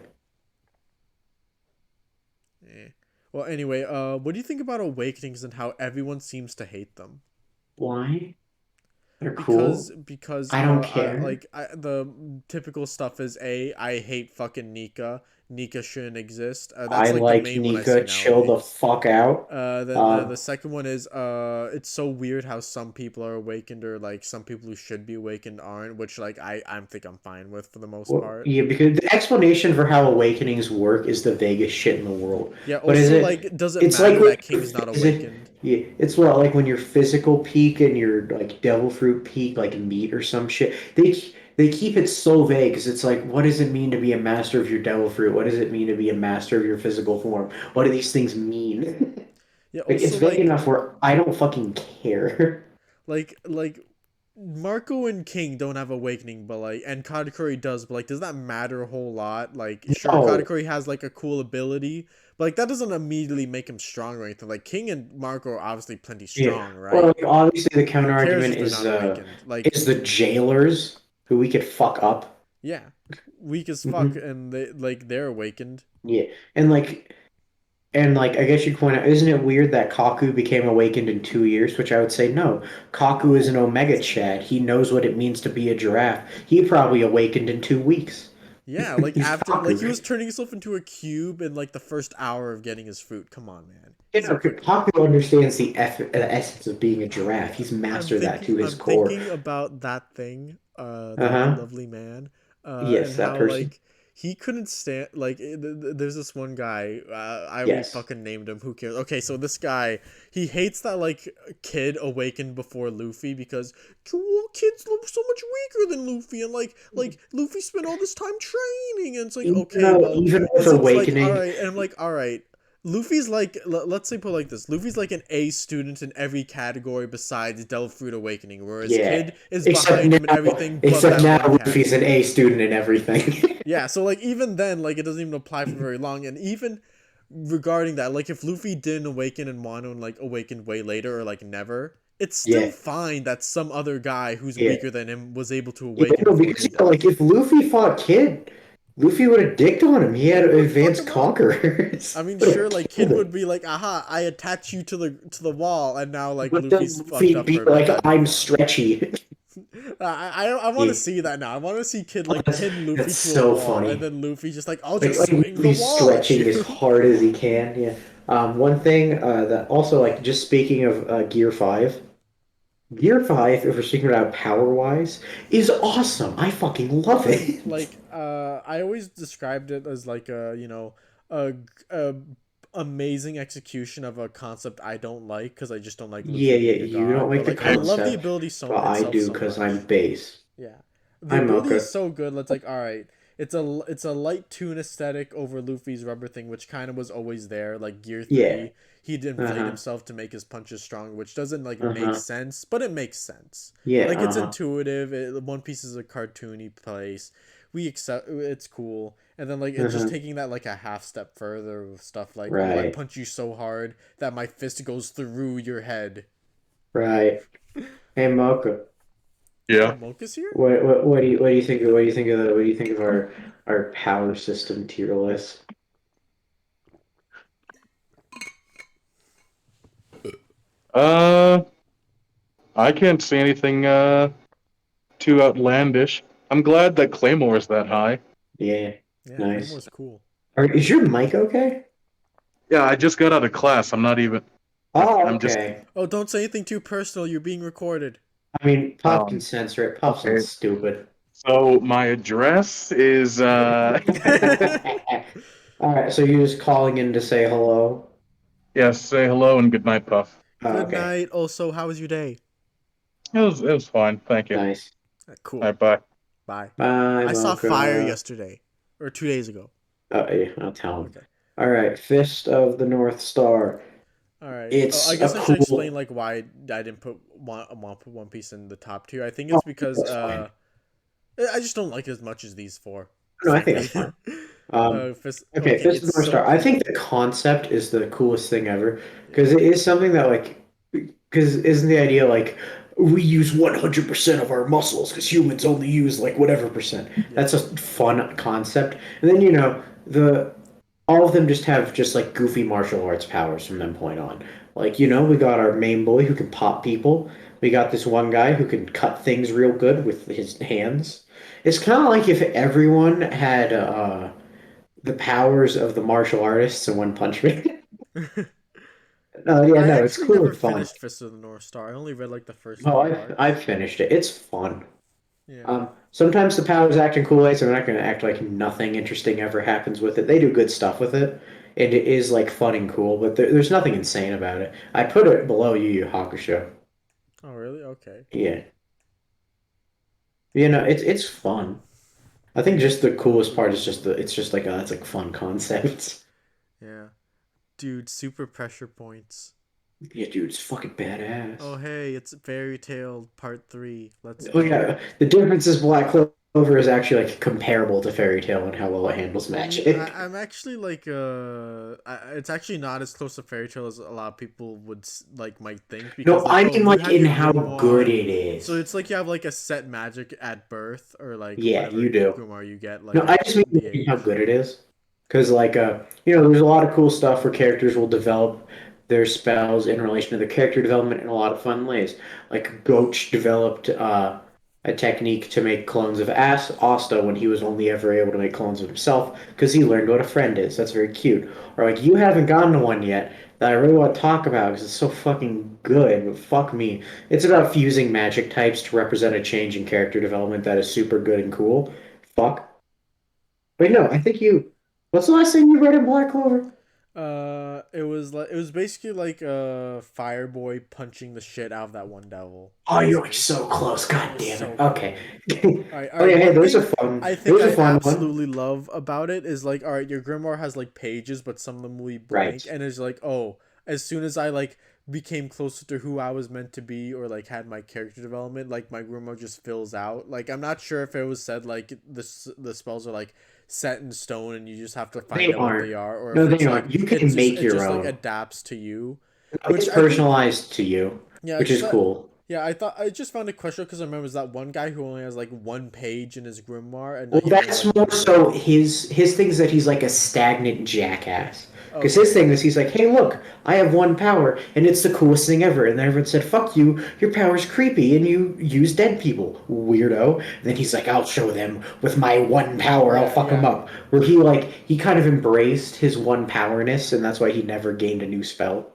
Eh. Well, anyway, what do you think about awakenings and how everyone seems to hate them? Why? They're Because cool. because I don't I care. like the typical stuff is I hate fucking Nika. Nika shouldn't exist. That's I like the like main one I see Nika. Chill the nowadays. fuck out. Then Um, the second one is it's so weird how some people are awakened or like some people who should be awakened aren't, which like I think I'm fine with for the most well, part. yeah, because the explanation for how awakenings work is the vaguest shit in the world. Yeah. But is Also, it? like, does it It's like matter when that your King's not physic, awakened? yeah, it's what like when your physical peak and your like devil fruit peak, like meat or some shit. They keep it so vague because it's like, what does it mean to be a master of your devil fruit? What does it mean to be a master of your physical form? What do these things mean? Yeah. Like it's Also, vague enough where I don't fucking care. like Marco and King don't have awakening, but like, and Katakuri does, but like, does that matter a whole lot? Like, sure, No. Katakuri has like a cool ability, but like, that doesn't immediately make him strong or anything. Like, King and Marco are obviously plenty Yeah. strong, Well, right? like, obviously the counter Who cares argument if they're not awakened? Like, is the jailers who we could fuck up. yeah, weak as fuck, Hmm. and they're awakened. Yeah. And like I guess you'd point out, isn't it weird that Kaku became awakened in 2 years? Which I would say no. Kaku is an No, Omega it's not. Chad. He knows what it means to be a giraffe. He probably awakened in 2 weeks. Yeah, like He's after, like he Kaku. was turning himself into a cube in like the first hour of getting his fruit. Come on, man. You He's a know, quick one. Kaku understands the essence of being a giraffe. He's mastered that to his I'm core. thinking about that thing, that Uh-huh. lovely man, and Yes, that how person. like he couldn't stand like there's this one guy, I already Yes. fucking named him. Who cares? Okay, so this guy, he hates that like kid awakened before Luffy because kids look so much weaker than Luffy, and like Luffy spent all this time training, and it's like Even okay, though, well, even with isn't like all awakening, right, and I'm like all right. Luffy's like, let's say put it like this. Luffy's like an A student in every category besides Devil Fruit Awakening, whereas yeah. Kid is Except behind now, him in everything but except that now one Luffy's an A category. student in everything. Yeah, so like even then, like it doesn't even apply for very long. And even regarding that, like if Luffy didn't awaken in Wano and like awakened way later or like never, it's still Yeah, fine that some other guy who's yeah. weaker than him was able to Yeah, awaken no, before because he like does. if Luffy fought Kid, Luffy would have dicked on him. He Yeah, had he would fuck advanced him up. I conquerors. mean, Would have sure, like killed Kid him. would be like, "Aha! I attach you to the wall," and now like But then Luffy's fucked Luffy'd up be for a bit. like, That'd be I'm fun. stretchy. I want to Yeah. see that now. I want to see Kid Oh, like pin Luffy that's to a so wall, and funny. then Luffy just like, "I'll Like just swing the Luffy's wall at stretching as you." hard as he can. Yeah. One thing that also like just speaking of Gear 5, if we're speaking about power wise, is awesome. I fucking love it. I always described it as like a, a amazing execution of a concept I don't like because I just don't like Yeah, Luffy yeah, being a you don't god. But like the like I love the concept, ability but I itself do so because I'm much. base. Yeah, the I'm ability Mocha. is so good. Let's like, all right, it's a light tune aesthetic over Luffy's rubber thing, which kind of was always there. Like Gear Yeah. 3, he'd inflate Uh-huh. himself to make his punches stronger, which doesn't like make Uh-huh. sense, but it makes sense. Yeah, Like it's uh-huh. intuitive. One Piece is a cartoony place. We accept it's cool, and then like it's just Uh-huh. taking that like a half step further with stuff like, oh, I Right. punch you so hard that my fist goes through your head. Right. Hey Mocha. Oh, Yeah. Mocha's here. What do you think of our power system tier list? Uh, I can't see anything too outlandish. I'm glad that Claymore is that high. Yeah. Yeah, Nice. Claymore's cool. Is your mic okay? Yeah, I just got out of class. I'm not even. Oh, I'm just. okay. Oh, don't say anything too personal. You're being recorded. I mean, Pop can Um. censor it. Pop's not Okay. stupid. So my address is All right, so you're just calling in to say hello? yes. Say hello and good night, Puff. Oh, Good okay. night. Also, how was your day? It was fine. Thank you. Nice. All Cool. right, bye. Bye. Bye, I saw Fire Mocha. yesterday or 2 days ago. Oh, yeah, I'll tell him. Okay. All right, Fist of the North Star. All right. Oh, I It's a guess I should explain cool. like why I didn't put One Piece in the top tier. I think Oh, it's because that's fine. I just don't like it as much as these four. No, I think Simply. that's fine. Um, okay, Okay, Fist of it's the North so Star. I good. think the concept is the coolest thing ever because Yeah. it is something that like, because isn't the idea like we use 100% of our muscles because humans only use like whatever percent. Yeah. That's a fun concept. And then the all of them just have just like goofy martial arts powers from that point on. Like, we got our main boy who can pop people. We got this one guy who can cut things real good with his hands. It's kind of like if everyone had the powers of the martial artists in One Punch Man. No, yeah, I no, it's actually cool never and fun. finished Fist of the North Star. I only read like the first Oh, few I've arcs. finished it. It's fun. Yeah. Sometimes the powers act in cool ways, so they're not going to act like nothing interesting ever happens with it. They do good stuff with it, and it is like fun and cool, but there's nothing insane about it. I put it below Yu Yu Hakusho. Oh, really? Okay. Yeah, it's fun. I think just the coolest part is just it's just like it's like fun concepts. Yeah. Dude, super pressure points. Yeah, dude, it's fucking badass. Oh, hey, it's Fairy Tail Part 3. Let's Oh go. yeah, the difference is Black Clover is actually like comparable to Fairy Tail and how well it handles magic. I'm actually like it's actually not as close to Fairy Tail as a lot of people would like might think No, because like I oh mean you like have in your how good grimoire, it so is. it's like you have like a set magic at birth or like Yeah, whatever you do. grimoire you get No, like I at just mean the in how age. good it is. Because like there's a lot of cool stuff where characters will develop their spells in relation to their character development in a lot of fun ways. Like Goach developed a technique to make clones of Asta when he was only ever able to make clones of himself because he learned what a friend is. That's very cute. Or like you haven't gotten to one yet that I really want to talk about because it's so fucking good, but fuck me. It's about fusing magic types to represent a change in character development that is super good and cool. Fuck. Wait, no, I think you. What's the last thing you read in Black Clover? It was basically like Fireboy punching the shit out of that one devil Oh, you're like basically. so close. It God was damn it. so Okay. cool. All Oh right. yeah, hey, One there's a thing fun. I think There's a I fun one. absolutely love about it is like, all right, your grimoire has like pages, but some of them will be Right. blank, and it's like, oh, as soon as I like became closer to who I was meant to be, or like had my character development, like my grimoire just fills out. Like I'm not sure if it was said like the spells are like set in stone and you just have to They find out what aren't. they are, or No, if they it's like aren't. You can make it your just like own. adapts to you, It's which I think personalized to you, yeah, which because is cool. I thought I just found it questionable because I remember there's that one guy who only has like one page in his grimoire and Well, he only that's like more knows like so his thing is that he's like a stagnant jackass. Because his okay thing is he's like, hey, look, I have one power, and it's the coolest thing ever. And then everyone said, fuck you, your power's creepy, and you use dead people, weirdo. And then he's like, I'll show them with my one power, I'll yeah fuck them yeah up. Where he kind of embraced his one powerness, and that's why he never gained a new spell.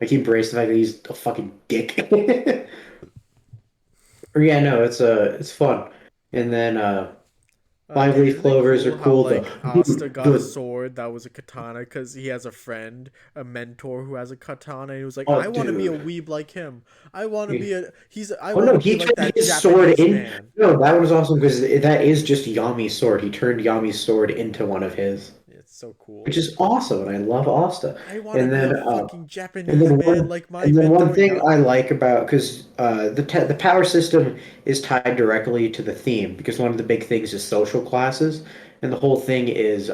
Like he embraced the fact that he's a fucking dick. Or yeah, no, it's fun. And then five dude, leaf isn't it clovers are cool how cool though. like Asta Dude, got a sword that was a katana because he has a friend, a mentor who has a katana, and he was like, oh I want to be a dude. weeb like him. I Oh want no, to be he like turned that his sword Japanese in. man. No, that was awesome because that is just Yami's sword. He turned Yami's sword into one of his, It's so cool. which is awesome, and I love Asta. I want to And be then a fucking and Japanese then man one like my and then one mentor thing I Yami. like about because the power system is tied directly to the theme because one of the big things is social classes, and the whole thing is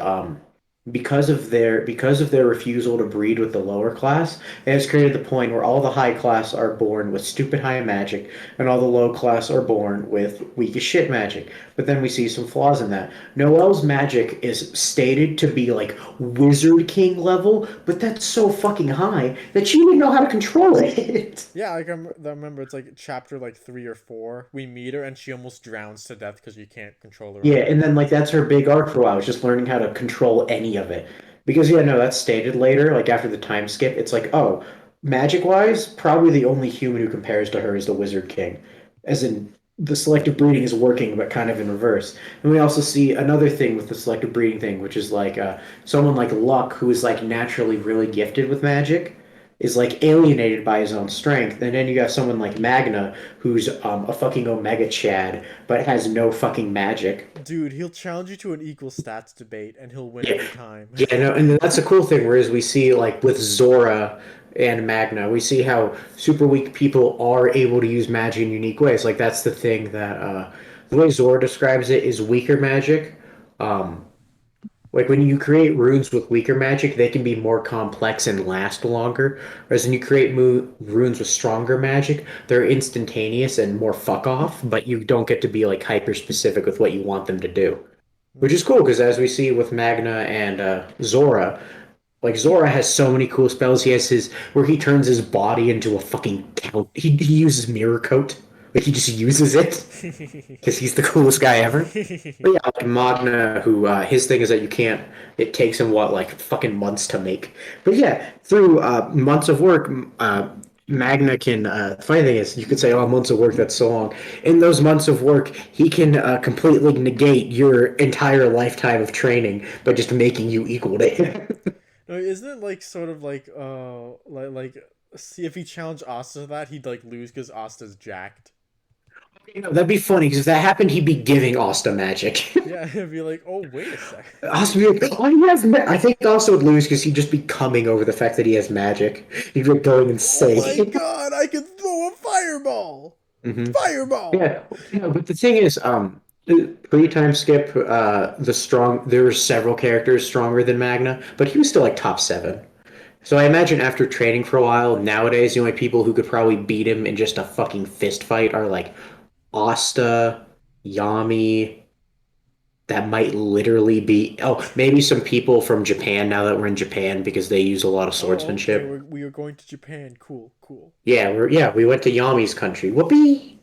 because of their refusal to breed with the lower class, it has created the point where all the high class are born with stupid high magic, and all the low class are born with weak as shit magic. But then we see some flaws in that. Noel's magic is stated to be like Wizard King level, but that's so fucking high that she didn't know how to control it. Yeah, like I remember it's like chapter like 3 or 4. We meet her and she almost drowns to death because you can't control her Yeah, own and then magic. like that's her big arc for a while, was just learning how to control any of it. Because yeah, no, that's stated later, like after the time skip, it's like, oh, magic wise, probably the only human who compares to her is the Wizard King. As in the selective breeding is working, but kind of in reverse. And we also see another thing with the selective breeding thing, which is like someone like Luck, who is like naturally really gifted with magic. is like alienated by his own strength, and then you got someone like Magna who's a fucking Omega Chad but has no fucking magic. Dude, he'll challenge you to an equal stats debate and he'll win Yeah, every time. yeah, no, and that's a cool thing. Whereas we see like with Zora and Magna, we see how super weak people are able to use magic in unique ways. Like that's the thing that the way Zora describes it is weaker magic. Um, like when you create runes with weaker magic, they can be more complex and last longer. Whereas when you create runes with stronger magic, they're instantaneous and more fuck off, but you don't get to be like hyper specific with what you want them to do. Which is cool because as we see with Magna and Zora, like Zora has so many cool spells. He has his where he turns his body into a fucking count. He uses mirror coat. Like he just uses it because he's the coolest guy ever. But yeah, like Magna, who his thing is that you can't. It takes him what like fucking months to make. But yeah, through months of work, Magna can. Funny thing is, you could say, "Oh, months of work. That's so long." In those months of work, he can completely negate your entire lifetime of training by just making you equal to him. No, isn't it like sort of like see if he challenged Asta to that, he'd like lose because Asta's jacked. You know, that'd be funny because if that happened, he'd be giving Asta magic. Yeah, he'd be like, oh wait a second. Asta would be like, oh, he has I think Asta would lose because he'd just be coming over the fact that he has magic. He'd be going Oh my insane. god, I can throw a fireball! hmm Fireball! Yeah, but the thing is, pre-time skip, there were several characters stronger than Magna, but he was still like top seven. So I imagine after training for a while, nowadays the only people who could probably beat him in just a fucking fist fight are like Asta, Yami. That might literally be. Oh, maybe some people from Japan now that we're in Japan because they use a lot of Oh, okay, swordsmanship. we are going to Japan. Cool, cool. We went to Yami's country. Whoopee!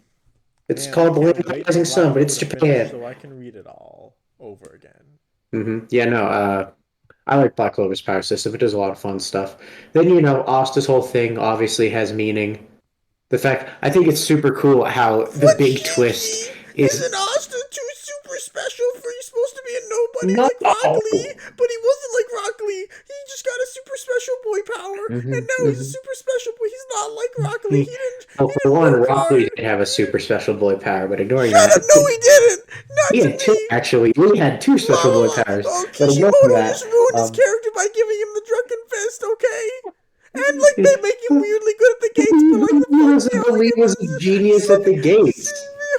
It's Man, I called The Land can't of the wait for Rising Black Sun, but Clover it's to finish Japan. so I can read it all over again. Yeah, no, I like Black Clover's power system. It does a lot of fun stuff. Then, Asta's whole thing obviously has meaning. The fact, I think it's super cool how the But big twist Kiki, is isn't Asta too super special for you supposed to be a nobody no. like Rock Lee? But he wasn't like Rock Lee. He just got a super special boy power, and hmm now he's a hmm super special boy. He's not like Rock Lee. Well, He for didn't one, work Rockley hard. did have a super special boy power, but ignoring Shut that, up! No, he didn't. Not he to had two me. actually. He had two special boy powers, Oh, but ignoring Kishimoto just that, ruined his character by giving him the drunken fist, okay? And like they make him weirdly good at the gates, but like the fuck me, I like Lee him was a genius at the gates.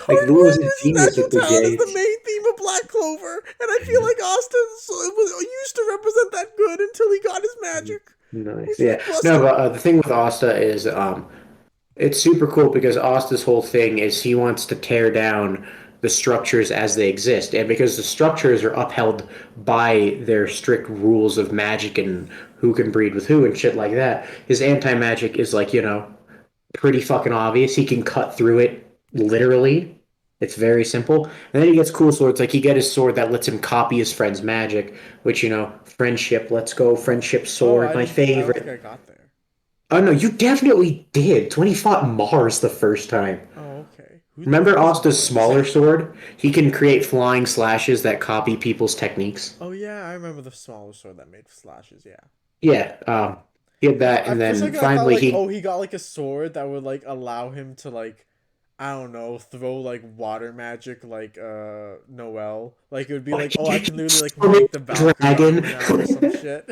Like hard Lee was work a versus genius natural at the talent is the gates. main theme of Black Clover, and I feel like Austin was used to represent that good until he got his magic, Nice, which was yeah. No, busted. but the thing with Asta is, it's super cool because Asta's whole thing is he wants to tear down the structures as they exist. And because the structures are upheld by their strict rules of magic and who can breed with who and shit like that, his anti-magic is like, pretty fucking obvious. He can cut through it literally. It's very simple. And then he gets cool swords. Like he get his sword that lets him copy his friend's magic, which, friendship, let's go, friendship Oh, sword, my I don't think favorite. I got there. Oh no, you definitely did. When he fought Mars the first time. Oh, okay. Remember Who's Asta's Mars? smaller sword? He can create flying slashes that copy people's techniques. Oh yeah, I remember the smaller sword that made slashes. Yeah. Yeah, he had that, I and for a then second I thought finally like, he. oh, he got like a sword that would like allow him to like, I don't know, throw like water magic like Noel. Like it would be like, oh, I can literally like make the Valkyrie Dragon. army now or some shit.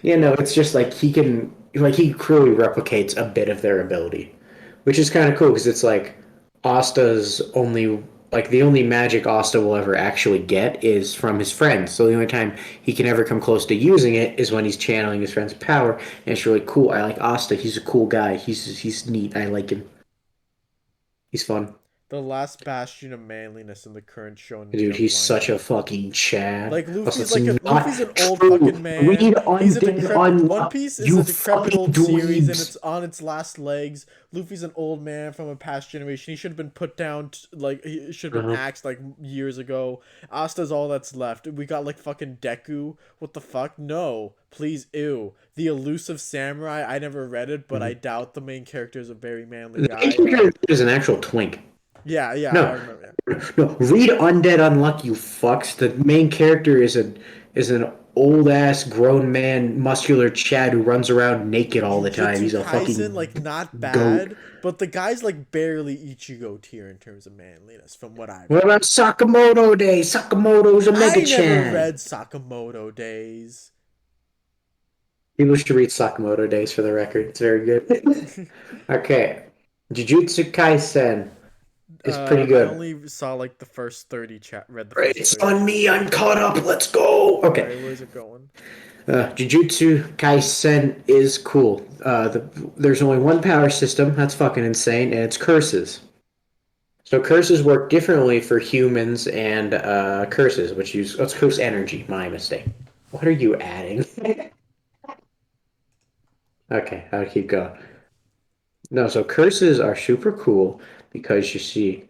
Yeah, no, it's just like he can, like he clearly replicates a bit of their ability, which is kind of cool because it's like Asta's only, like the only magic Asta will ever actually get is from his friends. So the only time he can ever come close to using it is when he's channeling his friend's power, and it's really cool. I like Asta. He's a cool guy. He's neat. I like him. He's fun. The last bastion of manliness in the current Shonen Dude, Jump he's such lineup. a fucking Chad. Like Also, Luffy's it's like a not Luffy's an old true. fucking man. Read He's a Undead decrepit. One Unluck, Piece is you a decrepit fucking old series, and dweebs. it's on its last legs. Luffy's an old man from a past generation. He should have been put down. Like he should have been Uh-huh. axed like years ago. Asta's all that's left. We got like fucking Deku. What the fuck? No, please, ew. The elusive samurai. I never read it, but I doubt the main character is a very manly The guy. character is an actual twink. Yeah, I No, remember. no. Read Undead Unluck, you fucks. The main character is is an old ass grown man, muscular Chad who runs around naked all the time. Jujutsu He's a Kaisen, fucking like not goat. bad, but the guy's like barely Ichigo tier in terms of manliness, from what I've What read. about Sakamoto Day? Sakamoto's a Mega I never Chan. read Sakamoto Days. People should read Sakamoto Days for the record. It's very good. Okay. Jujutsu Kaisen is pretty I good. only saw like the first 30 read the first It's 30 on me. chapters. I'm caught up. Let's go. All Okay. right, where's it going? Jujutsu Kaisen is cool. There's only one power system. That's fucking insane, and it's curses. So curses work differently for humans and curses, which use let's curse energy. My mistake. What are you adding? Okay, I'll keep going. No, so curses are super cool because you see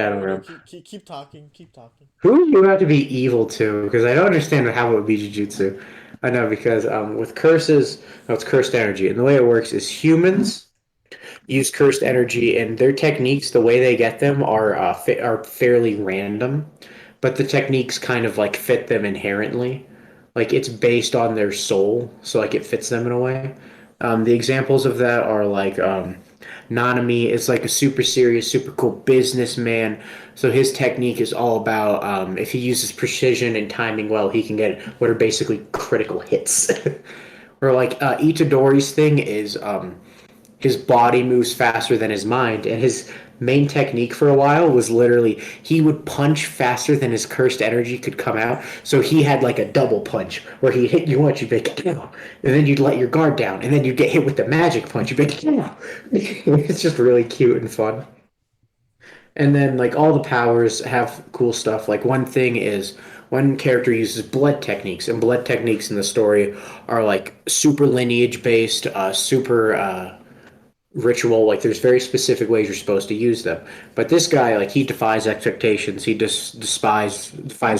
No, Shadow no, Realm. keep talking, keep talking. Who you have to be evil to? Because I don't understand how it would be Jujutsu. I know because with curses, no, it's cursed energy, and the way it works is humans use cursed energy, and their techniques, the way they get them, are fairly random, but the techniques kind of like fit them inherently. Like it's based on their soul, so like it fits them in a way. The examples of that are like Nanami is like a super serious, super cool businessman. So his technique is all about if he uses precision and timing well, he can get what are basically critical hits. Or like Itadori's thing is his body moves faster than his mind, and his main technique for a while was literally he would punch faster than his cursed energy could come out. So he had like a double punch where he hit you once, you'd be like, "Ow," and then you'd let your guard down, and then you'd get hit with the magic punch, you'd be like, "Ow." It's just really cute and fun. And then like all the powers have cool stuff. Like one thing is one character uses blood techniques, and blood techniques in the story are like super lineage based, super ritual. Like there's very specific ways you're supposed to use them. But this guy, like he defies expectations. He defies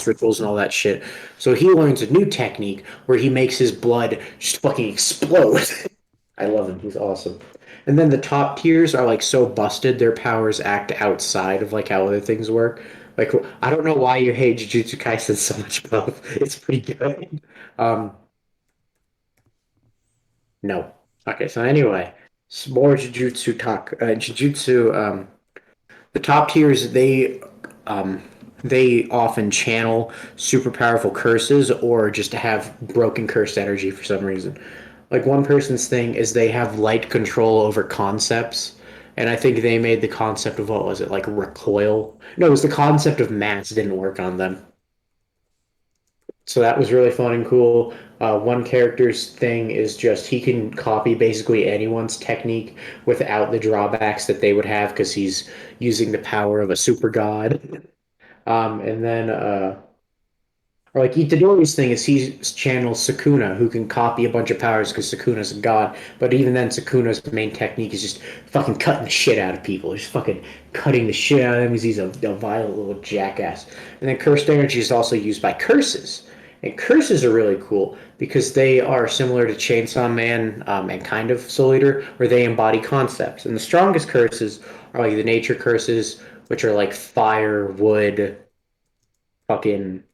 rituals and all that shit. So he learns a new technique where he makes his blood just fucking explode. I love him. He's awesome. And then the top tiers are like so busted, their powers act outside of like how other things work. Like I don't know why you hate Jujutsu Kaisen so much, Bob. It's pretty good. Um, no. Okay, so anyway, more Jujutsu. The top tiers they often channel super powerful curses or just have broken cursed energy for some reason. Like one person's thing is they have light control over concepts. And I think they made the concept of what was it, like recoil? No, it was the concept of mass didn't work on them. So that was really fun and cool. One character's thing is just he can copy basically anyone's technique without the drawbacks that they would have because he's using the power of a super god. And then or like Itadori's thing is he channels Sukuna, who can copy a bunch of powers because Sukuna's a god. But even then, Sukuna's main technique is just fucking cutting the shit out of people. Just fucking cutting the shit out of them because he's a violent little jackass. And then cursed energy is also used by curses. And curses are really cool because they are similar to Chainsaw Man and kind of Soul Eater, where they embody concepts. And the strongest curses are like the nature curses, which are like fire, wood, fucking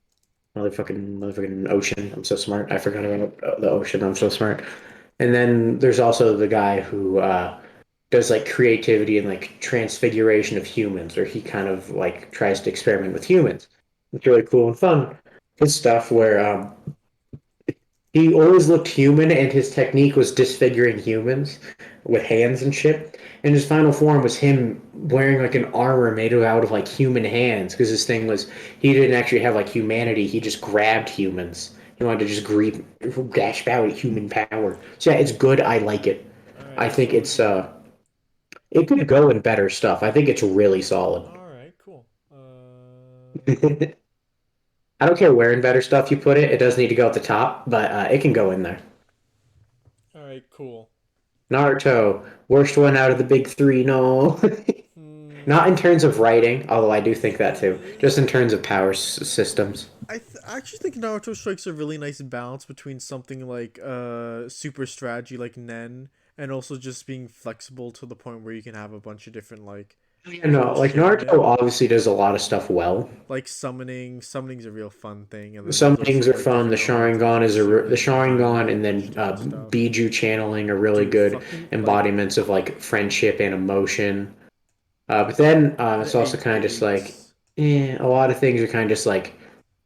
motherfucking ocean. I'm so smart. I forgot about the ocean. I'm so smart. And then there's also the guy who does like creativity and like transfiguration of humans, or he kind of like tries to experiment with humans. It's really cool and fun. Good stuff where he always looked human, and his technique was disfiguring humans with hands and shit. And his final form was him wearing like an armor made out of like human hands, because his thing was he didn't actually have like humanity. He just grabbed humans. He wanted to just dash out human power. So yeah, it's good. I like it. All I right, think so it could go in better stuff. I think it's really solid. all right, cool. I don't care where in better stuff you put it. It does need to go at the top, but it can go in there. All right, cool. Naruto, worst one out of the big three. No, not in Hmm. terms of writing, although I do think that too. Just in terms of power systems. I actually think Naruto strikes a really nice balance between something like super strategy like Nen, and also just being flexible to the point where you can have a bunch of different like Yeah, no, just like sharing it. Naruto obviously does a lot of stuff well. Like summoning's a real fun thing, and then Some there's things also are like fun. The different elements of Sharingan is the jutsu and Sharingan, and then animation and stuff. Biju channeling are really Dude, good fucking like embodiments of like friendship and emotion. But then it's the also eight kind of just like, grades. a lot of things are kind of just like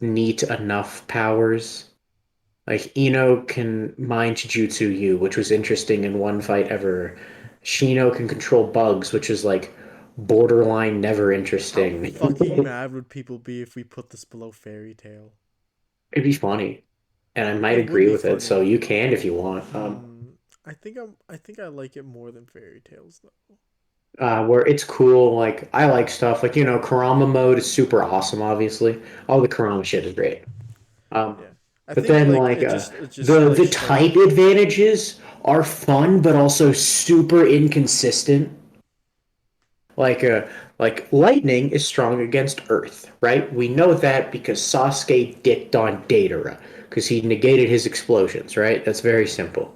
neat enough powers. Like Ino can mind Jujutsu you, which was interesting in one fight ever. Shino can control bugs, which is like borderline never How interesting. fucking mad would people be if we put this below Fairy Tail? It'd be funny, and I might It would agree be with it, so funny. you can if you want. I think I like it more than Fairy Tales though. Where it's cool, like I like stuff like Kurama mode is super awesome. Obviously, all the Kurama shit is great. Um, Yeah. I but think then like like it just the like like type advantages are fun, but also super inconsistent. Like lightning is strong against earth, right? We know that because Sasuke dicked on Datara because he negated his explosions, right? That's very simple.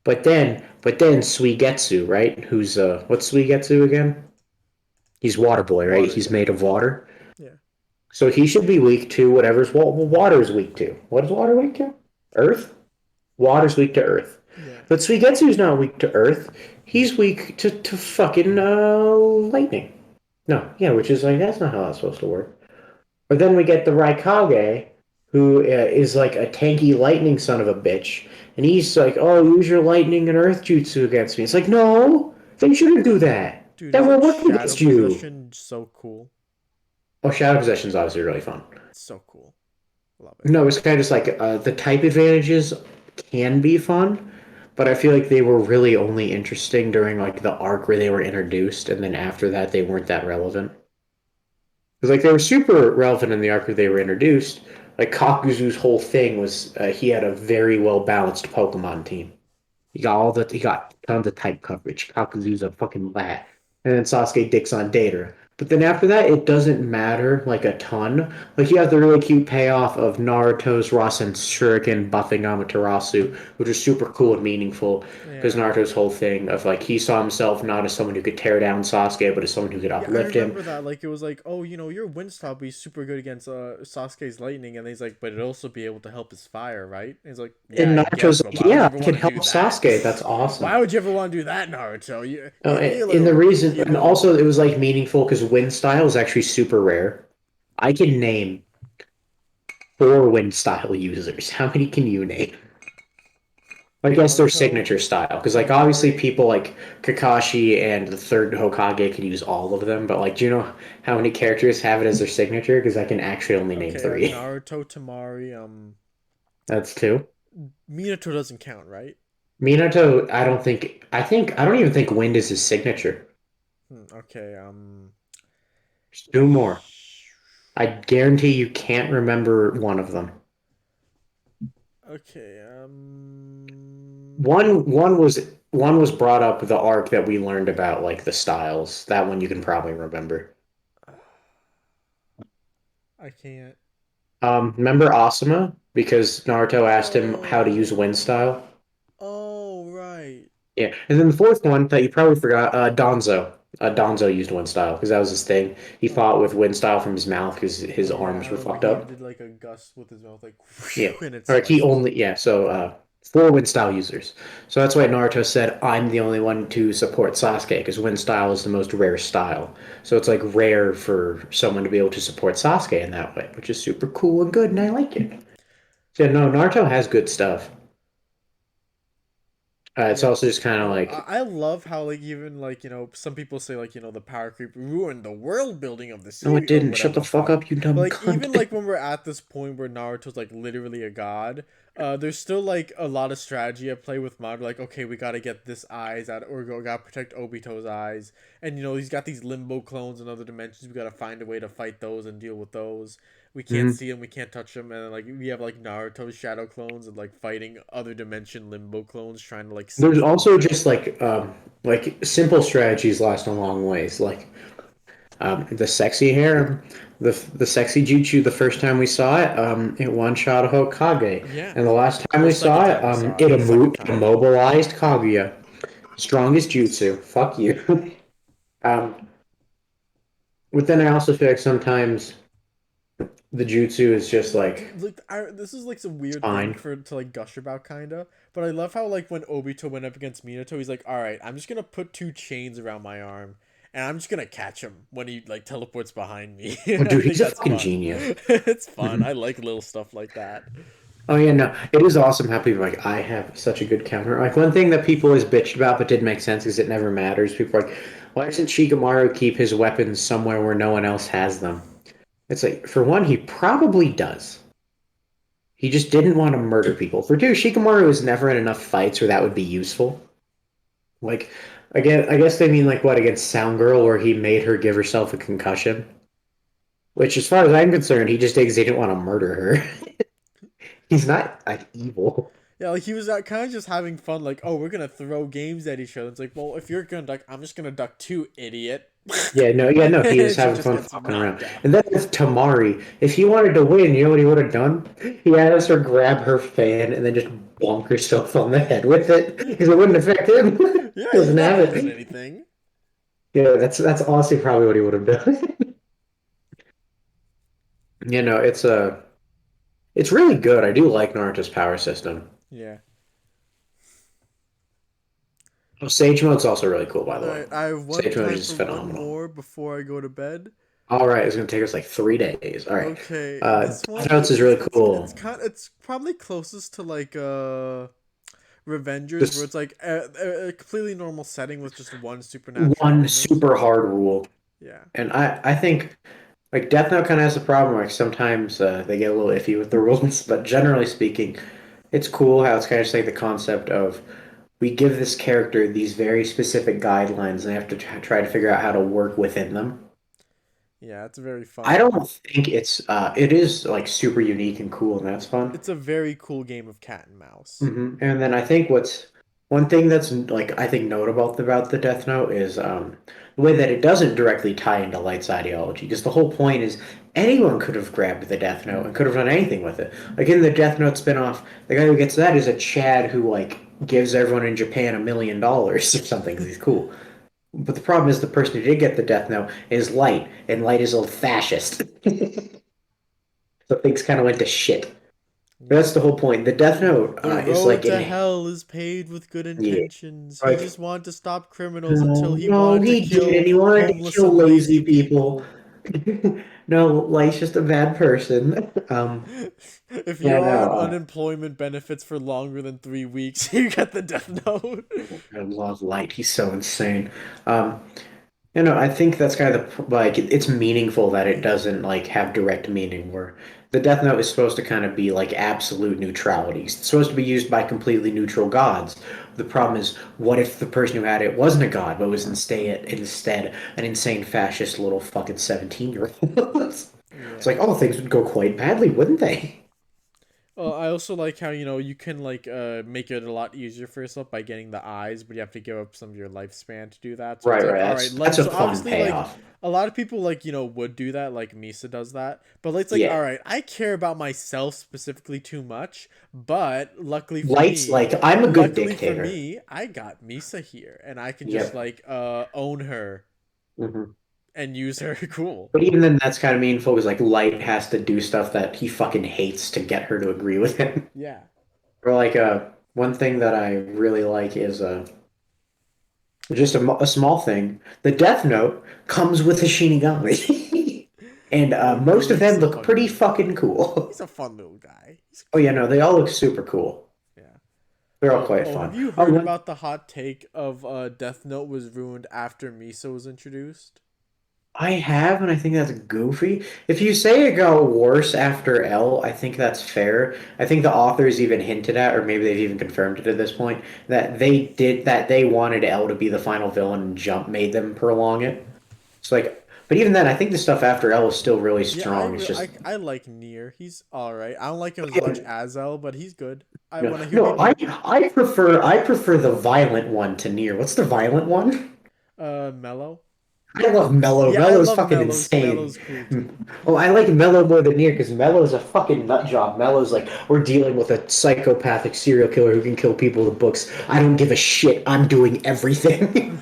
But then Suigetsu, right? Who's what's Suigetsu again? He's Water Boy, right? water, He's yeah. made of water. Yeah. So he should be weak to whatever's water is weak to. What is water weak to? Earth? Water's weak to earth. Yeah. But Suigetsu's not weak to earth. He's weak to fucking lightning. No, yeah, which is like that's not how that's supposed to work. But then we get the Raikage, who is like a tanky lightning son of a bitch, and he's like, "Oh, use your lightning and earth jutsu against me." It's like, no, they shouldn't do that. Dude, That will isn't work Shadow against you. Possession so cool? Oh, Shadow Possession is obviously really fun. It's so cool. Love it. No, it's kind of just like the type advantages can be fun, but I feel like they were really only interesting during like the arc where they were introduced, and then after that they weren't that relevant. Because like they were super relevant in the arc where they were introduced. Like Kakuzu's whole thing was he had a very well balanced Pokemon team. He got tons of type coverage. Kakuzu's a fucking lat. And then Sasuke dicks on Data. But then after that, it doesn't matter like a ton. Like you have the really cute payoff of Naruto's Rasen Shuriken buffing Amaterasu, which is super cool and meaningful. Because Yeah. Naruto's whole thing of like he saw himself not as someone who could tear down Sasuke, but as someone who could Yeah, I uplift him. remember that. Like, it was like, oh, your wind style be super good against Sasuke's lightning, and he's like, but it'd also be able to help his fire, right? And he's like, yeah, And I guess, Naruto's but like, why would you yeah, ever I can want to help do that? Sasuke. That's awesome. Why would you ever want to do that, Naruto? You And the reason, you and little. also it was like meaningful because wind style is actually super rare. I can name four wind style users. How many can you name? I guess their Naruto, signature style, because like obviously Temari. people like Kakashi and the third Hokage can use all of them, but like, do you know how many characters have it as their signature? Because I can actually only name Okay, three. Naruto, Temari. That's two. Minato doesn't count, right? Minato, I don't think. I don't even think wind is his signature. Okay. Two more. I guarantee you can't remember one of them. Okay. One was brought up the arc that we learned about like the styles. That one you can probably remember. I can't. Remember Asuma? Because Naruto asked him how to use wind Oh. style. Oh, right. Yeah, and then the fourth one that you probably forgot, Donzo. Donzo used wind style because that was his thing. He fought with wind style from his mouth because his Oh yeah, I arms were remember fucked he even up. did like a gust with his mouth, like Yeah, and it or like he sliced his. only yeah. So four wind style users. So that's why Naruto said I'm the only one to support Sasuke because wind style is the most rare style. So it's like rare for someone to be able to support Sasuke in that way, which is super cool and good, and I like it. So yeah, no, Naruto has good stuff. It's Yeah. also just kind of No, like, I love how like even like some people say like the power creep ruined the world building of the no, it series or didn't. Shut whatever the the fuck fuck. up, you But dumb like even cunt. like when we're at this point where Naruto's like literally a god, there's still like a lot of strategy at play with Madara. Like okay, we gotta get this eyes out, or we gotta protect Obito's eyes, and he's got these limbo clones in other dimensions. We gotta find a way to fight those and deal with those. We can't Mhm. see them, we can't touch them, and then, like we have like Naruto's shadow clones and like fighting other dimension limbo clones, trying to like There's seize them. also just like simple strategies last a long ways. Like the sexy hair, the sexy jutsu. The first time we saw it, it one shot a Hokage, Yeah. and the last time Well, we second saw it, time we saw it it. Second time. immobilized Kaguya. Strongest jutsu. Fuck you. um, But then I also feel like sometimes the jutsu is just like Look, this is like some weird thing fine. for to like gush about, kinda. But I love how like when Obito went up against Minato, he's like, "All right, I'm just gonna put two chains around my arm, and I'm just gonna catch him when he like teleports behind me." Oh, I dude, think he's a that's fucking fun. genius. It's fun. Mhm. I like little stuff like that. Oh yeah, no, it is awesome how people are like I have such a good counter. Like one thing that people always bitched about but didn't make sense is it never matters. People are like, why doesn't Shikamaru keep his weapons somewhere where no one else has them? It's like for one, he probably does. He just didn't want to murder people. For two, Shikamaru was never in enough fights where that would be useful. Like again, I guess they mean like what against Sound Girl, where he made her give herself a concussion. Which, as far as I'm concerned, he just did 'cause he didn't want to murder her. He's not like evil. Yeah, like he was kind of just having fun. Like, oh, we're gonna throw games at each other. It's like, well, if you're gonna duck, I'm just gonna duck too, idiot. Yeah, no, he was And she having just fun gets fucking knocked around. out. And then with Tamari, if he wanted to win, you know what he would have done? He had her grab her fan and then just bonk herself on the head with it because it wouldn't affect him. Yeah, He he's doesn't not have losing it. anything. Yeah, that's honestly probably what he would have done. You know, it's really good. I do like Naruto's power system. Yeah. Oh, Sage Mode's also really cool, by the All way. right, I have one Sage Mode time is for just one phenomenal. more before I go to bed. All right, it's gonna take us like 3 days. All right. Okay, this Death one Notes is really cool. it's probably closest to like Revengers, where Just it's like a completely normal setting with just one supernatural one element. super hard rule, Yeah. and I think like Death Note kind of has a problem. Like sometimes they get a little iffy with the rules, but generally speaking, it's cool how it's kind of just like the concept of we give this character these very specific guidelines, and they have to try to figure out how to work within them. Yeah, it's very I fun. don't think it is like super unique and cool, and that's fun. It's a very cool game of cat and mouse. And then I think what's one thing that's like I think notable about the Death Note is the way that it doesn't directly tie into Light's ideology. Because the whole point is anyone could have grabbed the Death Note and could have done anything with it. Like in the Death Note spinoff, the guy who gets that is a Chad who like gives everyone in Japan $1 million or something because he's cool. But the problem is the person who did get the Death Note is Light, and Light is a fascist. So things kind of went to shit. Yeah. That's the whole point. The Death Note The is road like to an hell is paved with good yeah, intentions. He like just wanted to stop criminals until no, he no, wanted to he didn't. kill He wanted to homeless kill and lazy lazy people. people. No, Light's just a bad person. If Yeah, you're no, on unemployment benefits for longer than 3 weeks, you get the death note. I love Light. He's so insane. Um, I think that's kind of like it's meaningful that it doesn't like have direct meaning where the Death Note is supposed to kind of be like absolute neutrality. It's supposed to be used by completely neutral gods. The problem is, what if the person who had it wasn't a god, but was instead an insane fascist little fucking 17-year-old? It's Yeah. like, oh, things would go quite badly, wouldn't they? I also like how you can like make it a lot easier for yourself by getting the eyes, but you have to give up some of your lifespan to do that. So it's Right, like, right. all right, That's like a so fun obviously like payoff. a lot of people like would do that, like Misa does that. But it's like, Yeah. all right, I care about myself specifically too much, but Light's like, I'm a good luckily for dictator. me, I got Misa here, and I can just Yep. like own her hmm and use her. Cool. But even then, that's kind of meaningful because like Light has to do stuff that he fucking hates to get her to agree with him. Yeah. Or like one thing that I really like is just a small thing. The Death Note comes with a Shinigami, and most of Ryuk's them a look fun pretty little guy. fucking cool. He's a fun little guy. He's Oh yeah, cute. no, they all look super cool. Yeah. They're all quite Have fun. you Oh, heard one about the hot take of Death Note was ruined after Misa was introduced? I have, and I think that's goofy. If you say it got worse after L, I think that's fair. I think the authors even hinted at, or maybe they've even confirmed it at this point, that they wanted L to be the final villain and Jump made them prolong it. It's like, but even then, I think the stuff after L is still really Yeah, strong. It's just, I like Nier. He's all right. I don't like him as much yeah, as L, but he's good. I no, want to hear no, people I prefer the violent one to Nier. What's the violent one? Mellow. I love Mello. Yeah, I Mello's love fucking Mellow's. insane. Mellow's cool too. Oh, I like Mello more than Nier because Mello's a fucking nut job. Mello's like, we're dealing with a psychopathic serial killer who can kill people with books. I don't give a shit. I'm doing everything.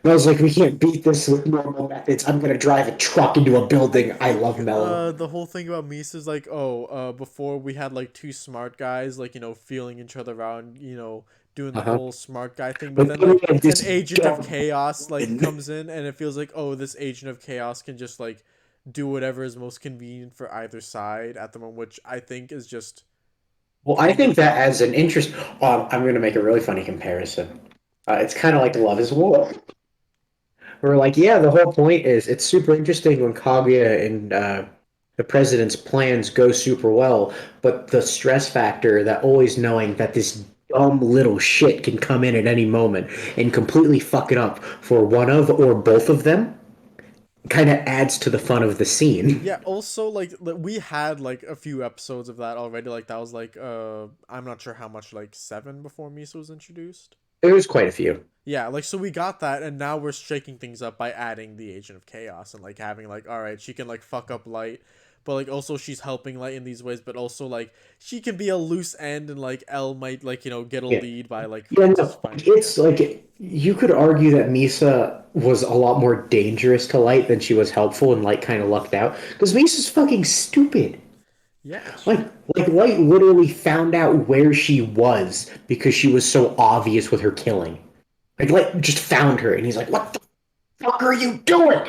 And I was like, we can't beat this with normal methods. I'm gonna drive a truck into a I building. I think love Melon. the whole thing about Misa is like, oh, before we had like two smart guys, like, feeling each other out, doing the Uh-huh. whole smart guy thing, but But then then we like had an this agent of dumb chaos like villain. comes in and it feels like, oh, this agent of chaos can just like do whatever is most convenient for either side at the moment, which I think is just Well, I pretty think good that adds writing. an interest. I'm going to make a really funny comparison. It's kind of like Love is War. We're like, yeah, the whole point is it's super interesting when Kaguya and the president's plans go super well, but the stress factor that always knowing that this dumb little shit can come in at any moment and completely fuck it up for one of or both of them kind of adds to the fun of the scene. Yeah, also like we had like a few episodes of that already. Like that was like I'm not sure how much, like 7 before Misa was introduced. There's quite a few. Yeah, like so we got that, and now we're shaking things up by adding the Agent of Chaos and like having like, all right, she can like fuck up Light, but like also she's helping Light in these ways, but also like she can be a loose end, and like L might like get a Yeah. lead by like Yeah, just no, finding it's him. like you could argue that Misa was a lot more dangerous to Light than she was helpful, and Light kind of lucked out because Misa's fucking stupid. Yeah, Like, like Light literally found out where she was because she was so obvious with her killing. Like, Light just found her, and he's like, "What the fuck are you doing?"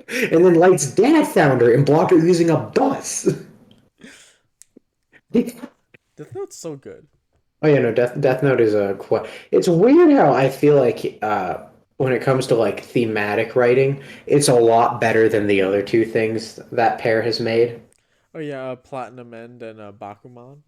And then Light's dad found her and blocked her using a bus. Death Note's so good. Oh yeah, no, Death Note is a it's weird how I feel like when it comes to like thematic writing, it's a lot better than the other two things that pair has made. Oh yeah, Platinum End and Bakuman.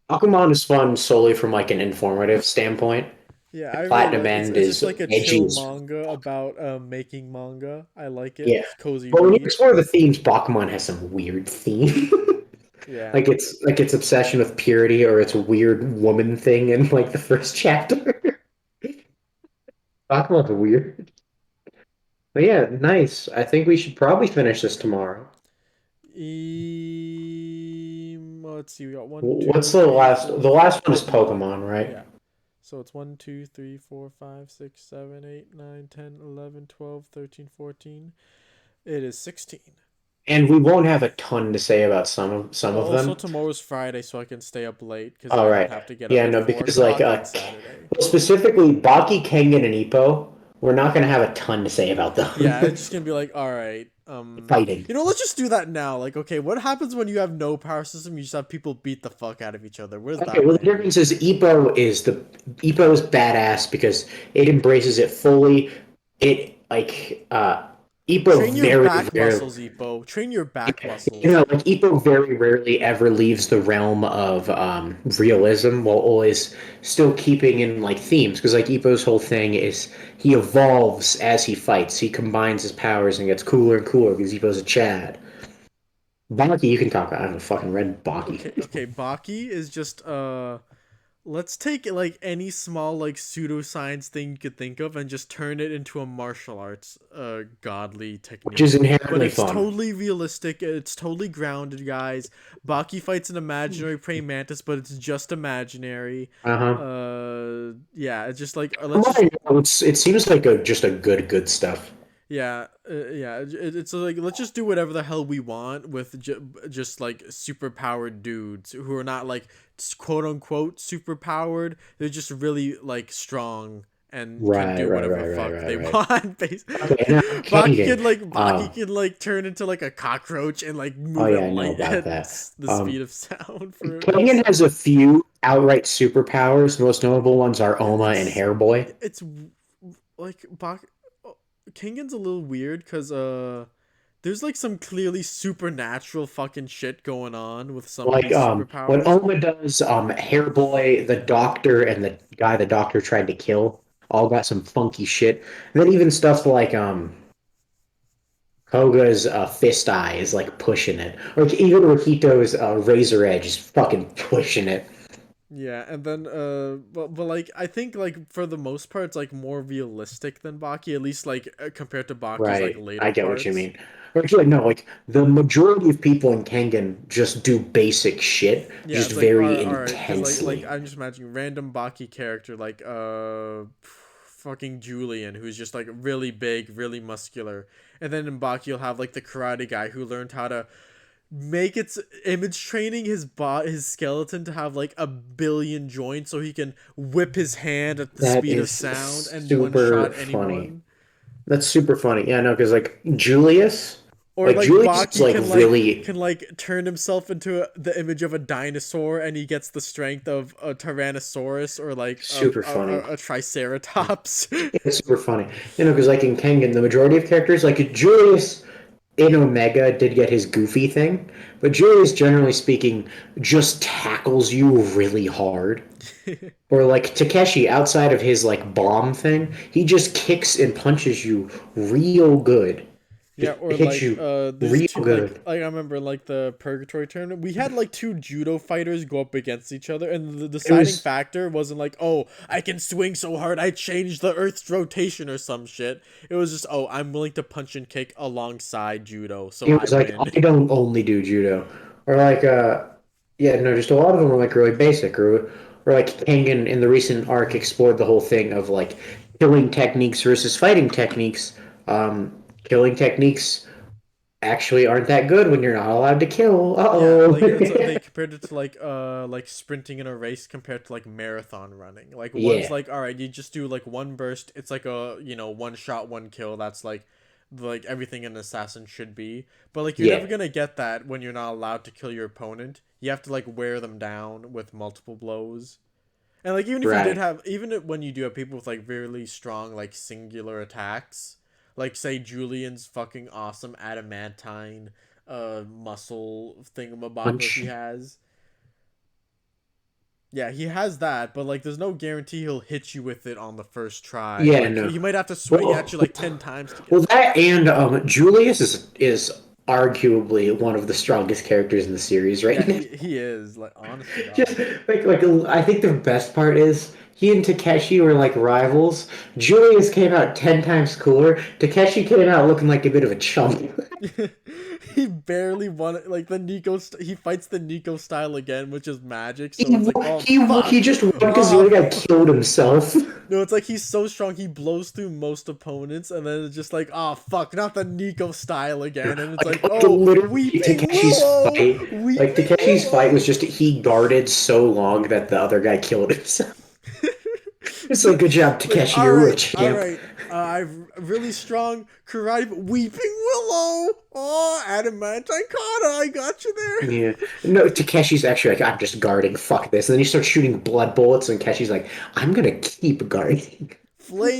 Aquaman is fun solely from like an informative standpoint. Yeah, I really Platinum like End it's just is like a edgy chill as manga about making manga. I like it. yeah. It's cozy But when you read. explore the themes, Bakuman has some weird theme. Yeah. Like its obsession with purity or its weird woman thing in like the first chapter. Bakuman's weird. But yeah, nice. I think we should probably finish this tomorrow. Let's see, we got one, What's two, the three, last? four, The last one is five. Pokemon, right? Yeah. So it's 1, 2, 3, 4, 5, 6, 7, 8, 9, 10, 11, 12, 13, 14. It is 16. And we won't have a ton to say about some Well, of also them. tomorrow's Friday, so I can stay up late because All I don't right. have to get up Yeah, at no, 4 because like o'clock on Saturday. specifically Baki, Kengan, and Ippo, we're not gonna have a ton to say about Yeah, it's them. just gonna be like, all right, Fighting. let's just do that now. Like, okay, what happens when you have no power system? You just have people beat the fuck out of each other. Where's Okay, that well the landing? difference is Ippo is badass because it embraces it fully. It like Ippo Train your very back rarely. muscles, Epo. Train your back You muscles. know, like Ippo very rarely ever leaves the realm of realism while always still keeping in like themes. Because like Ippo's whole thing is he evolves as he fights. He combines his powers and gets cooler and cooler because Ippo's a Chad. Baki, you can talk. I haven't fucking read Baki. Okay, okay. Baki is just let's take like any small like pseudoscience thing you could think of and just turn it into a martial arts godly Which is technique. But inherently it's fun. totally realistic. It's totally grounded, guys. Baki fights an imaginary praying mantis, but it's just imaginary. Uh-huh. Yeah, it's just like From let's what I just know, it seems like just a good stuff. yeah, yeah. It's like let's just do whatever the hell we want with just like super powered dudes who are not like quote unquote super powered. They're just really like strong and can Right, do right, whatever the right, right, fuck right, they right. want. Okay, now Kengan. Baki can like turn into like a cockroach and like Oh move yeah, at I know light about at that. the speed of sound for a Kengan has a second. few outright superpowers. The most notable ones are Oma and It's Hairboy. it's like Kengan's a little weird because there's like some clearly supernatural fucking shit going on with some of Like these when superpowers. Oma does Hairboy, the doctor, and the guy the doctor tried to kill all got some funky shit. And then even stuff like Koga's Fist Eye is like pushing it. Or even Rikito's Razor Edge is fucking pushing it. Yeah, and then but like I think like for the most part it's like more realistic than Baki, at least like compared to Baki's like Right. later I get what you parts. mean. Or actually, no, like the majority of people in Kengan just do basic shit, Yeah, just it's like very all right, because like intensely. I'm just imagining random Baki character like fucking Julian, who's just like really big, really muscular. And then in Baki, you'll have like the karate guy who learned how to make its image training his skeleton to have like 1 billion joints so he can whip his hand at the That speed of is sound and one super shot funny. anyone. That's super funny. Yeah, no, because like Julius, Or like like Julius is Baki like really can like turn himself into the image of a dinosaur, and he gets the strength of a Tyrannosaurus or like super funny. a Triceratops. It's super funny. You know, because like in Kengan, the majority of characters, like Julius in Omega did get his goofy thing, but Julius, generally speaking, just tackles you really hard. Or like Takeshi, outside of his like bomb thing, he just kicks and punches you real good. Yeah, Just or hits like you there's real two good. like I remember like the Purgatory tournament. We had like two judo fighters go up against each other, and the It deciding was factor wasn't like, "Oh, I can swing so hard I changed the earth's rotation" or some shit. It was just, "Oh, I'm willing to punch and kick alongside judo, so it I was like win." I don't only do judo, or like yeah, no, just a lot of them were like really basic, or like Kengan in the recent arc explored the whole thing of like killing techniques versus fighting techniques. Killing techniques actually aren't that good when you're not allowed to kill. Yeah, Uh-oh. like they compared it to like sprinting in a race compared to like marathon running. Like one's Yeah, like, all right, you just do like one burst. It's like a, one shot, one kill. That's like everything an assassin should be. But like you're yeah, never gonna get that when you're not allowed to kill your opponent. You have to like wear them down with multiple blows. And like right. even when you do have people with like really strong like singular attacks, like say Julian's fucking awesome adamantine muscle thingamabobber he Punch. has. Yeah, he has that, but like there's no guarantee he'll hit you with it on the first try. Yeah, Like no. he might have to swing at Well, you like 10 times to get well, it. that and Julius is arguably one of the strongest characters in the series Yeah, right now. he is like honest to Just god. like I think the best part is he and Takeshi were like rivals. Julius came out 10 times cooler. Takeshi came out looking like a bit of a chump. He barely won it. Like he fights the Nico style again, which is magic. He So it's like, oh he fuck, just won because the oh other guy fuck. killed himself. No, it's like he's so strong he blows through most opponents, and then it's just like, oh fuck, not the Nico style again, and it's like, Like oh, literally Weeping Takeshi's Willow, fight, like Weeping Takeshi's fight Willow. was just he guarded so long that the other guy killed himself. It's like good job, Like, Takeshi, you're a real all champ. right, I've really strong karate, but Weeping Willow. Oh, adamantine kata, I got you there. Yeah. No, Takeshi's actually like, I'm just guarding, fuck this. And then he starts shooting blood bullets, and Takeshi's like, I'm gonna keep guarding.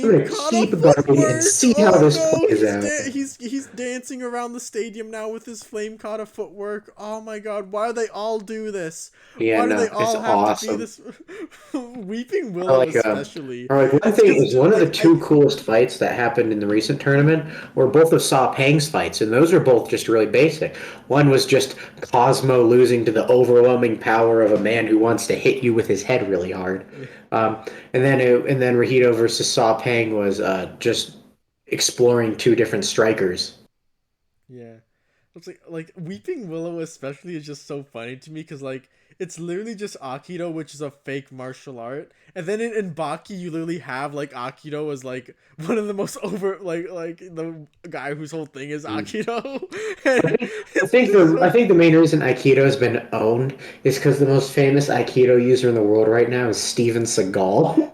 I'm Flame gonna kata keep guarding and footwork. see how Oh this no, plays out. he's dancing around the stadium now with his flame kata footwork. Oh my god, why do they all do this? Yeah, Why do they no, it's all have to be awesome. this? Weeping Or Willow like, especially. or like one It's thing because is just one of the like I two coolest fights that happened in the recent tournament were both of Saw Pang's fights, and those are both just really basic. One was just Cosmo losing to the overwhelming power of a man who wants to hit you with his head really hard, yeah. and then Rahito versus Saw Pang was just exploring two different strikers. Yeah. It's like Weeping Willow especially is just so funny to me because like it's literally just Aikido, which is a fake martial art, and then in Baki you literally have like Aikido as like one of the most over like the guy whose whole thing is Aikido, I and think it's just I so think the main reason Aikido has been owned is because the most famous Aikido user in the world right now is Steven Seagal.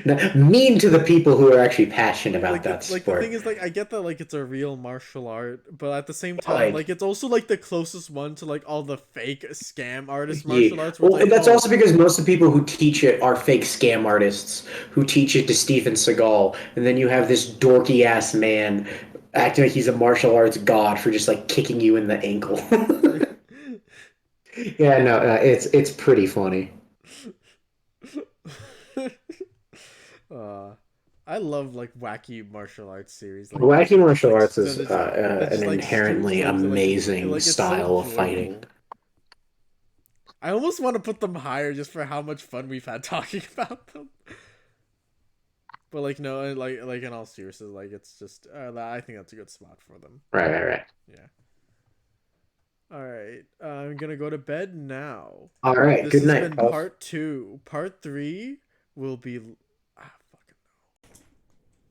Now, mean to the people who are actually passionate about like that it's like the thing sport. is like I get that like it's a real martial art, but at the same time Like, like it's also like the closest one to like all the fake scam artist yeah. martial arts where it's Well, like and that's oh also because most of the people who teach it are fake scam artists who teach it to Steven Seagal, and then you have this dorky ass man acting like he's a martial arts god for just like kicking you in the ankle. Yeah, no, it's pretty funny. uh, I love like wacky martial arts series like this Wacky martial arts is that an just like inherently claims that amazing like it's so style of fighting. joyful. I almost want to put them higher just for how much fun we've had talking about them. But like no, like in all seriousness, like it's just I think that's a good spot for them. Right, right, right. Yeah. All right, I'm gonna go to bed now. All right. This Good has night, been pals. part 2. Part 3 will be fucking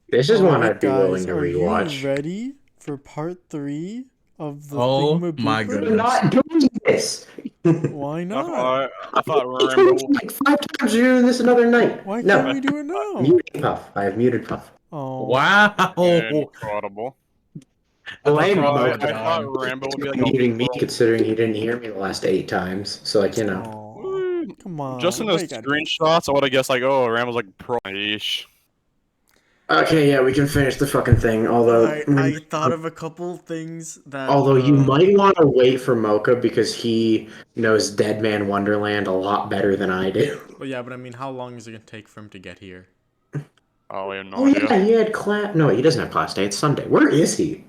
This is one Alright, I'd be willing guys, to are you rewatch. ready for part 3 of the Oh my Thingamabooper? We're goodness. not doing this. Why I not? thought I told you Rambo. like 5 times you're doing this another night. Why can't No, we do it now? muted Puff. I have muted Puff. Oh, Wow. Incredible. Blame Oh my I Mocha thought God. Rambo would be like muting me a considering he didn't hear me the last 8 times. So like, you know. oh, come on. Just in the why you gotta do it? screenshots, I would have guessed like, oh, Rambo's like pro-ish. Okay, yeah, we can finish the fucking thing. Although I thought of a couple things that. you might want to wait for Mocha because he knows Deadman Wonderland a lot better than I do. Well, yeah, but I mean, how long is it gonna take for him to get here? Oh, I have no Oh idea. yeah, he had class. No, he doesn't have class day. It's Sunday. Where is he?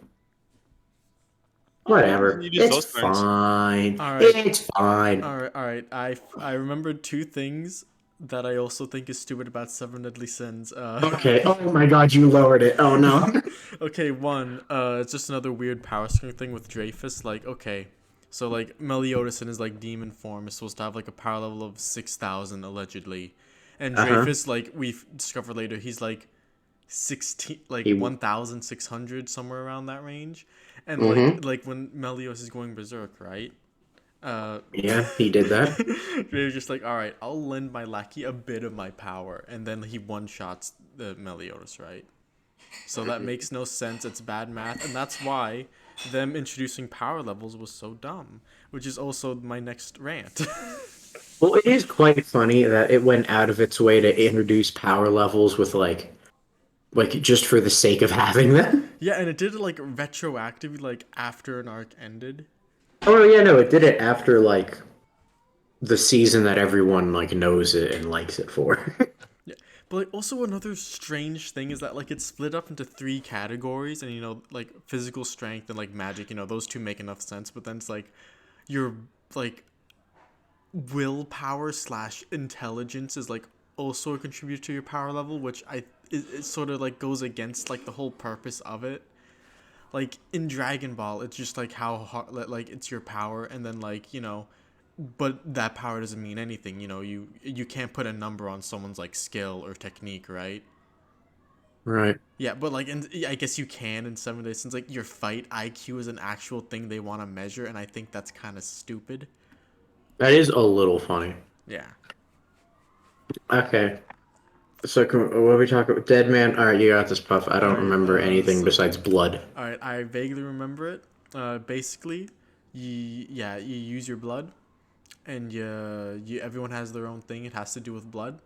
Whatever. You do It's those things. fine. All right. It's fine. All right. I remembered 2 things that I also think is stupid about Seven Deadly Sins. Okay. Oh my God, you lowered it. Oh no. Okay, one, it's just another weird power string thing with Dreyfus. Like, okay, so like Meliodas in his like demon form is supposed to have like a power level of 6,000 allegedly, and Dreyfus, like we've discovered later, he's like 16, like 1,600 somewhere around that range, and like when Meliodas is going berserk, right? Yeah, he did that. They're just like, all right, I'll lend my lackey a bit of my power, and then he one shots the Meliodas, right? So that makes no sense. It's bad math, and that's why them introducing power levels was so dumb. Which is also my next rant. Well, it is quite funny that it went out of its way to introduce power levels with like just for the sake of having them. Yeah, and it did it like retroactively, like after an arc ended. Oh yeah, no, it did it after like the season that everyone like knows it and likes it for. Yeah, but like also another strange thing is that like it's split up into 3 categories, and you know like physical strength and like magic. You know those 2 make enough sense, but then it's like your like willpower / intelligence is like also a contributor to your power level, which it sort of like goes against like the whole purpose of it. Like in Dragon Ball, it's just like how hard, like it's your power, and then like you know, but that power doesn't mean anything. You know, you can't put a number on someone's like skill or technique, right? Right. Yeah, but like, I guess you can in 7 days, since like your fight IQ is an actual thing they want to measure, and I think that's kind of stupid. That is a little funny. Yeah. Okay. So what are we talking about? Deadman? Alright, you got this, Puff. I don't remember anything besides blood. Alright, I vaguely remember it. Basically, you use your blood, and everyone has their own thing. It has to do with blood,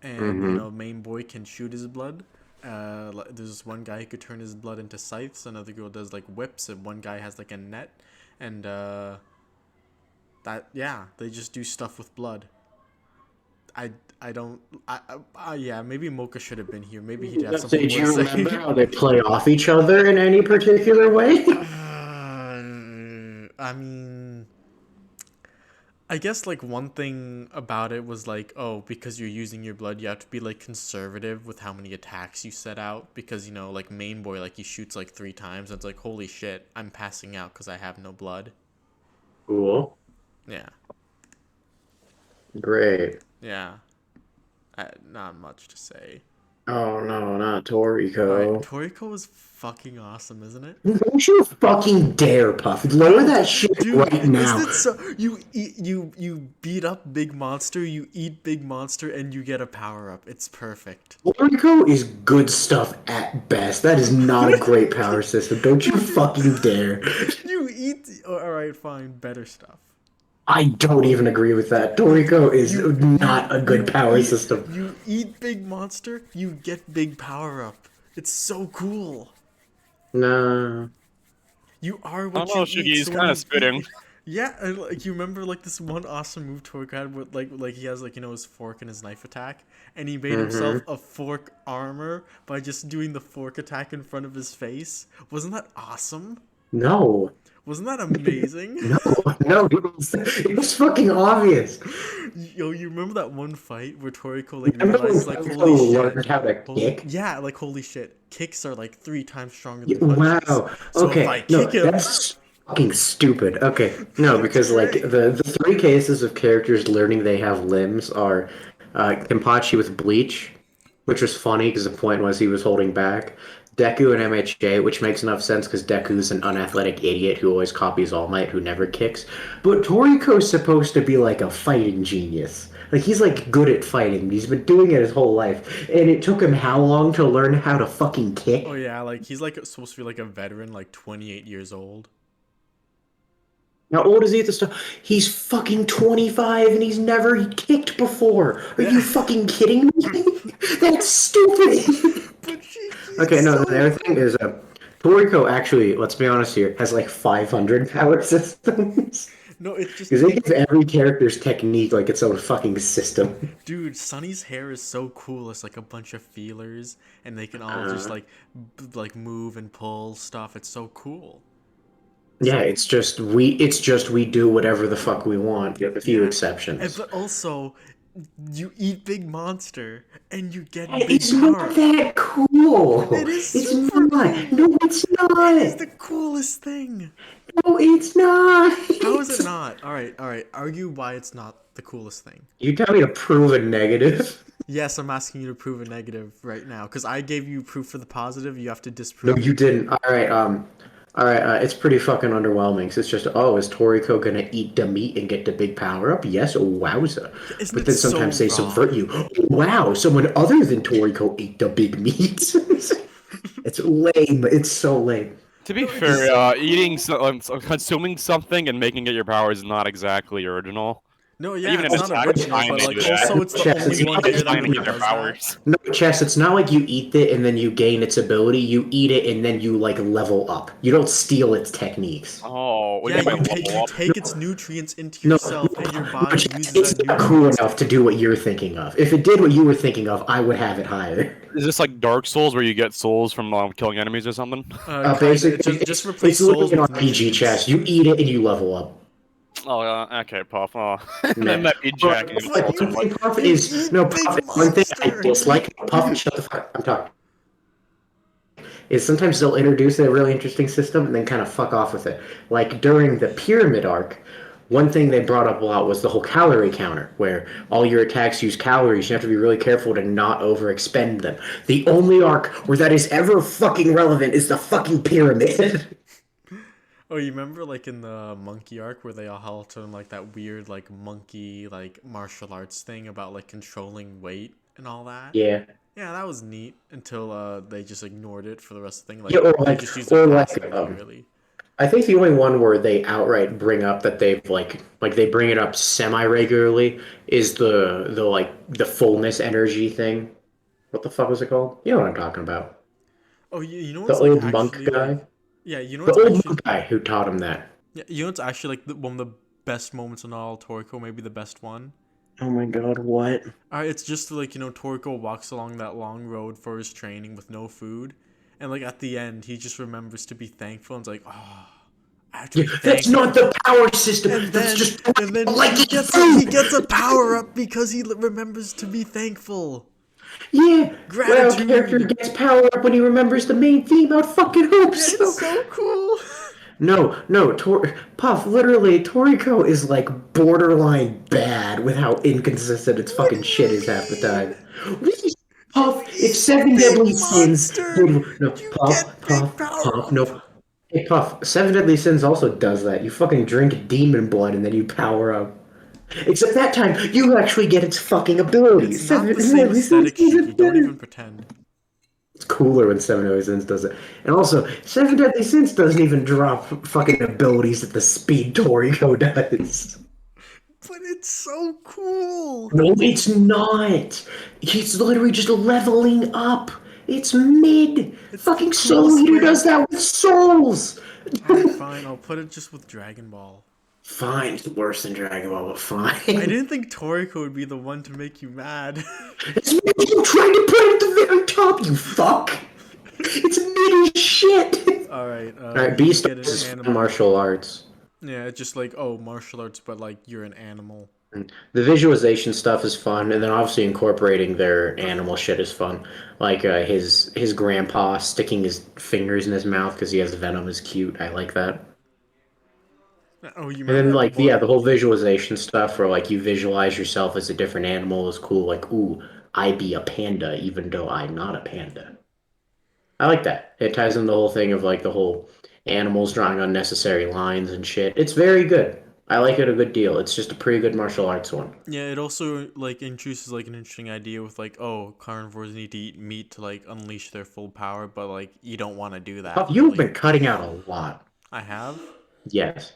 and you know, main boy can shoot his blood. There's this one guy who could turn his blood into scythes. Another girl does like whips, and one guy has like a net, and they just do stuff with blood. Yeah, maybe Mocha should have been here. Maybe he'd have something Did you more to remember say. how they play off each other in any particular way? I mean, I guess like one thing about it was like, oh, because you're using your blood, you have to be like conservative with how many attacks you set out, because you know, like main boy, like he shoots like 3 times, and it's like, holy shit, I'm passing out because I have no blood. Cool. Yeah. Great. Yeah. Not much to say. Oh no, not Toriko. Alright, Toriko is fucking awesome, isn't it? Don't you fucking dare, Puff. Lower that shit right now. Isn't it so, you beat up Big Monster, you eat Big Monster, and you get a power up. It's perfect. Toriko is good stuff at best. That is not a great power system. Don't you fucking dare. You eat. Alright, fine. Better stuff. I don't even agree with that. Toriko is not a good power system. You eat Big Monster, you get big power up. It's so cool. Nah. You are I what don't know, you Shugi, eat. he's So kind when of spitting. Yeah, and like you remember like this one awesome move Toriko had with like he has like, you know, his fork and his knife attack, and he made himself a fork armor by just doing the fork attack in front of his face. Wasn't that awesome? No. Wasn't that amazing? No, it was fucking obvious. Yo, you remember that one fight where Toriko like Remember realized when like Toriko holy learned shit. how to kick? Yeah, like holy shit. Kicks are like 3 times stronger than punches. Wow. So Okay. if I No, kick him, that's fucking stupid. Okay. No, because like the 3 cases of characters learning they have limbs are Kenpachi with Bleach, which was funny because the point was he was holding back. Deku and MHJ, which makes enough sense because Deku's an unathletic idiot who always copies All Might, who never kicks. But Toriko's supposed to be like a fighting genius. Like he's like good at fighting. He's been doing it his whole life, and it took him how long to learn how to fucking kick? Oh yeah, like he's like supposed to be like a veteran, like 28 years old. How old is he at the start? He's fucking 25 and he's never kicked before. Are you fucking kidding me? That's stupid. Okay, no, the other thing is Toriko actually, let's be honest here, has like 500 power systems. No, it's just Because they give every character's technique like its own fucking system. dude, Sunny's hair is so cool. It's like a bunch of feelers, and they can all just like move and pull stuff. It's so cool. Yeah, it's just we do whatever the fuck we want, with a few exceptions. But also, you eat Big Monster, and you get Hey, Big it's Power. not that cool. It is It's super not. cool. No, it's not. It's the coolest thing. No, it's not. How is it not? All right. Argue why it's not the coolest thing. You tell me to prove a negative. Yes, I'm asking you to prove a negative right now, because I gave you proof for the positive. You have to No, disprove. you didn't. All right. It's pretty fucking underwhelming. 'Cause it's just, oh, is Toriko gonna eat the meat and get the big power up? Yes, wowza. Isn't But it then sometimes so they subvert you. Oh, wow, someone other than Toriko ate the big meat. It's lame. It's so lame. To be fair, consuming something and making it your power is not exactly original. No, yeah, Even it's if not it's original, Einstein, but they like do that. also it's the Chess, only it's one not here that Trying to really get their does that. powers. No, Chess, it's not like you eat it and then you gain its ability. You eat it and then you like level up. You don't steal its techniques. Oh, what Yeah, do you mean you by level up? take its nutrients into No, yourself, and your body Chess, uses it's that not cool nutrients. enough to do what you're thinking of. If it did what you were thinking of, I would have it higher. Is this like Dark Souls where you get souls from killing enemies or something? Kinda, Basically, just replace it's literally souls an with RPG nutrients. Chess. You eat it and you level up. Oh, okay, Puff. Oh, Yeah. then that be jacking. One thing, Puff, is no Puff. One thing I dislike. Puff, shut the fuck. I'm talking. Is sometimes they'll introduce a really interesting system and then kind of fuck off with it. Like during the pyramid arc, one thing they brought up a lot was the whole calorie counter, where all your attacks use calories. You have to be really careful to not overexpend them. The only arc where that is ever fucking relevant is the fucking pyramid. Oh, you remember like in the monkey arc where they all held on like that weird like monkey like martial arts thing about like controlling weight and all that? Yeah. Yeah, that was neat until they just ignored it for the rest of the thing. Like Yeah, or they like- just used or it like, passively, really. I think the only one where they outright bring up that they've like they bring it up semi regularly is the fullness energy thing. What the fuck was it called? You know what I'm talking about. Oh, you know The what's like old monk actually guy. like, yeah, you know The what's old actually monk guy who taught him that. yeah, you know what's actually like one of the best moments in all Toriko, maybe the best one. Oh my god, what? It's just like, you know, Toriko walks along that long road for his training with no food, and like at the end he just remembers to be thankful and it's like, oh, I have to be That's thankful. not the power system. And That's then, just and then like he it gets food. he gets a power up because he remembers to be thankful. Yeah. Well, Gratitude. character gets power up when he remembers the main theme. I'd fucking hope so. It's so cool. No, Puff, literally, Toriko is like borderline bad with how inconsistent its fucking shit is half the time. Puff, if Seven Big Deadly Sins. monster. No, You Puff, get big power. Puff, no. Hey, Puff, Seven Deadly Sins also does that. You fucking drink demon blood and then you power up. Except that time, you actually get its fucking abilities. It's not the Seven same Deadly Sins aesthetic, isn't Shiki. Don't better. even pretend. It's cooler when Seven Deadly Sins does it. And also, Seven Deadly Sins doesn't even drop fucking abilities at the speed Toriko does. But it's so cool. No, it's not. He's literally just leveling up. It's mid. It's Fucking the Soul coolest Eater way. does that with souls. Alright, fine. I'll put it just with Dragon Ball. Fine, it's worse than Dragon Ball, but fine. I didn't think Toriko would be the one to make you mad. It's mid. You trying to put it at the very top, you fuck. It's mid as shit. Alright, Alright, you Beast get an is animal. martial arts. Yeah, it's just like, oh, martial arts, but like you're an animal. The visualization stuff is fun, and then obviously incorporating their animal shit is fun. Like his grandpa sticking his fingers in his mouth because he has venom is cute. I like that. Oh, you And remember then that like one- yeah, the whole visualization stuff where like you visualize yourself as a different animal is cool. Like ooh, I be a panda even though I'm not a panda. I like that. It ties in the whole thing of like the whole animals drawing unnecessary lines and shit. It's very good. I like it a good deal. It's just a pretty good martial arts one. Yeah, it also like introduces like an interesting idea with like, oh, carnivores need to eat meat to like unleash their full power, but like you don't want to do that. Oh, you've Really. been cutting out a lot. I have. Yes.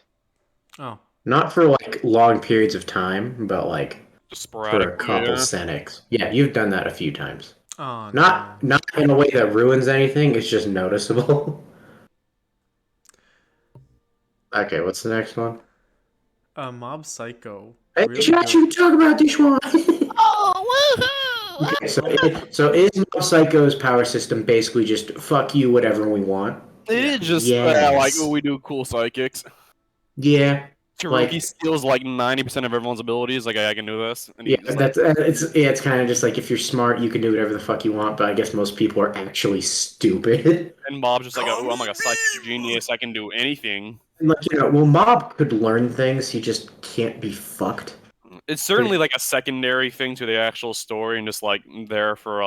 Oh, Not for like long periods of time, but like Just for a sporadically. couple Yeah. Senex. Yeah, you've done that a few times. oh Not no. not in a way that ruins anything, it's just noticeable. Okay, what's the next one? Mob Psycho. Hey, Really Josh, good. you talk about this one. Oh, woohoo! Okay, so is Mob Psycho's power system basically just fuck you, whatever we want? It is just Yes. like, oh, we do cool psychics. Yeah, Taruki like steals like 90% of everyone's abilities. Like, I can do this. And yeah, he's just like, it's kind of just like if you're smart, you can do whatever the fuck you want. But I guess most people are actually stupid. and Bob's just like, oh, I'm like a psychic genius. I can do anything. And like well, Mob could learn things. He just can't be fucked. It's certainly like a secondary thing to the actual story, and just like there for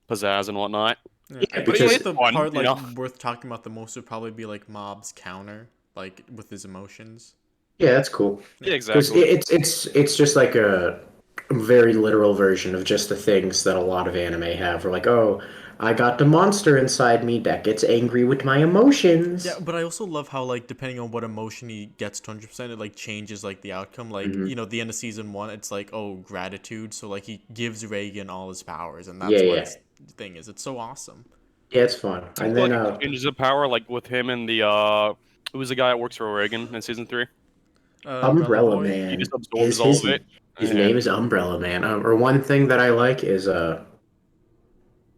pizzazz and whatnot. Yeah, Yeah, I because- think the Fun, part you like know? worth talking about the most would probably be like Mob's counter, like with his emotions. Yeah, that's cool. Yeah, Because exactly. it's just like a very literal version of just the things that a lot of anime have. Where like, oh, I got the monster inside me that gets angry with my emotions. Yeah, but I also love how like depending on what emotion he gets to 100%, it like changes like the outcome. Like Mhm. the end of season 1, it's like oh gratitude. So like he gives Reagan all his powers, and that's Yeah, what yeah. his thing is. It's so awesome. Yeah, it's fun. And then like changes of power, like with him and the who was the guy that works for Reagan in season 3? Umbrella Boy? Man He just absorbs is all his of it. his Yeah. name is Umbrella Man. Or one thing that I like is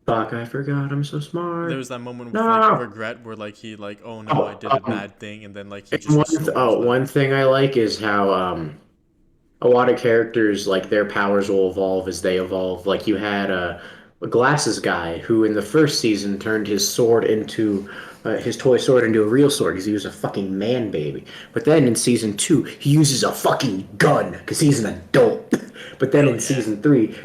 fuck, I forgot. I'm so smart. There was that moment with No. like regret where like he like oh no I did a bad thing, and then like he And just restores them. one thing I like is how a lot of characters like their powers will evolve as they evolve. Like you had a glasses guy who in the first season turned his sword into his toy sword into a real sword because he was a fucking man baby. But then in season 2 he uses a fucking gun because he's an adult. But then in season 3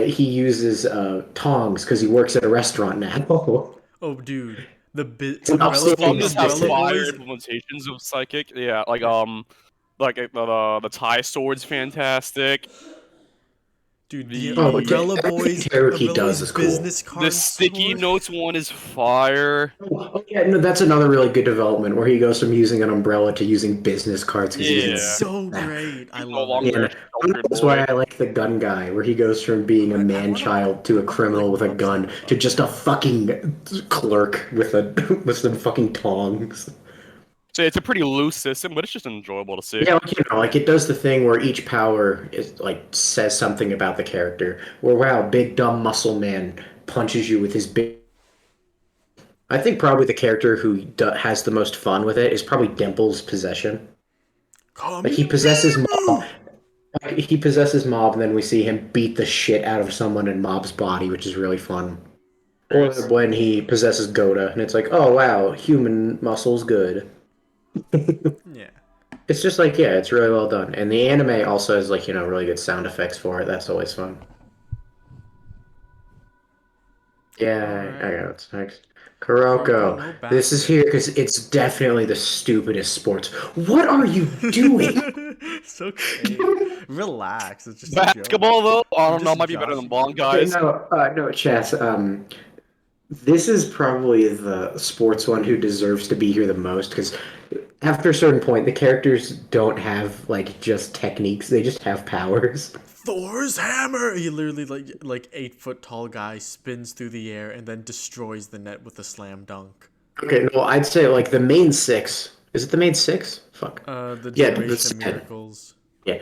he uses tongs because he works at a restaurant now. Oh dude, the an upstate Some just have Umbrella fire Boys. implementations of psychic. Yeah, like the tie sword's fantastic. Dude, The- the Oh, Umbrella everything Boys, Teruki Umbrella does Boys is cool. business card The sticky sword. notes one is fire. Oh, yeah, no, that's another really good development where he goes from using an umbrella to using business cards. 'Cause he's Yeah. It's so Yeah. great. I No love longer it. Yeah, a sheltered that's boy. why I like the gun guy, where he goes from being a I man wanna- child to a criminal like with a Mob gun Psycho to though, just yeah. a fucking clerk with a with some fucking tongs. So it's a pretty loose system, but it's just enjoyable to see. Yeah, like it does the thing where each power is like says something about the character. Where wow, big dumb muscle man punches you with his big. I think probably the character who has the most fun with it is probably Dimple's possession. Come Like he possesses Mob. Like, he possesses Mob, and then we see him beat the shit out of someone in Mob's body, which is really fun. Or Nice. when he possesses Goda, and it's like, oh wow, human muscle's good. Yeah. It's just like, yeah, it's really well done. And the anime also has like, really good sound effects for it. That's always fun. Yeah, I got what's next. Kuroko Kuroko. no This is here because it's definitely the stupidest sports. What are you doing? It's okay. Relax. It's just a joke. Basketball though, I don't know, Just might be better than joshing you. Bankai. No, Chess. This is probably the sports one who deserves to be here the most because after a certain point, the characters don't have like just techniques; they just have powers. Thor's hammer. He literally like 8 foot tall guy spins through the air and then destroys the net with a slam dunk. Okay, no, I'd say like the main six. Is it the main six? Fuck. The Yeah, duration that's- of miracles. Yeah.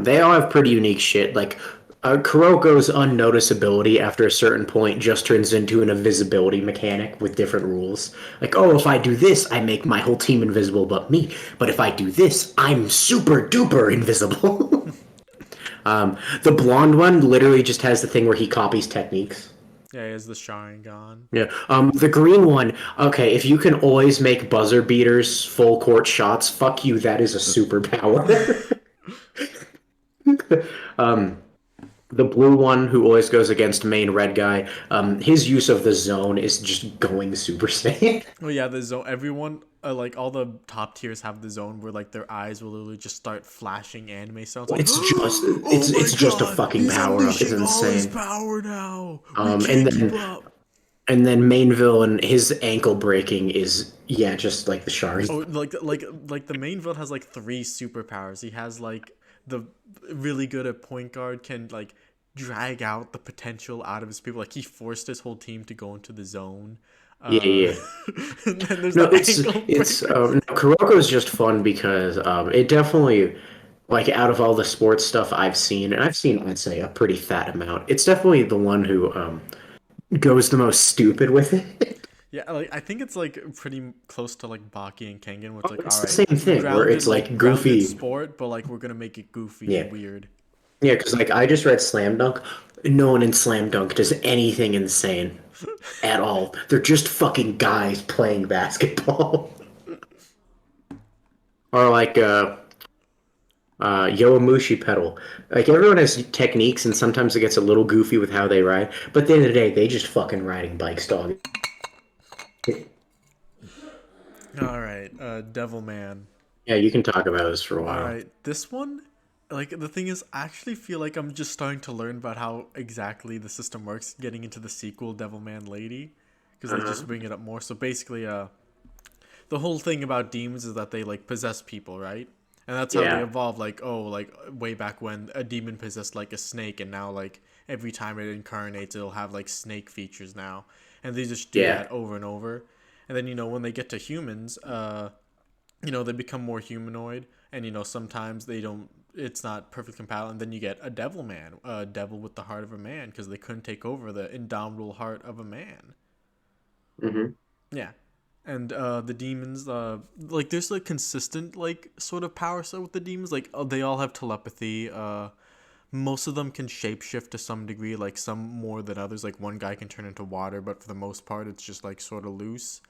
They all have pretty unique shit. Like, Kuroko's unnoticeability after a certain point just turns into an invisibility mechanic with different rules. Like, oh, if I do this, I make my whole team invisible but me. But if I do this, I'm super duper invisible. The blonde one literally just has the thing where he copies techniques. Yeah, he has the Sharingan. Yeah. The green one, okay, if you can always make buzzer beaters full court shots, fuck you, that is a superpower. the blue one who always goes against main red guy. His use of the zone is just going Super Saiyan. Oh yeah, the zone. Everyone, like all the top tiers, have the zone where like their eyes will literally just start flashing anime sounds. Like, It's just oh my it's just a god, fucking he's power up. It's unleashing all his insane. power now. We And can't keep then up. main villain, his ankle breaking is just like the Shari. Oh, like the main villain has like 3 superpowers. He has like the really good at point guard, can like drag out the potential out of his people. Like he forced his whole team to go into the zone. Yeah, yeah. And then there's No, the it's ankle it's breakers. no, Kuroko is just fun because it definitely like out of all the sports stuff I've seen, and I've seen I'd say a pretty fat amount. It's definitely the one who goes the most stupid with it. Yeah, like I think it's like pretty close to like Baki and Kengan, where it's like, It's all the right, same thing where grounded it's like grounded goofy. sport, but like we're gonna make it goofy Yeah, and weird. yeah, because like I just read Slam Dunk. No one in Slam Dunk does anything insane at all. They're just fucking guys playing basketball. Or like Yoamushi pedal. Like everyone has techniques, and sometimes it gets a little goofy with how they ride. But at the end of the day, they just fucking riding bikes, dog. All right, Devilman. Yeah, you can talk about this for a All while. right, this one, like the thing is, I actually feel like I'm just starting to learn about how exactly the system works, getting into the sequel, Devilman Lady, because they just bring it up more. So basically, the whole thing about demons is that they like possess people, right? And that's how they Yeah, evolve. Like, oh, like way back when a demon possessed like a snake, and now like every time it incarnates, it'll have like snake features now, and they just do yeah. that over and over. And then when they get to humans, they become more humanoid, and sometimes they don't. It's not perfect compatible, and then you get a devil man, a devil with the heart of a man, because they couldn't take over the indomitable heart of a man. hmm Yeah. And the demons, like there's like consistent like sort of power set with the demons. Like they all have telepathy. Most of them can shapeshift to some degree. Like some more than others. Like one guy can turn into water, but for the most part, it's just like sort of loose.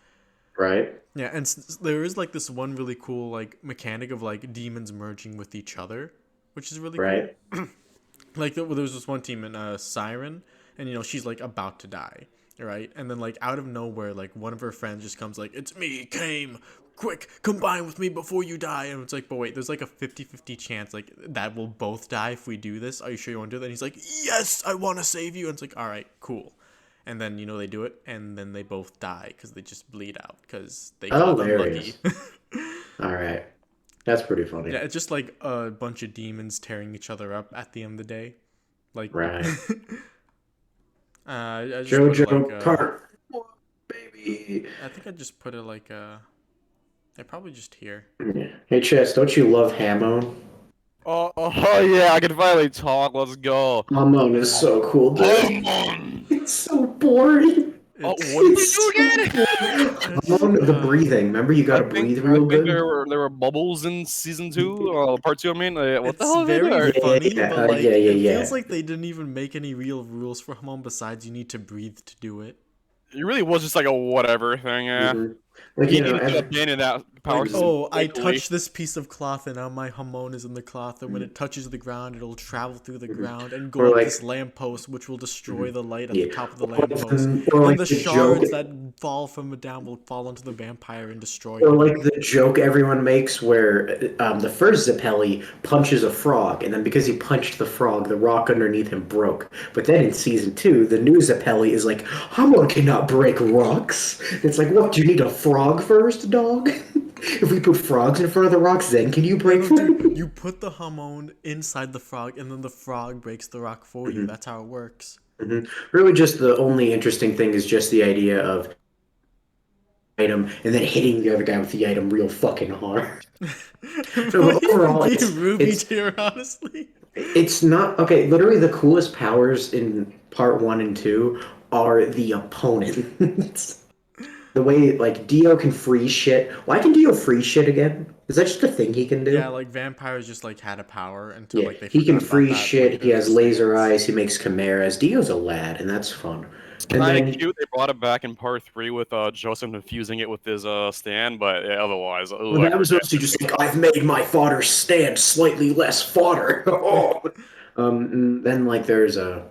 Right. Yeah, and there is like this one really cool like mechanic of like demons merging with each other, which is really cool. Right. Like there was this one team in Siren, and she's like about to die, right? And then like out of nowhere, like one of her friends just comes like, "It's me, Kame. Quick, combine with me before you die." And it's like, but wait, there's like a 50-50 chance like that we'll both die if we do this. Are you sure you want to do that? And he's like, "Yes, I want to save you." And it's like, all right, cool. And then they do it, and then they both die because they just bleed out because they got unlucky. Hilarious. All right. That's pretty funny. Yeah, it's just like a bunch of demons tearing each other up at the end of the day. Like, Right. I just put it like, JoJo Part 1, baby. I think I just put it like, yeah, probably just here. Yeah. Hey, Chess, don't you love Hamon? Oh yeah, I can finally talk. Let's go. Hamon is so cool, dude. It's so boring. Oh, It's, what did It's we do again? Hamon, the breathing. Remember, you I gotta think breathe I real think good. there were bubbles in season 2, part 2. I mean, what the it's hell did they very do? funny, Yeah, but like, yeah, it yeah. feels like they didn't even make any real rules for Hamon besides you need to breathe to do it. It really was just like a whatever thing. Yeah, Mhm. Like, he you know, needed to abandon that power Like, system oh, I quickly. touched this piece of cloth and now my Hamon is in the cloth, and when it touches the ground, it'll travel through the ground and go Or up like, this lamppost, which will destroy the light at yeah. the top of the Or, lamppost. or Then like the the shards joke, that fall from it down will fall onto the vampire and destroy or him. like the joke everyone makes where the first Zeppeli punches a frog, and then because he punched the frog, the rock underneath him broke. But then in season 2, the new Zeppeli is like, Hamon cannot break rocks. It's like, what? Do you need a frog first, dog? If we put frogs in front of the rocks, then can you break No, them? dude, you put the Hamon inside the frog, and then the frog breaks the rock for you. That's how it works. Really, just the only interesting thing is just the idea of item and then hitting the other guy with the item real fucking hard. So Might even overall, be Ruby it's tier, honestly. it's not okay. Literally, the coolest powers in part 1 and 2 are the opponents. The way like Dio can freeze shit. Why can Dio freeze shit again? Is that just a thing he can Yeah, do? like vampires just like had a power until Yeah, like they he can forgot about freeze that shit. later He in the has laser series. eyes. He makes chimeras. Dio's a lad, and that's fun. And Kind of then cute. They brought it back in part 3 with Joseph infusing it with his stand, but yeah, otherwise, well, I that was forget. mostly just like I've made my fodder stand slightly less fodder. Oh. And then like there's and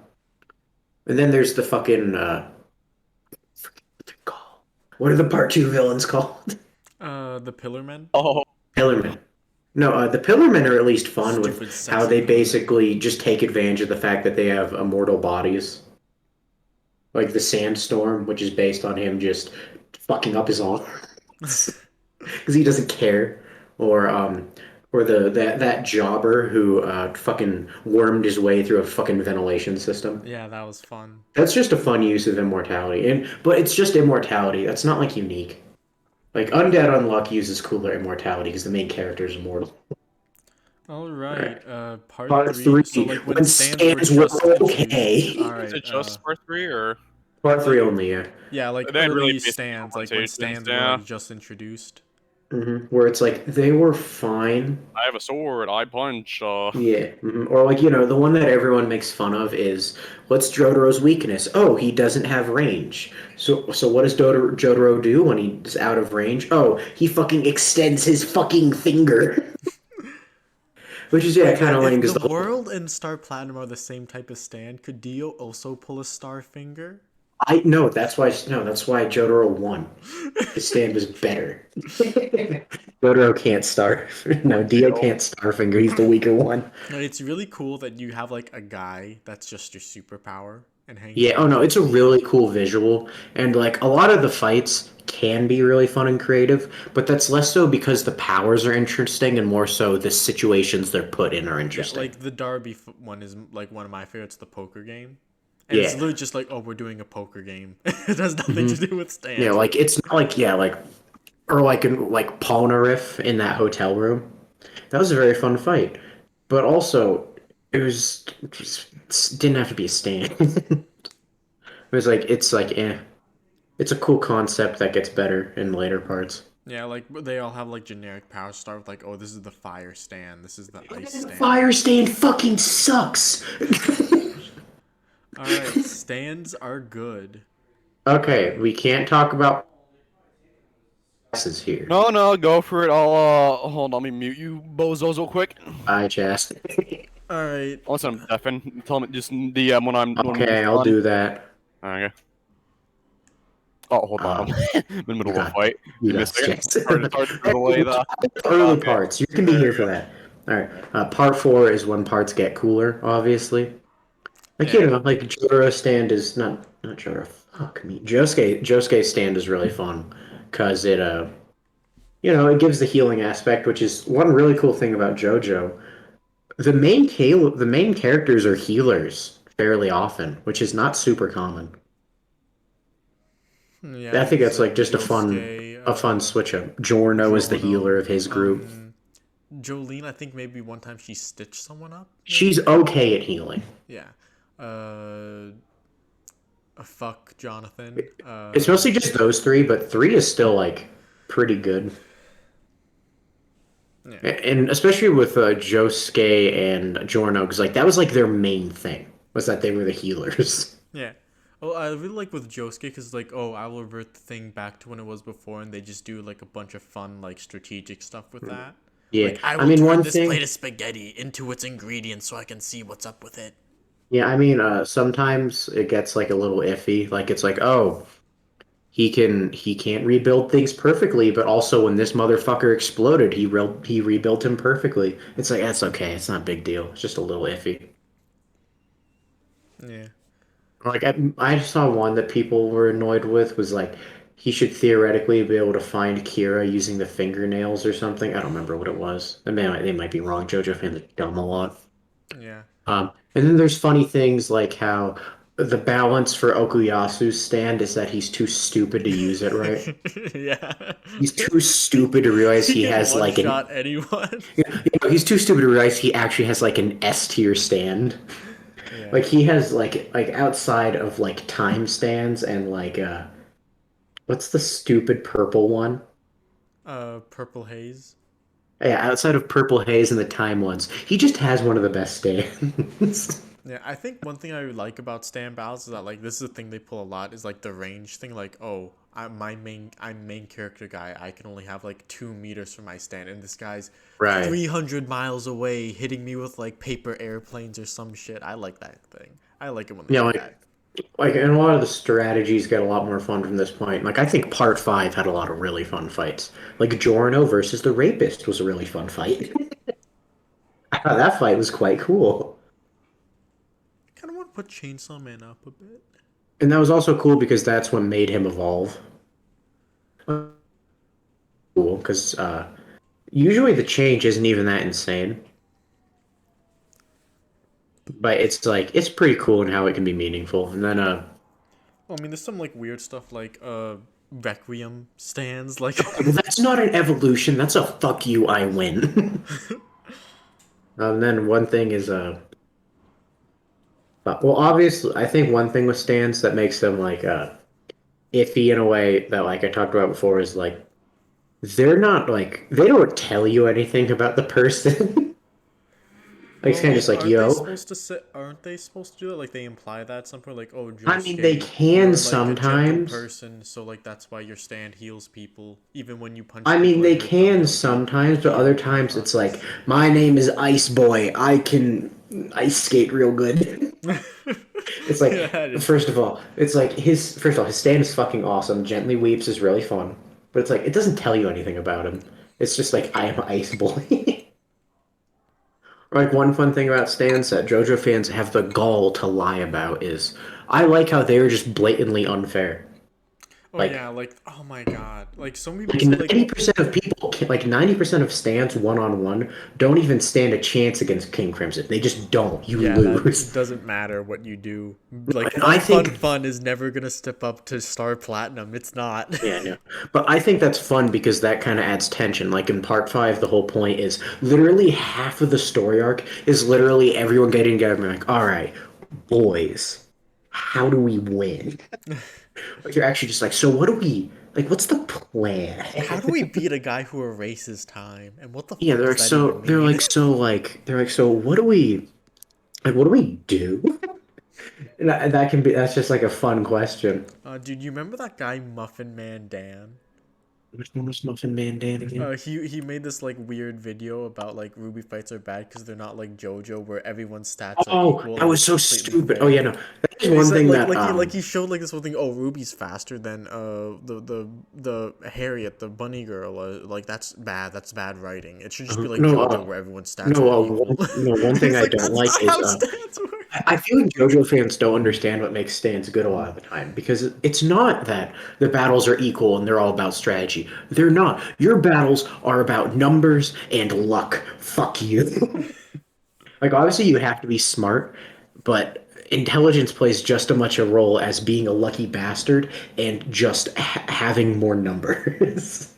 then there's the fucking forget what they're called. What are the part two villains called? The Pillarmen. Oh, Pillarmen. No, the Pillarmen are at least fun with Stupid, how sexy they Pillarmen. basically just take advantage of the fact that they have immortal bodies. Like the Sandstorm, which is based on him just fucking up his arm because he doesn't care, or that jobber who fucking wormed his way through a fucking ventilation system. Yeah, that was fun. That's just a fun use of immortality, but it's just immortality. That's not like unique. Like Undead Unluck uses cooler immortality because the main character is immortal. All right. Part Part three. three, So like when when stands were stands were just introduced. okay. All is right. it just part 3 or Part three only, yeah. Yeah, like they didn't really early base the stands, like when confrontations? stands were Yeah, like just introduced. Where it's like they were fine. I have a sword. I punch. Yeah, or like the one that everyone makes fun of is what's Jotaro's weakness? Oh, he doesn't have range. So what does Jotaro do when he's out of range? Oh, he fucking extends his fucking finger, which is Wait, kind but of lame if because the the whole world and Star Platinum are the same type of stand, could Dio also pull a star finger? I no, that's why Jotaro won. His stand was better. Jotaro can't starve. No, Dio Deal. can't Starfinger. He's the weaker one. Like, it's really cool that you have like a guy that's just your superpower and hangs Yeah, oh around no, you. it's a really cool visual. And like a lot of the fights can be really fun and creative, but that's less so because the powers are interesting and more so the situations they're put in are Yeah, interesting. like the Darby one is like one of my favorites, the poker game. And it's Yeah. literally just like, oh, we're doing a poker game. It has nothing hmm to do with Yeah, stands. like it's not like or like in like Polnareff in that hotel room. That was a very fun fight. But also it just didn't have to be a stand. It was like it's like it's a cool concept that gets better in later parts. Yeah, like they all have like generic power start with like, oh, this is the fire stand, this is the ice stand. Fire stand fucking sucks. All right, stands are good. Okay, we can't talk about classes here. No, no, go for it. I'll hold on. Let me mute you bozos real quick. I just All right. Listen, I'm deafened. Tell me just DM when okay, it's I'll done. do that. Okay. Oh, hold on. Um, I'm in the middle you of a got fight. you Give me a got second. Jax. Hard to delay the. Early Okay. parts. You can be here for that. All right. Part four is when parts get cooler. Obviously, like Yeah. like Jotaro stand is not Jotaro. Fuck me. Josuke's stand is really fun because it gives the healing aspect, which is one really cool thing about JoJo. The main characters are healers fairly often, which is not super common. Yeah, I think because that's like just Josuke, a fun switch up. Giorno is the healer Giorno, of his group. Jolene. I think maybe one time she stitched someone up. She's Maybe. okay at healing. Yeah. Fuck Jonathan. It's mostly just those three, but three is still like pretty good. Yeah. And especially with Josuke and Giorno, because like that was like their main thing was that they were the healers. Yeah. Oh, I really like with Josuke because like, oh, I will revert the thing back to when it was before, and they just do like a bunch of fun like strategic stuff with that. Yeah, Like, I I will mean turn one this thing. plate of spaghetti into its ingredients so I can see what's up with it. Yeah, I mean sometimes it gets like a little iffy. Like it's like oh he can't rebuild things perfectly, but also when this motherfucker exploded, he rebuilt him perfectly. It's like that's okay. It's not a big deal. It's just a little iffy. Yeah. Like I saw one that people were annoyed with was like he should theoretically be able to find Kira using the fingernails or something. I don't remember what it was. They might be wrong. JoJo fans are dumb a lot. Yeah. And then there's funny things like how the balance for Okuyasu's stand is that he's too stupid to use it right. Yeah. He's too stupid to realize He he can has one like an shot anyone. he's too stupid to realize he actually has like an S tier stand. Yeah. Like he has like outside of like time stands and like what's the stupid purple one? Purple haze. Yeah, outside of Purple Haze and the time ones, he just has one of the best stands. Yeah, I think one thing I like about stand battles is that like this is a thing they pull a lot is like the range thing. Like, oh, I'm main character guy. I can only have like 2 meters from my stand, and this guy's Right. 300 miles away, hitting me with like paper airplanes or some shit. I like that thing. I like it when they Yeah, do like that. and a lot of the strategies get a lot more fun from this point. Like I think part 5 had a lot of really fun fights. Like Giorno versus the Rapist was a really fun fight. I thought that fight was quite cool. Kind of want to put Chainsaw Man up a bit. And that was also cool because that's what made him evolve. Cool, because usually the change isn't even that insane. But it's like it's pretty cool in how it can be meaningful. And then Well, I mean, there's some like weird stuff like Requiem stands like. well, that's not an evolution, that's a fuck you, I win. And then one thing is well, obviously, I think one thing with stands that makes them like iffy in a way that like I talked about before is like they're not like they don't tell you anything about the person. Like it's kind of just like, aren't they yo. supposed to say? Aren't they supposed to do it? Like they imply that at some point, like, oh, I mean, they Josuke, can you're like a gentle sometimes. person, so like that's why your stand heals people, even when you punch. I mean, people they in your can thumb, sometimes, but heal other in the times it's process. like, my name is Ice Boy. I can ice skate real good. It's Yeah, like, that is first of true. all, it's like first of all, his stand is fucking awesome. Gently Weeps is really fun, but it's like it doesn't tell you anything about him. It's just like I am Ice Boy. Like one fun thing about stands that JoJo fans have the gall to lie about is I like how they are just blatantly unfair. Oh Like yeah, like oh my god, like some people like say like 90% of people, like 90% of stands one-on-one don't even stand a chance against King Crimson. They just don't. You yeah, that it lose. doesn't matter what you do. Like And I think fun is never gonna step up to Star Platinum. It's not. yeah, no. But I think that's fun because that kind of adds tension. Like in part 5, the whole point is literally half of the story arc is literally everyone getting together and like, all right, boys, how do we win? Like you're actually just like, so what do we like? What's the plan? How do we beat a guy who erases time? And what the Yeah, fuck does that even mean? they're like so what do we like what do we do? And that can be that's just like a fun question. Dude, you remember that guy Muffin Man Dan? Which one was Muffin Man Dan again? He made this like weird video about like Ruby fights are bad because they're not like JoJo where everyone's stats are Oh, equal that and was it's so completely stupid. Oh fair. yeah, no. That is He one said thing that he showed like this whole thing. Oh, Ruby's faster than the Harriet, the bunny girl. Like that's bad. That's bad writing. It should just be like no JoJo where everyone's stats are equal. one thing He's I like don't that's like not is how stats work. I feel like JoJo fans don't understand what makes stands good a lot of the time because it's not that the battles are equal and they're all about strategy. They're not. Your battles are about numbers and luck. Fuck you. Like obviously you have to be smart, but intelligence plays just as much a role as being a lucky bastard and just having more numbers.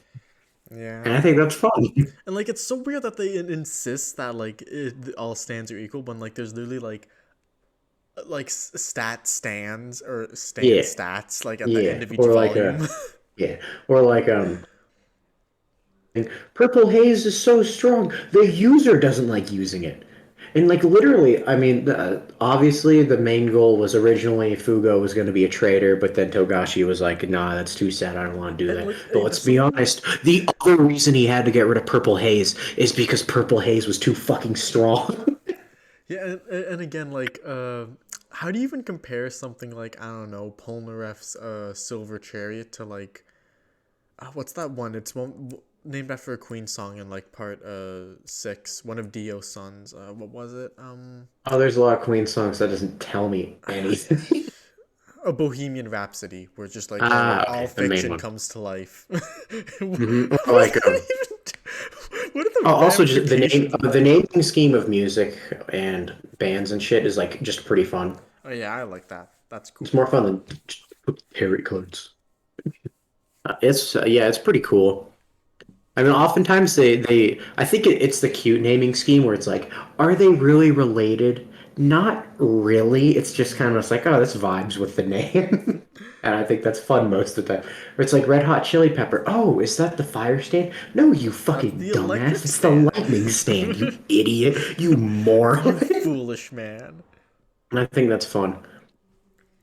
And Yeah. I think that's fun. And like it's so weird that they insist that like all stands are equal when like there's literally like stat stands or stand Yeah, stats like at the yeah, end of each or like volume. yeah, or like purple haze is so strong. The user doesn't like using it. And like literally, I mean, obviously the main goal was originally Fugo was going to be a traitor, but then Togashi was like, "Nah, that's too sad. I don't want to do And that." like But let's be something. honest, the other reason he had to get rid of Purple Haze is because Purple Haze was too fucking strong. Yeah, and again, like, how do you even compare something like I don't know, Polnareff's Silver Chariot to like, what's that one? It's one named after a Queen song in like part 6, one of Dio's sons. What was it? Oh, there's a lot of Queen songs that doesn't tell me anything. A Bohemian Rhapsody, where it's just like, oh, Ah, all okay, the main fiction one. comes to life. Or What does like that even? What are the also just ramifications of the that? naming scheme of music and bands and shit is like just pretty fun. Oh yeah, I like that. That's It's cool. more fun than Harry cards. It's yeah, it's pretty cool. I mean, oftentimes they I think it's the cute naming scheme where it's like, are they really related? Not really. It's just kind of like, oh, this vibes with the name. And I think that's fun most of the time. Or it's like Red Hot Chili Pepper. Oh, is that the fire stand? No, you That's fucking the dumbass. electric It's the stand. lightning stand, you idiot. You You moron. foolish man. I think that's fun.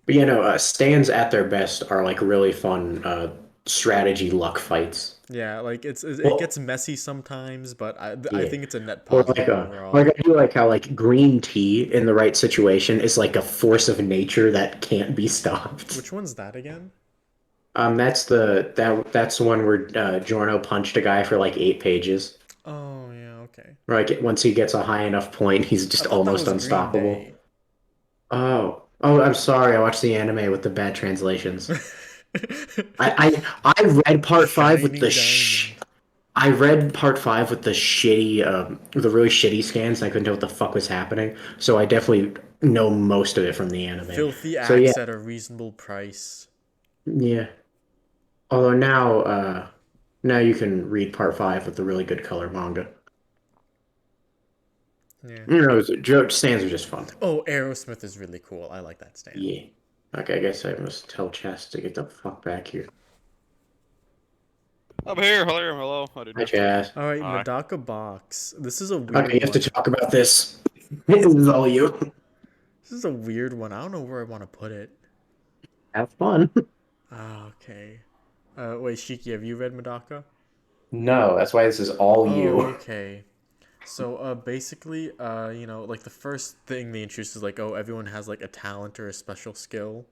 But stands at their best are like really fun strategy luck fights. Yeah, like it Well, gets messy sometimes, but I yeah. think it's a net Or like positive like overall. I do like how like green tea in the right situation is like a force of nature that can't be stopped. Which one's that again? That's the one where Giorno punched a guy for like 8 pages. Oh yeah, okay. Like once he gets a high enough point, he's I just thought that almost was Green unstoppable. Day. Oh, I'm sorry. I watched the anime with the bad translations. I read part five with Shiny the sh. diamond. I read part five with the shitty, the really shitty scans. I couldn't tell what the fuck was happening, so I definitely know most of it from the anime. Filthy So yeah, axe at a reasonable price. yeah. Although now you can read part five with the really good color manga. Yeah. Joe stands are just fun. Oh, Aerosmith is really cool. I like that stand. Yeah. Okay, I guess I must tell Chess to get the fuck back here. I'm here. Hello, hello. I Hi, didn't. Chess. All right, Hi. Medaka Box. This is a Okay, weird you have to one. talk about this. This is all you. This is a weird one. I don't know where I want to put it. Have fun. Ah, okay. Wait, Shiki, have you read Medaka? No, that's why this is all Oh, you. okay. So, basically, like the first thing they introduce is like, oh, everyone has like a talent or a special skill,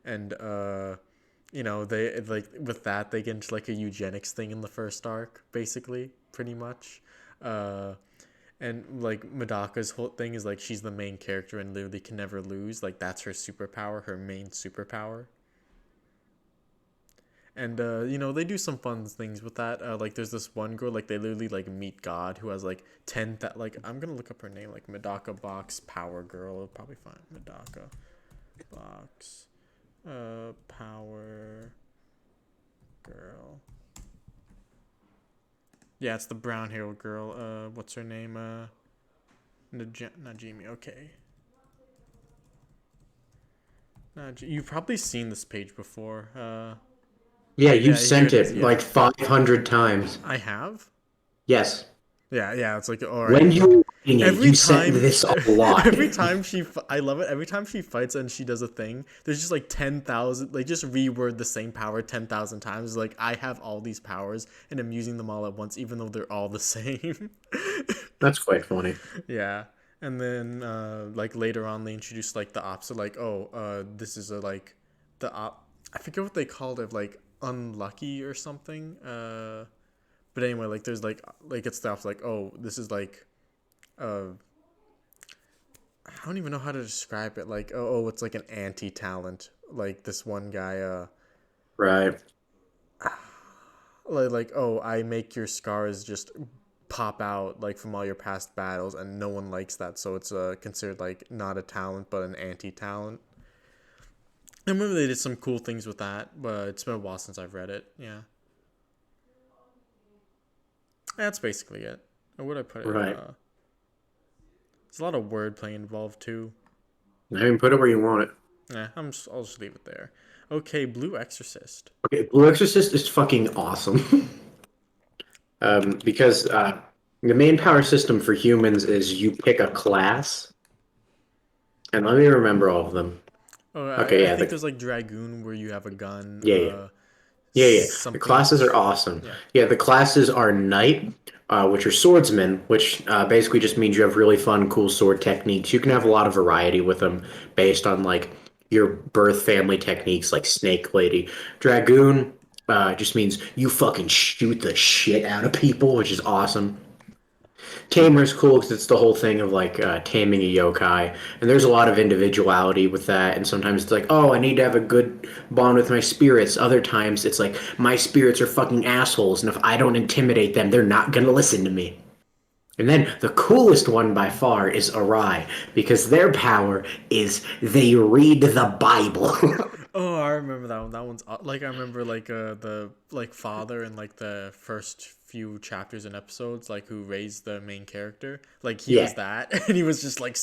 and they like with that they get into like a eugenics thing in the first arc, basically, pretty much. Uh, and like Medaka's whole thing is like she's the main character and literally can never lose. Like that's her superpower, her main superpower. And they do some fun things with that. Like there's this one girl, like they literally like meet God who has like 10 that like I'm gonna look up her name, like Medaka Box Power Girl. I'll probably find Medaka Box Power Girl. Yeah, it's the brown hair girl. What's her name? Najimi. Okay. You've probably seen this page before. Yeah, you Yeah, here sent it is. it like Yeah, 500 times. I have. Yes. Yeah. It's like all right. When you were reading it, Every you sent time, this a lot. every time I love it. Every time she fights and she does a thing, there's just like 10,000. Like just reword the same power 10,000 times. Like I have all these powers and I'm using them all at once, even though they're all the same. That's quite funny. Yeah. And then like later on they introduce like the opposite, like this is a like I forget what they called it, like unlucky or something. But anyway, like there's like it's stuff like, oh, this is like uh I don't even know how to describe it. Like it's like an anti talent. Like this one guy Right. like oh, I make your scars just pop out like from all your past battles, and no one likes that, so it's considered like not a talent but an anti talent. I remember they did some cool things with that, but it's been a while since I've read it. Yeah, that's basically it. Or would I put it? Right. There's a lot of wordplay involved too. I mean, put it where you want it. I'll just leave it there. Okay, Blue Exorcist. Okay, Blue Exorcist is fucking awesome. Because the main power system for humans is you pick a class, and let me remember all of them. Oh, Okay, I yeah, think there's like Dragoon where you have a gun. yeah, yeah. Yeah. The Something. classes are awesome. Yeah. Yeah, the classes are Knight, which are swordsmen, which basically just means you have really fun, cool sword techniques. You can have a lot of variety with them based on like your birth family techniques, like Snake Lady. Dragoon just means you fucking shoot the shit out of people, which is awesome. Tamer's cool because it's the whole thing of like taming a yokai, and there's a lot of individuality with that. And sometimes it's like, oh, I need to have a good bond with my spirits. Other times it's like my spirits are fucking assholes, and if I don't intimidate them, they're not gonna listen to me. And then the coolest one by far is Arai, because their power is they read the Bible. Oh, I remember that one. That one's like I remember like the like father in like the first few chapters and episodes, like who raised the main character. Like he Yeah. was that, and he was just like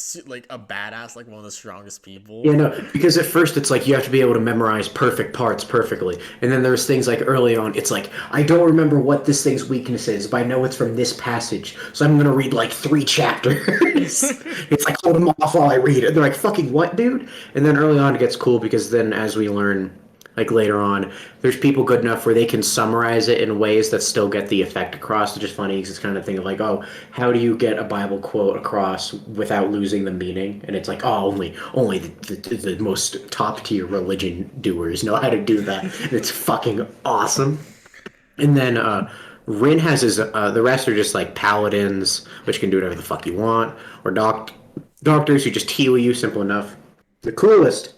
a badass, like one of the strongest people. Yeah, no, because at first it's like you have to be able to memorize perfect parts perfectly. And then there's things like early on, it's like, I don't remember what this thing's weakness is, but I know it's from this passage. So I'm going to read like 3 chapters. It's like, hold them off while I read it. They're like, fucking what, dude? And then early on it gets cool because then as we learn, like later on, there's people good enough where they can summarize it in ways that still get the effect across, which is funny because it's kind of thing of like, oh, how do you get a Bible quote across without losing the meaning? And it's like, oh, only the most top tier religion doers know how to do that. And it's fucking awesome. And then Rin has his, the rest are just like paladins, which can do whatever the fuck you want, or doctors who just heal you, simple enough. The coolest.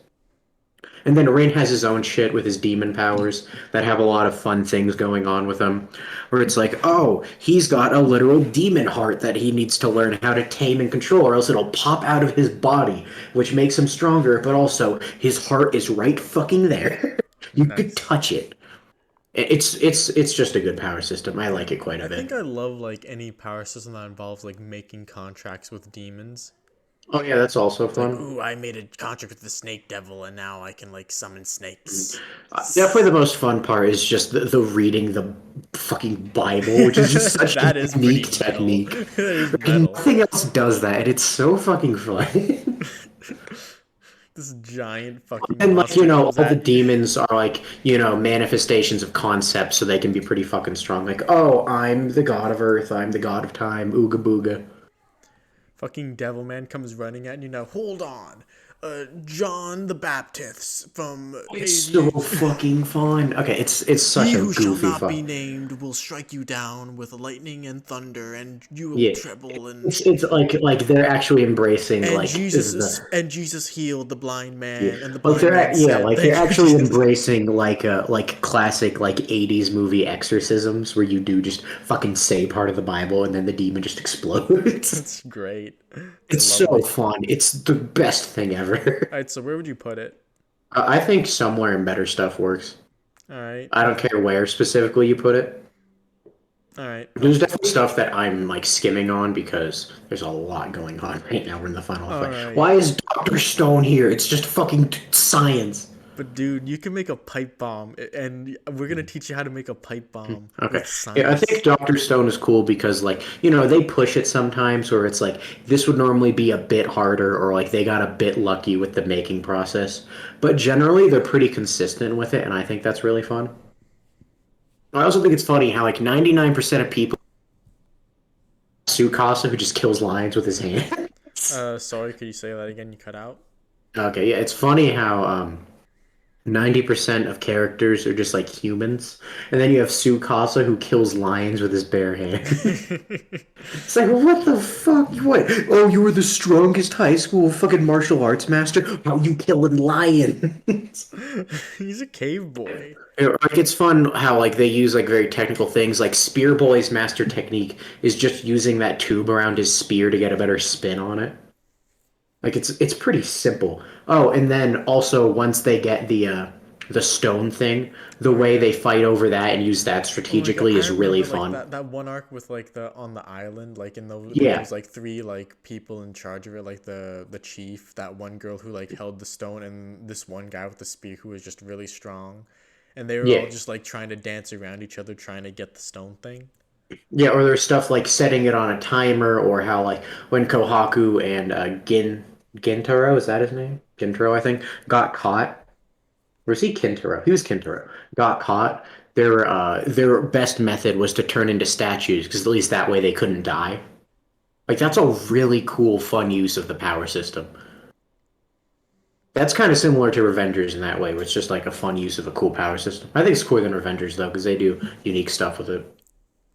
And then Rin has his own shit with his demon powers that have a lot of fun things going on with him. Where it's like, oh, he's got a literal demon heart that he needs to learn how to tame and control, or else it'll pop out of his body, which makes him stronger, but also his heart is right fucking there. You could touch it. It's just a good power system. I like it quite a I bit. think I love like any power system that involves like making contracts with demons. Oh yeah, that's also Like, fun. ooh, I made a contract with the snake devil, and now I can like summon snakes. Definitely the most fun part is just the reading the fucking Bible, which is just such That a is unique pretty metal. technique. That is Like, metal. nothing else does that, and it's so fucking fun. This giant fucking And like, monster all comes the at you. demons are like, manifestations of concepts, so they can be pretty fucking strong. Like, oh, I'm the god of earth, I'm the god of time, ooga booga. Fucking Devilman comes running at you now. Hold on. John the Baptist from It's so fucking fun. Okay, it's such He a who shall goofy not be fun. named will strike you down with lightning and thunder, and you will Yeah, tremble and it's like they're actually embracing and like Jesus healed the blind yeah. man, and the Like blind man said, like "Thank they're you, actually Jesus." embracing like classic like 80s movie exorcisms where you do just fucking say part of the Bible and then the demon just explodes. That's great. It's so lovely. fun. It's the best thing ever. All right, so where would you put it? I think somewhere in better stuff works. All right, I don't care where specifically you put it. all right. There's definitely stuff that I'm like skimming on because there's a lot going on right now. We're in the final fight. Alright. Why is Dr. Stone here? It's just fucking science. But dude, you can make a pipe bomb, and we're gonna teach you how to make a pipe bomb Okay. with science. Yeah, I think Dr. Stone is cool because, like, they push it sometimes where it's like, this would normally be a bit harder or, like, they got a bit lucky with the making process. But generally, they're pretty consistent with it, and I think that's really fun. I also think it's funny how, like, 99% of people Tsukasa who just kills lions with his hand. Sorry, could you say that again? You cut out. Okay, yeah, it's funny how, 90% of characters are just like humans, and then you have Tsukasa who kills lions with his bare hand. It's like, what the fuck? What? Oh, you were the strongest high school fucking martial arts master? How you killing lions? He's a cave boy. Like, it's fun how like they use like very technical things. Like Spear Boy's master technique is just using that tube around his spear to get a better spin on it. Like it's pretty simple. Oh, and then also once they get the stone thing, the way they fight over that and use that strategically I is really remember, fun. like, that one arc with like the on the island, like in those Yeah. there was like 3 like people in charge of it, like the chief, that one girl who like held the stone, and this one guy with the spear who was just really strong, and they were Yeah. all just like trying to dance around each other trying to get the stone thing. Yeah, or there's stuff like setting it on a timer, or how like when Kohaku and Gintaro, is that his name? Gintaro, I think, got caught. Or is he Kintaro? He was Kintaro. Got caught. Their best method was to turn into statues, because at least that way they couldn't die. Like that's a really cool, fun use of the power system. That's kind of similar to Revengers in that way, where it's just like a fun use of a cool power system. I think it's cooler than Revengers though, because they do unique stuff with it.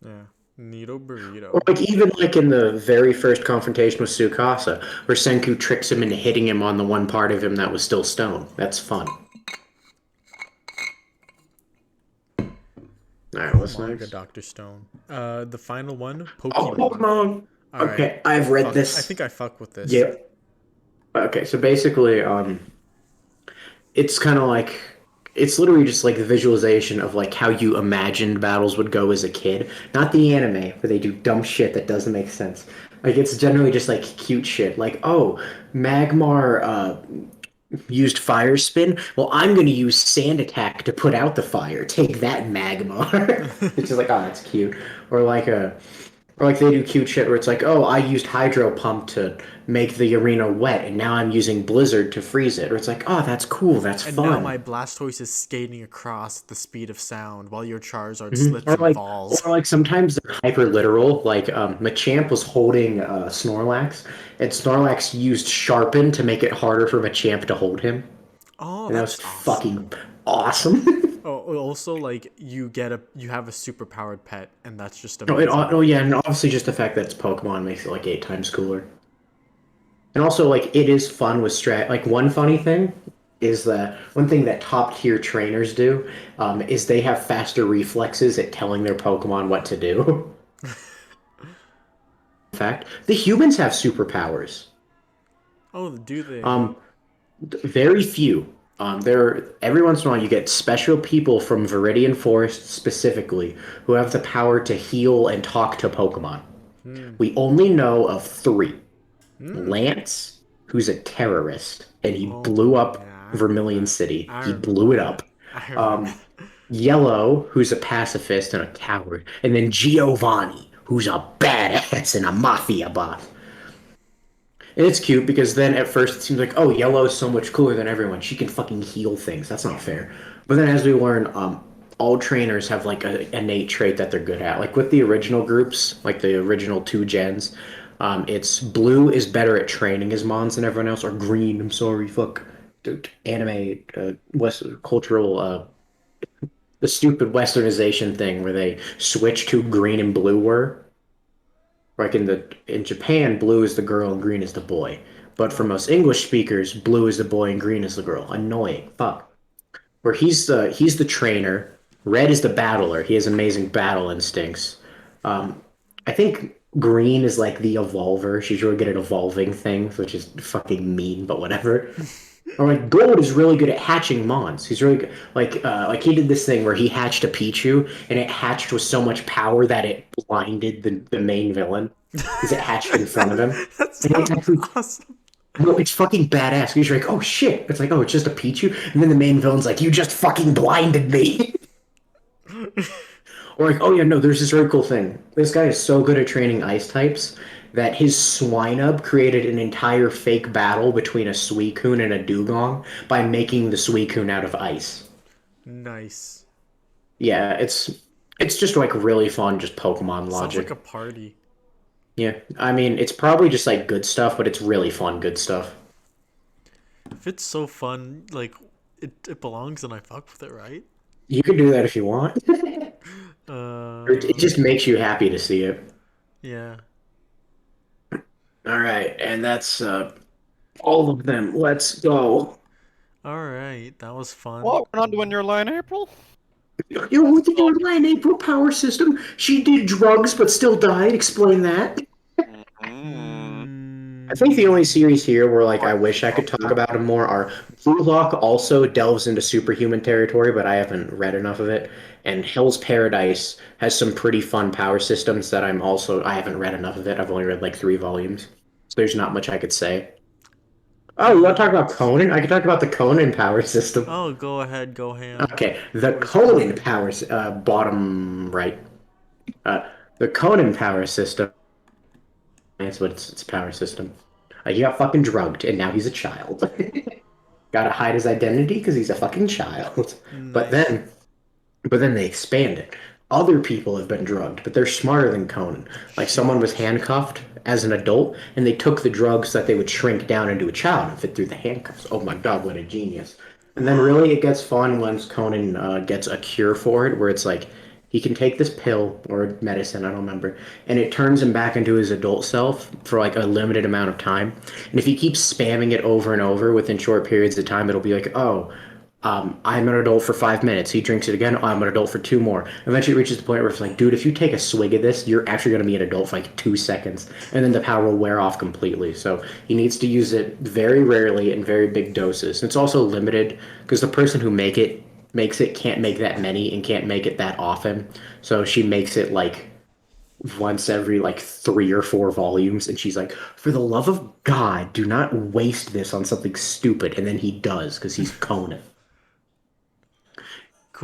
Yeah. Neato burrito. Or like even like in the very first confrontation with Tsukasa, where Senku tricks him into hitting him on the one part of him that was still stone. That's fun. Alright, what's Manga next? Dr. Stone. The final one, Oh, Pokemon. Pokemon! Alright. Okay, I've read Fuck, this. I think I fuck with this. Yep. Okay, so basically, it's kind of like it's literally just like the visualization of like how you imagined battles would go as a kid, not the anime where they do dumb shit that doesn't make sense. Like it's generally just like cute shit. Like, oh, Magmar used fire spin. Well, I'm going to use sand attack to put out the fire. Take that, Magmar. It's just like, oh, that's cute. Or like a or like they do cute shit where it's like, oh, I used hydro pump to make the arena wet, and now I'm using blizzard to freeze it. Or it's like, oh, that's cool, that's And fun. now my Blastoise is skating across at the speed of sound while your Charizard Mhm. slips and falls. Or like sometimes they're hyper literal. Like Machamp was holding Snorlax, and Snorlax used Sharpen to make it harder for Machamp to hold him, Oh, and that was that's awesome. fucking awesome. Oh, also, like you have a super powered pet, and that's just Oh, amazing. oh yeah, and obviously just the fact that it's Pokemon makes it like 8 times cooler. And also, like, it is fun with strat. Like, one funny thing is that one thing that top tier trainers do is they have faster reflexes at telling their Pokemon what to do. In fact, the humans have superpowers. Oh, do they? Very few. Every once in a while you get special people from Viridian Forest specifically who have the power to heal and talk to Pokemon. We only know of 3. Lance, who's a terrorist, and he blew up yeah, Vermilion City. I He blew it up. I remember. Yellow, who's a pacifist and a coward, and then Giovanni, who's a badass and a mafia boss. And it's cute because then at first it seems like, oh, Yellow is so much cooler than everyone. She can fucking heal things. That's not fair. But then as we learn, all trainers have like an innate trait that they're good at. Like with the original groups, like the original 2 gens, it's Blue is better at training his mons than everyone else, or Green. I'm sorry, fuck, anime, West cultural, the stupid Westernization thing where they switch to Green and Blue were. Like in Japan, Blue is the girl and Green is the boy. But for most English speakers, Blue is the boy and Green is the girl. Annoying, fuck. Where he's the trainer. Red is the battler. He has amazing battle instincts. I think Green is like the evolver. She's really good at evolving things, which is fucking mean, but whatever. Or like Gold is really good at hatching mons. He's really good. Like he did this thing where he hatched a Pichu, and it hatched with so much power that it blinded the main villain because it hatched in front of him. That And it sounds actually, awesome. no, it's fucking badass. He's like, oh shit. It's like, oh, it's just a Pichu, and then the main villain's like, you just fucking blinded me. Or like, oh yeah, no, there's this very cool thing. This guy is so good at training ice types that his Swinub created an entire fake battle between a Suicune and a Dugong by making the Suicune out of ice. Nice. Yeah, it's just like really fun, just Pokemon Sounds logic. like a party. Yeah, I mean, it's probably just like good stuff, but it's really fun, good stuff. If it's so fun, like it belongs, and I fuck with it, right? You can do that if you want. It Uh, just makes you happy to see it. yeah. All right, and that's all of them. Let's go. All right, that was fun. What? We're not doing your line, April? You know, with the online April power system, she did drugs but still died. Explain that. I think the only series here where like I wish I could talk about them more are Blue Lock also delves into superhuman territory, but I haven't read enough of it. And Hell's Paradise has some pretty fun power systems that I haven't read enough of it. I've only read like 3 volumes. So there's not much I could say. Oh, you want to talk about Conan? I could talk about the Conan power system. Oh, go ahead, go ham. Okay, the Conan powers, bottom right. The Conan power system. That's what its power system. He got fucking drugged, and now he's a child. Gotta hide his identity because he's a fucking child. But Nice. then they expand it. Other people have been drugged, but they're smarter than Conan. Like someone was handcuffed as an adult, and they took the drugs so that they would shrink down into a child and fit through the handcuffs. Oh my god, what a genius! And then really it gets fun once Conan gets a cure for it, where it's like he can take this pill or medicine, I don't remember, and it turns him back into his adult self for like a limited amount of time. And if he keeps spamming it over and over within short periods of time, it'll be like, oh, I'm an adult for 5 minutes. He drinks it again. Oh, I'm an adult for 2 more. Eventually, it reaches the point where it's like, dude, if you take a swig of this, you're actually going to be an adult for like 2 seconds, and then the power will wear off completely. So he needs to use it very rarely in very big doses. It's also limited because the person who make it makes it can't make that many and can't make it that often. So she makes it like once every like 3 or 4 volumes, and she's like, "For the love of God, do not waste this on something stupid." And then he does because he's Conan.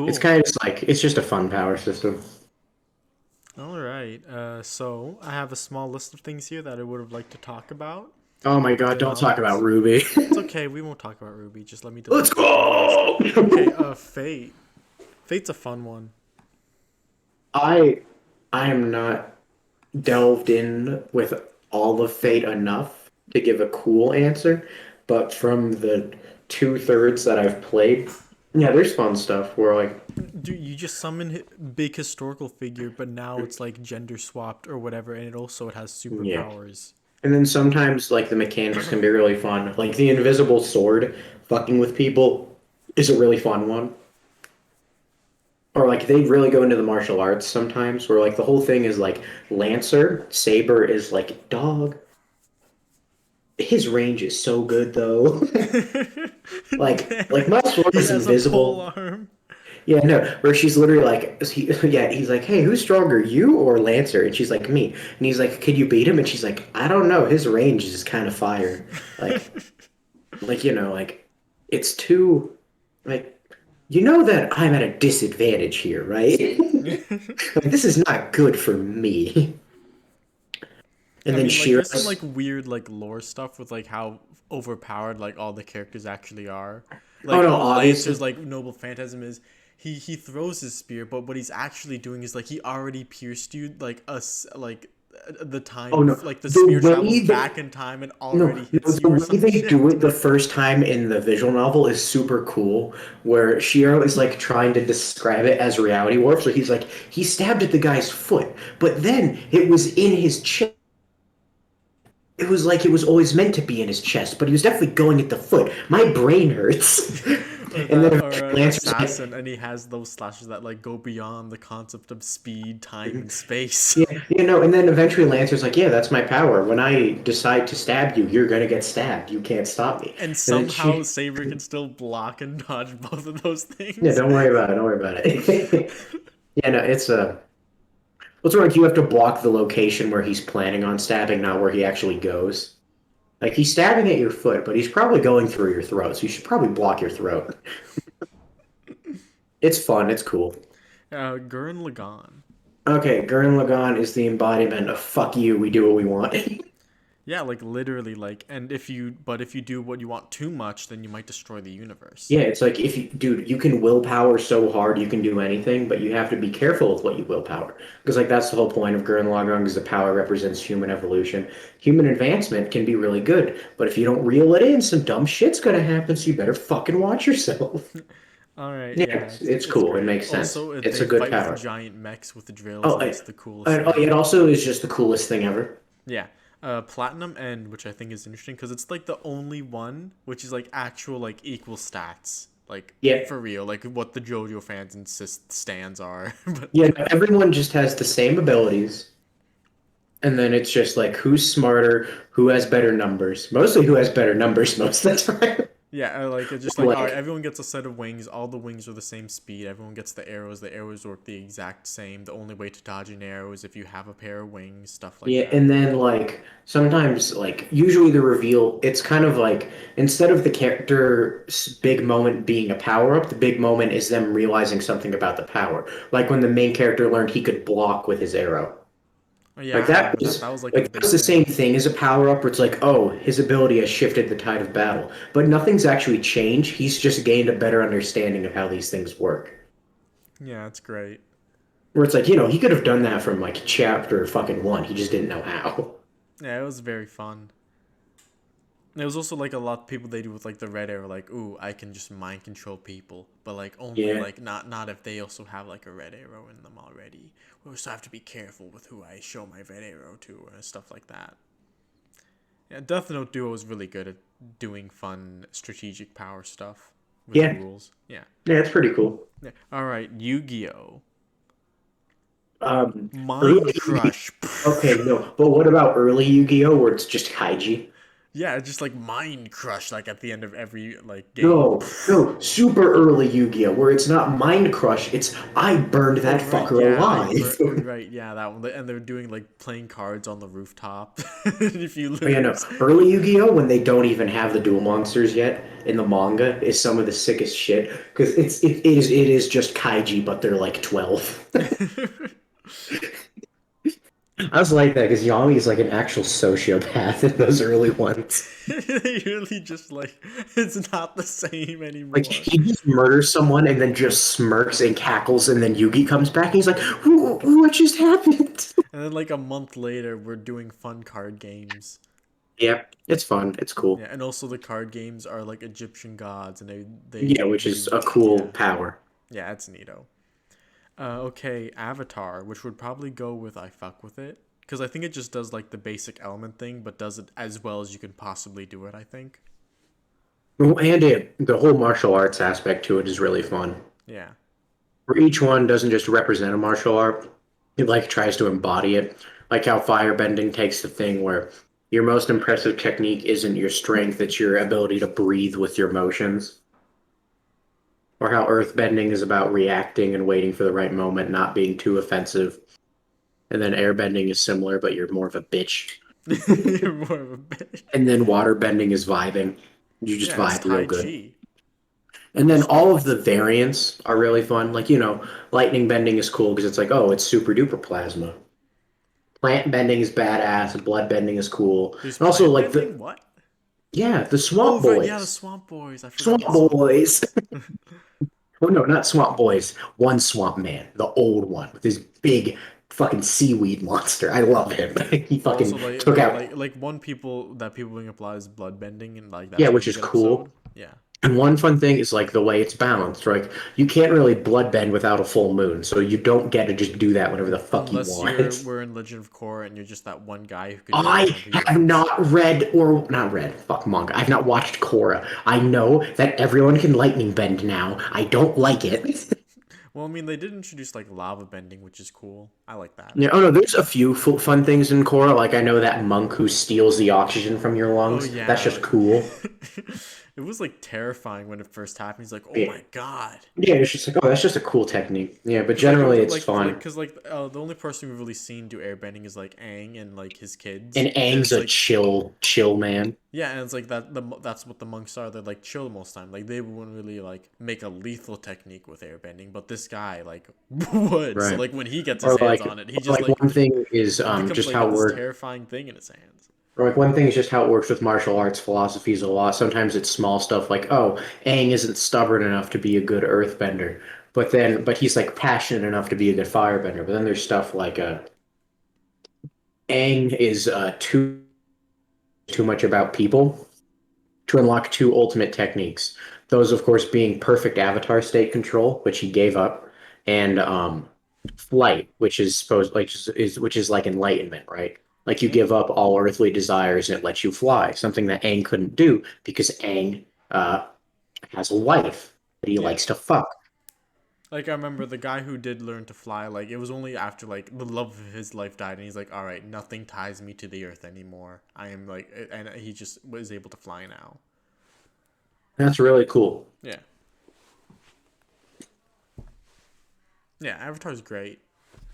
It's Cool. kind of just like it's just a fun power system. All right. So I have a small list of things here that I would have liked to talk about. Oh my God, The don't talk about novels. Ruby. It's okay. We won't talk about Ruby. Just let me Let's delete the list. go. Okay. Fate. Fate's a fun one. I am not delved in with all of Fate enough to give a cool answer, but from the 2/3 that I've played, yeah, there's fun stuff where like Dude, you just summon big historical figure, but now it's like gender swapped or whatever, and it has yeah. superpowers. And then sometimes like the mechanics can be really fun. Like the invisible sword fucking with people is a really fun one. Or like they really go into the martial arts sometimes where like the whole thing is like Lancer, Saber is like dog. His range is so good though. Like my sword He is has a pole invisible. arm. Yeah, no, where she's literally like, yeah, he's like, hey, who's stronger, you or Lancer? And she's like, me. And he's like, could you beat him? And she's like, I don't know. His range is kind of fire. Like, like it's too, like, you know that I'm at a disadvantage here, right? Like, this is not good for me. And I then mean, like, there's some Shira's, like weird like lore stuff with like how overpowered like all the characters actually are. oh Like no, how obviously, Lancer's like noble phantasm is he throws his spear, but what he's actually doing is like he already pierced you like us like the oh time no, like the the spear travels way back that in time and no, already no, hits the you or way some they do shit. it the first time in the visual novel is super cool, where Shiro is like trying to describe it as reality warp. So he's like, he stabbed at the guy's foot, but then it was in his chest. It was like it was always meant to be in his chest, but he was definitely going at the foot. My brain hurts. Or And then that or an Lancer's like, assassin and he has those slashes that like go beyond the concept of speed, time, and space. yeah, and then eventually Lancer's like, yeah, that's my power. When I decide to stab you, you're gonna get stabbed. You can't stop me. And And then somehow she, Saber can still block and dodge both of those yeah, things. don't worry about it. Don't worry about it. Yeah, no, it's a. What's like you have to block the location where he's planning on stabbing, not where he actually goes. Like he's stabbing at your foot, but he's probably going through your throat, so you should probably block your throat. It's fun. It's cool. Gurren Lagann. Okay, Gurren Lagann is the embodiment of fuck you, we do what we want. Yeah, like literally, like, but if you do what you want too much, then you might destroy the universe. Yeah, it's like if you, dude, you can willpower so hard you can do anything, but you have to be careful with what you willpower. Because like that's the whole point of Gurren Lagann, because the power represents human evolution. Human advancement can be really good, but if you don't reel it in, some dumb shit's gonna happen, so you better fucking watch yourself. All right, Yeah, yeah, it's it's cool. It great. makes sense. Also, It's they a good fight with power. giant mechs with drills, Oh, and I, it's the coolest oh, thing. it also is just the coolest thing ever. Yeah. Platinum End, which I think is interesting because it's like the only one which is like actual like equal stats, like Yeah, for real, like what the JoJo fans insist stands are. But yeah. No, everyone just has the same abilities, and then it's just like who's smarter, who has better numbers. Mostly who has better numbers most of the time. yeah, like it's just like all right, Like, everyone gets a set of wings. All the wings are the same speed. Everyone gets the arrows. The arrows work the exact same. The only way to dodge an arrow is if you have a pair of wings. Stuff like yeah, that. and then like sometimes like usually the reveal, it's kind of like instead of the character's big moment being a power up, the big moment is them realizing something about the power. Like when the main character learned he could block with his arrow. Oh, yeah, I remember that. That was like the Like big that's the same thing. thing as a power up where it's like, oh, his ability has shifted the tide of battle. But nothing's actually changed. He's just gained a better understanding of how these things work. Yeah, it's great. Where it's like, he could have done that from like chapter fucking one. He just didn't know how. Yeah, it was very fun. There was also like a lot of people they do with like the red arrow, like, ooh, I can just mind control people, but like only Yeah. like not if they also have like a red arrow in them already. We also have to be careful with who I show my red arrow to and stuff like that. Yeah, Death Note Duo is really good at doing fun strategic power stuff with Yeah. rules. Yeah. Yeah, it's pretty cool. Yeah. All right, Yu-Gi-Oh. Early Mind Yu-Gi- Crush. Okay, no. But what about early Yu-Gi-Oh where it's just Kaiji? Yeah, just like mind crush, like at the end of every like game. No, super early Yu-Gi-Oh, where it's not mind crush, it's I burned that Oh right, fucker yeah, alive. right, yeah, that one. And they're doing like playing cards on the rooftop. If you Oh, yeah, no, lose, early Yu-Gi-Oh, when they don't even have the duel monsters yet in the manga, is some of the sickest shit because it is just Kaiji, but they're like 12. I was like that because Yami is like an actual sociopath in those early ones. they really just like it's not the same anymore. Like he just murders someone and then just smirks and cackles, and then Yugi comes back and he's like, "What just happened?" And then like a month later, we're doing fun card games. Yeah, it's fun. It's cool. Yeah, and also the card games are like Egyptian gods, and Yeah, which is a cool power. Yeah, it's neato. Okay, Avatar, which would probably go with I fuck with it. Because I think it just does like the basic element thing, but does it as well as you can possibly do it, I think. Well, and the whole martial arts aspect to it is really fun. Yeah. Where each one doesn't just represent a martial art, it like tries to embody it. Like how firebending takes the thing where your most impressive technique isn't your strength, it's your ability to breathe with your motions. Or how earthbending is about reacting and waiting for the right moment, not being too offensive. And then airbending is similar, but you're more of a bitch. You're more of a bitch. And then waterbending is vibing. You just Yeah, it's vibe real Tai good. Chi. And then all of the variants are really fun. Like, lightning bending is cool because it's like, oh, it's super duper plasma. Plant bending is badass. Blood bending is cool. There's And also, plant like, bending? What? the Swamp Boys. Right, yeah, the Swamp Boys. I forgot Swamp Boys. Well, no, not Swamp Boys. One Swamp Man, the old one with his big fucking seaweed monster. I love him. He fucking also, took out. like one people bring up a lot is blood bending and like that's Yeah, a which is good cool. episode. Yeah. And one fun thing is like the way it's balanced. Like you can't really bloodbend without a full moon, so you don't get to just do that whenever the fuck Unless you want. we're in Legend of Korra and you're just that one guy who can. I have not read or not read fuck manga. I've not watched Korra. I know that everyone can lightning bend now. I don't like it. Well, I mean, they did introduce like lava bending, which is cool. I like that. Yeah, oh no, there's a few fun things in Korra. Like I know that monk who steals the oxygen from your lungs. Oh, yeah. That's just cool. It was like terrifying when it first happened. He's like, "Oh my god!" Yeah, it's just like, oh, that's just a cool technique. Yeah, but generally it's fun. Because the only person we've really seen do airbending is like Aang and like his kids. And Aang's a like, chill man. Yeah, and it's like that's what the monks are. They're like chill most time. Like they wouldn't really like make a lethal technique with airbending, but this guy like would. Right. So like when he gets his hands on it, he just like one thing is becomes, just like, how this we're terrifying thing in his hands. Or like one thing is just how it works with martial arts philosophies a lot. Sometimes it's small stuff like, oh, Aang isn't stubborn enough to be a good earthbender. But he's like passionate enough to be a good firebender. But then there's stuff like Aang is too much about people to unlock two ultimate techniques. Those of course being perfect avatar state control, which he gave up, and flight, which is which is like enlightenment, right? Like you give up all earthly desires and it lets you fly, something that Aang couldn't do because Aang has a wife that he likes to fuck. Like I remember the guy who did learn to fly, like it was only after like the love of his life died and he's like, all right, nothing ties me to the earth anymore. I am like, and he just was able to fly now. That's really cool. Yeah. Yeah, Avatar's great.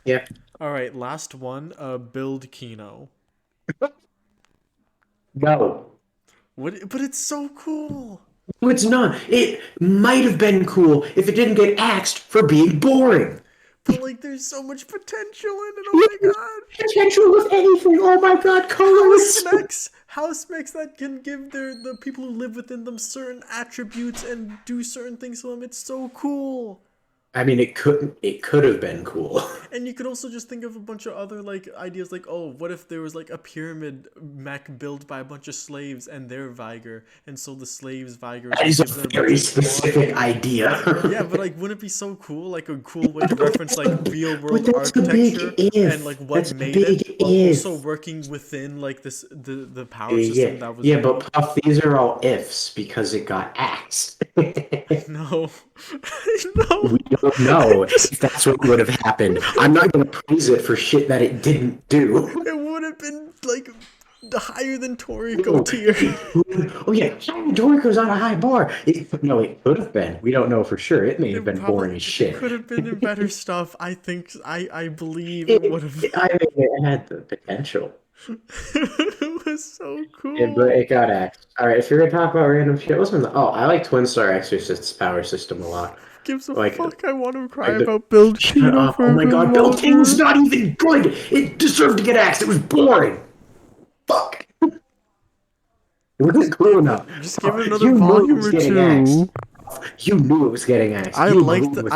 Yeah. All right, last one. Build Kino. No. What? But it's so cool. No, it's not. It might have been cool if it didn't get axed for being boring. But like, there's so much potential in it. Oh my god. Potential with anything. Oh my god, colors. House mechs that can give the people who live within them certain attributes and do certain things to them. It's so cool. I mean, it could have been cool. And you could also just think of a bunch of other like ideas, like, oh, what if there was like a pyramid mech built by a bunch of slaves and their Viger, and so the slaves' Viger. That is a very specific idea. Yeah, but like, wouldn't it be so cool? Like a cool way to reference like real world that's architecture and like what that's made it, while if. also working within like this the power system that was. Yeah, but Puff, these are all ifs because it got axed. No, no. We don't know if that's what would have happened. I'm not going to praise it for shit that it didn't do. It would have been like higher than Toriko tier. Oh yeah, Toriko's on a high bar. No, it could have been. We don't know for sure. It may have been boring as It shit. could have been in better stuff. I think I believe it would have. I mean, it had the potential. It was so But cool. it got axed. All right, if you're gonna talk about random shit, what's one? Oh, I like Twin Star Exorcist's power system a lot. Gives a Like, fuck. I want to cry like the, about Build shut King up! over Oh my a god, good Bill long King's time. not even good. It deserved to get axed. It was boring. Fuck. It wasn't cool enough. Just give it another You knew it volume was or getting axed. two. You knew it was getting axed. You agreed with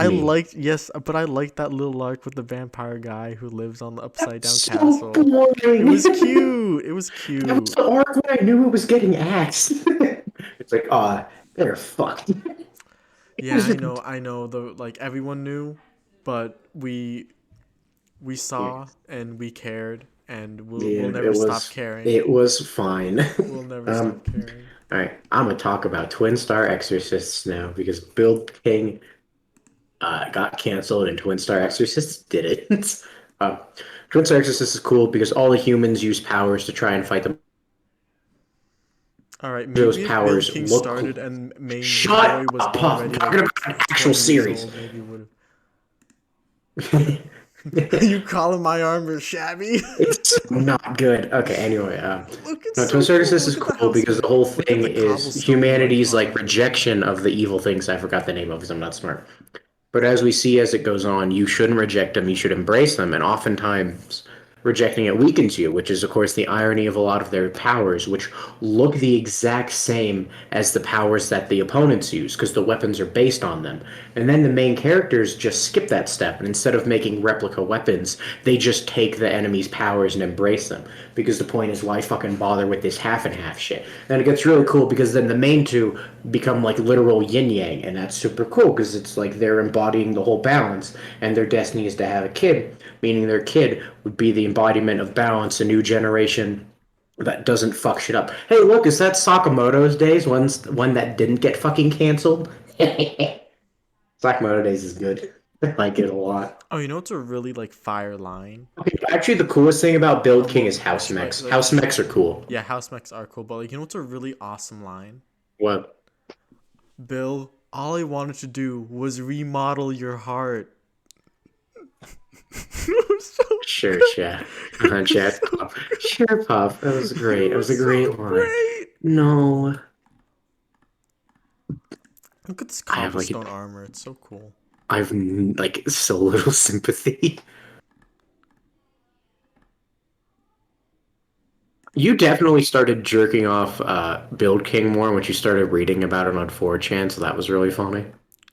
me. Yes, but I liked that little arc with the vampire guy who lives on the upside down So castle. boring. It was cute. It was That was cute. the arc when I knew it was getting axed. It's like, they're fucked. Yeah, I know. Everyone knew, but we saw and we cared, and we'll never stop caring. It was fine. We'll never stop caring. All right, I'm gonna talk about Twin Star Exorcists now because Build King got canceled and Twin Star Exorcists didn't. uh, Twin Star Exorcists is cool because all the humans use powers to try and fight them. All right, Those maybe if Build powers King look started cool. and main Shut boy was up, Puff. already I'm talking like about an actual 20 years series. old, maybe would have. You calling my armor shabby? It's not good. Okay, anyway, Look, it's no, so Twin Star cool. Exorcist is Look at the cool house. because the whole Look at thing the is cobblestone, humanity's like, like rejection of the evil things. I forgot the name of because I'm not smart. But as we see as it goes on, you shouldn't reject them, you should embrace them, and oftentimes rejecting it weakens you, which is, of course, the irony of a lot of their powers, which look the exact same as the powers that the opponents use, because the weapons are based on them. And then the main characters just skip that step, and instead of making replica weapons, they just take the enemy's powers and embrace them. Because the point is, why fucking bother with this half and half shit? And it gets really cool because then the main two become like literal yin yang, and that's super cool because it's like they're embodying the whole balance, and their destiny is to have a kid, meaning their kid would be the embodiment of balance, a new generation that doesn't fuck shit up. Hey, look, is that Sakamoto's Days? One that didn't get fucking canceled? Sakamoto Days is good. I like it a lot. Oh, you know what's a really like fire line? Okay, actually, the coolest thing about Build King is house Right, mechs. House mechs are cool. Yeah, house mechs are cool, but like you know what's a really awesome line? What? Bill, all I wanted to do was remodel your heart. Sure, Chad. Chad. Puff. Sure, Puff. That was great. That was a great line. Great. No. Look at this I have, like, cobblestone armor. It's so cool. I've like so little sympathy. You definitely started jerking off Build King more when you started reading about it on 4chan, so that was really funny.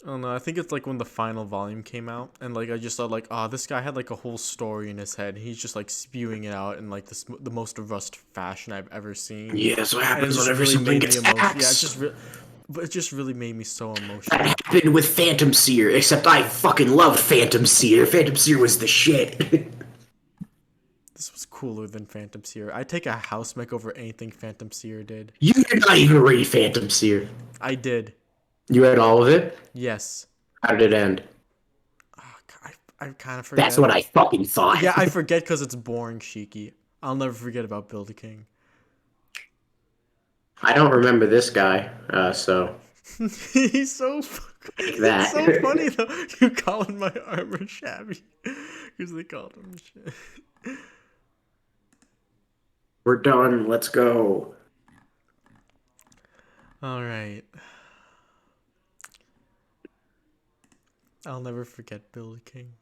I don't know. I think it's like when the final volume came out, and like I just thought like, this guy had like a whole story in his head. He's just like spewing it out in like the most rust fashion I've ever seen. Yeah, that's what And it happens just whenever really something made me gets emotional. Yeah, axed. but it just really made me so emotional. That happened with Phantom Seer, except I fucking loved Phantom Seer. Phantom Seer was the shit. This was cooler than Phantom Seer. I'd take a house mech over anything Phantom Seer did. You did not even read Phantom Seer. I did. You read all of it? Yes. How did it end? I kind of forget. That's what I fucking thought. Yeah, I forget because it's boring, Shiki. I'll never forget about Build King. I don't remember this guy, so He's so take that. It's so funny though. You calling my armor shabby because they called him shit. We're done. Let's go. All right. I'll never forget Build King.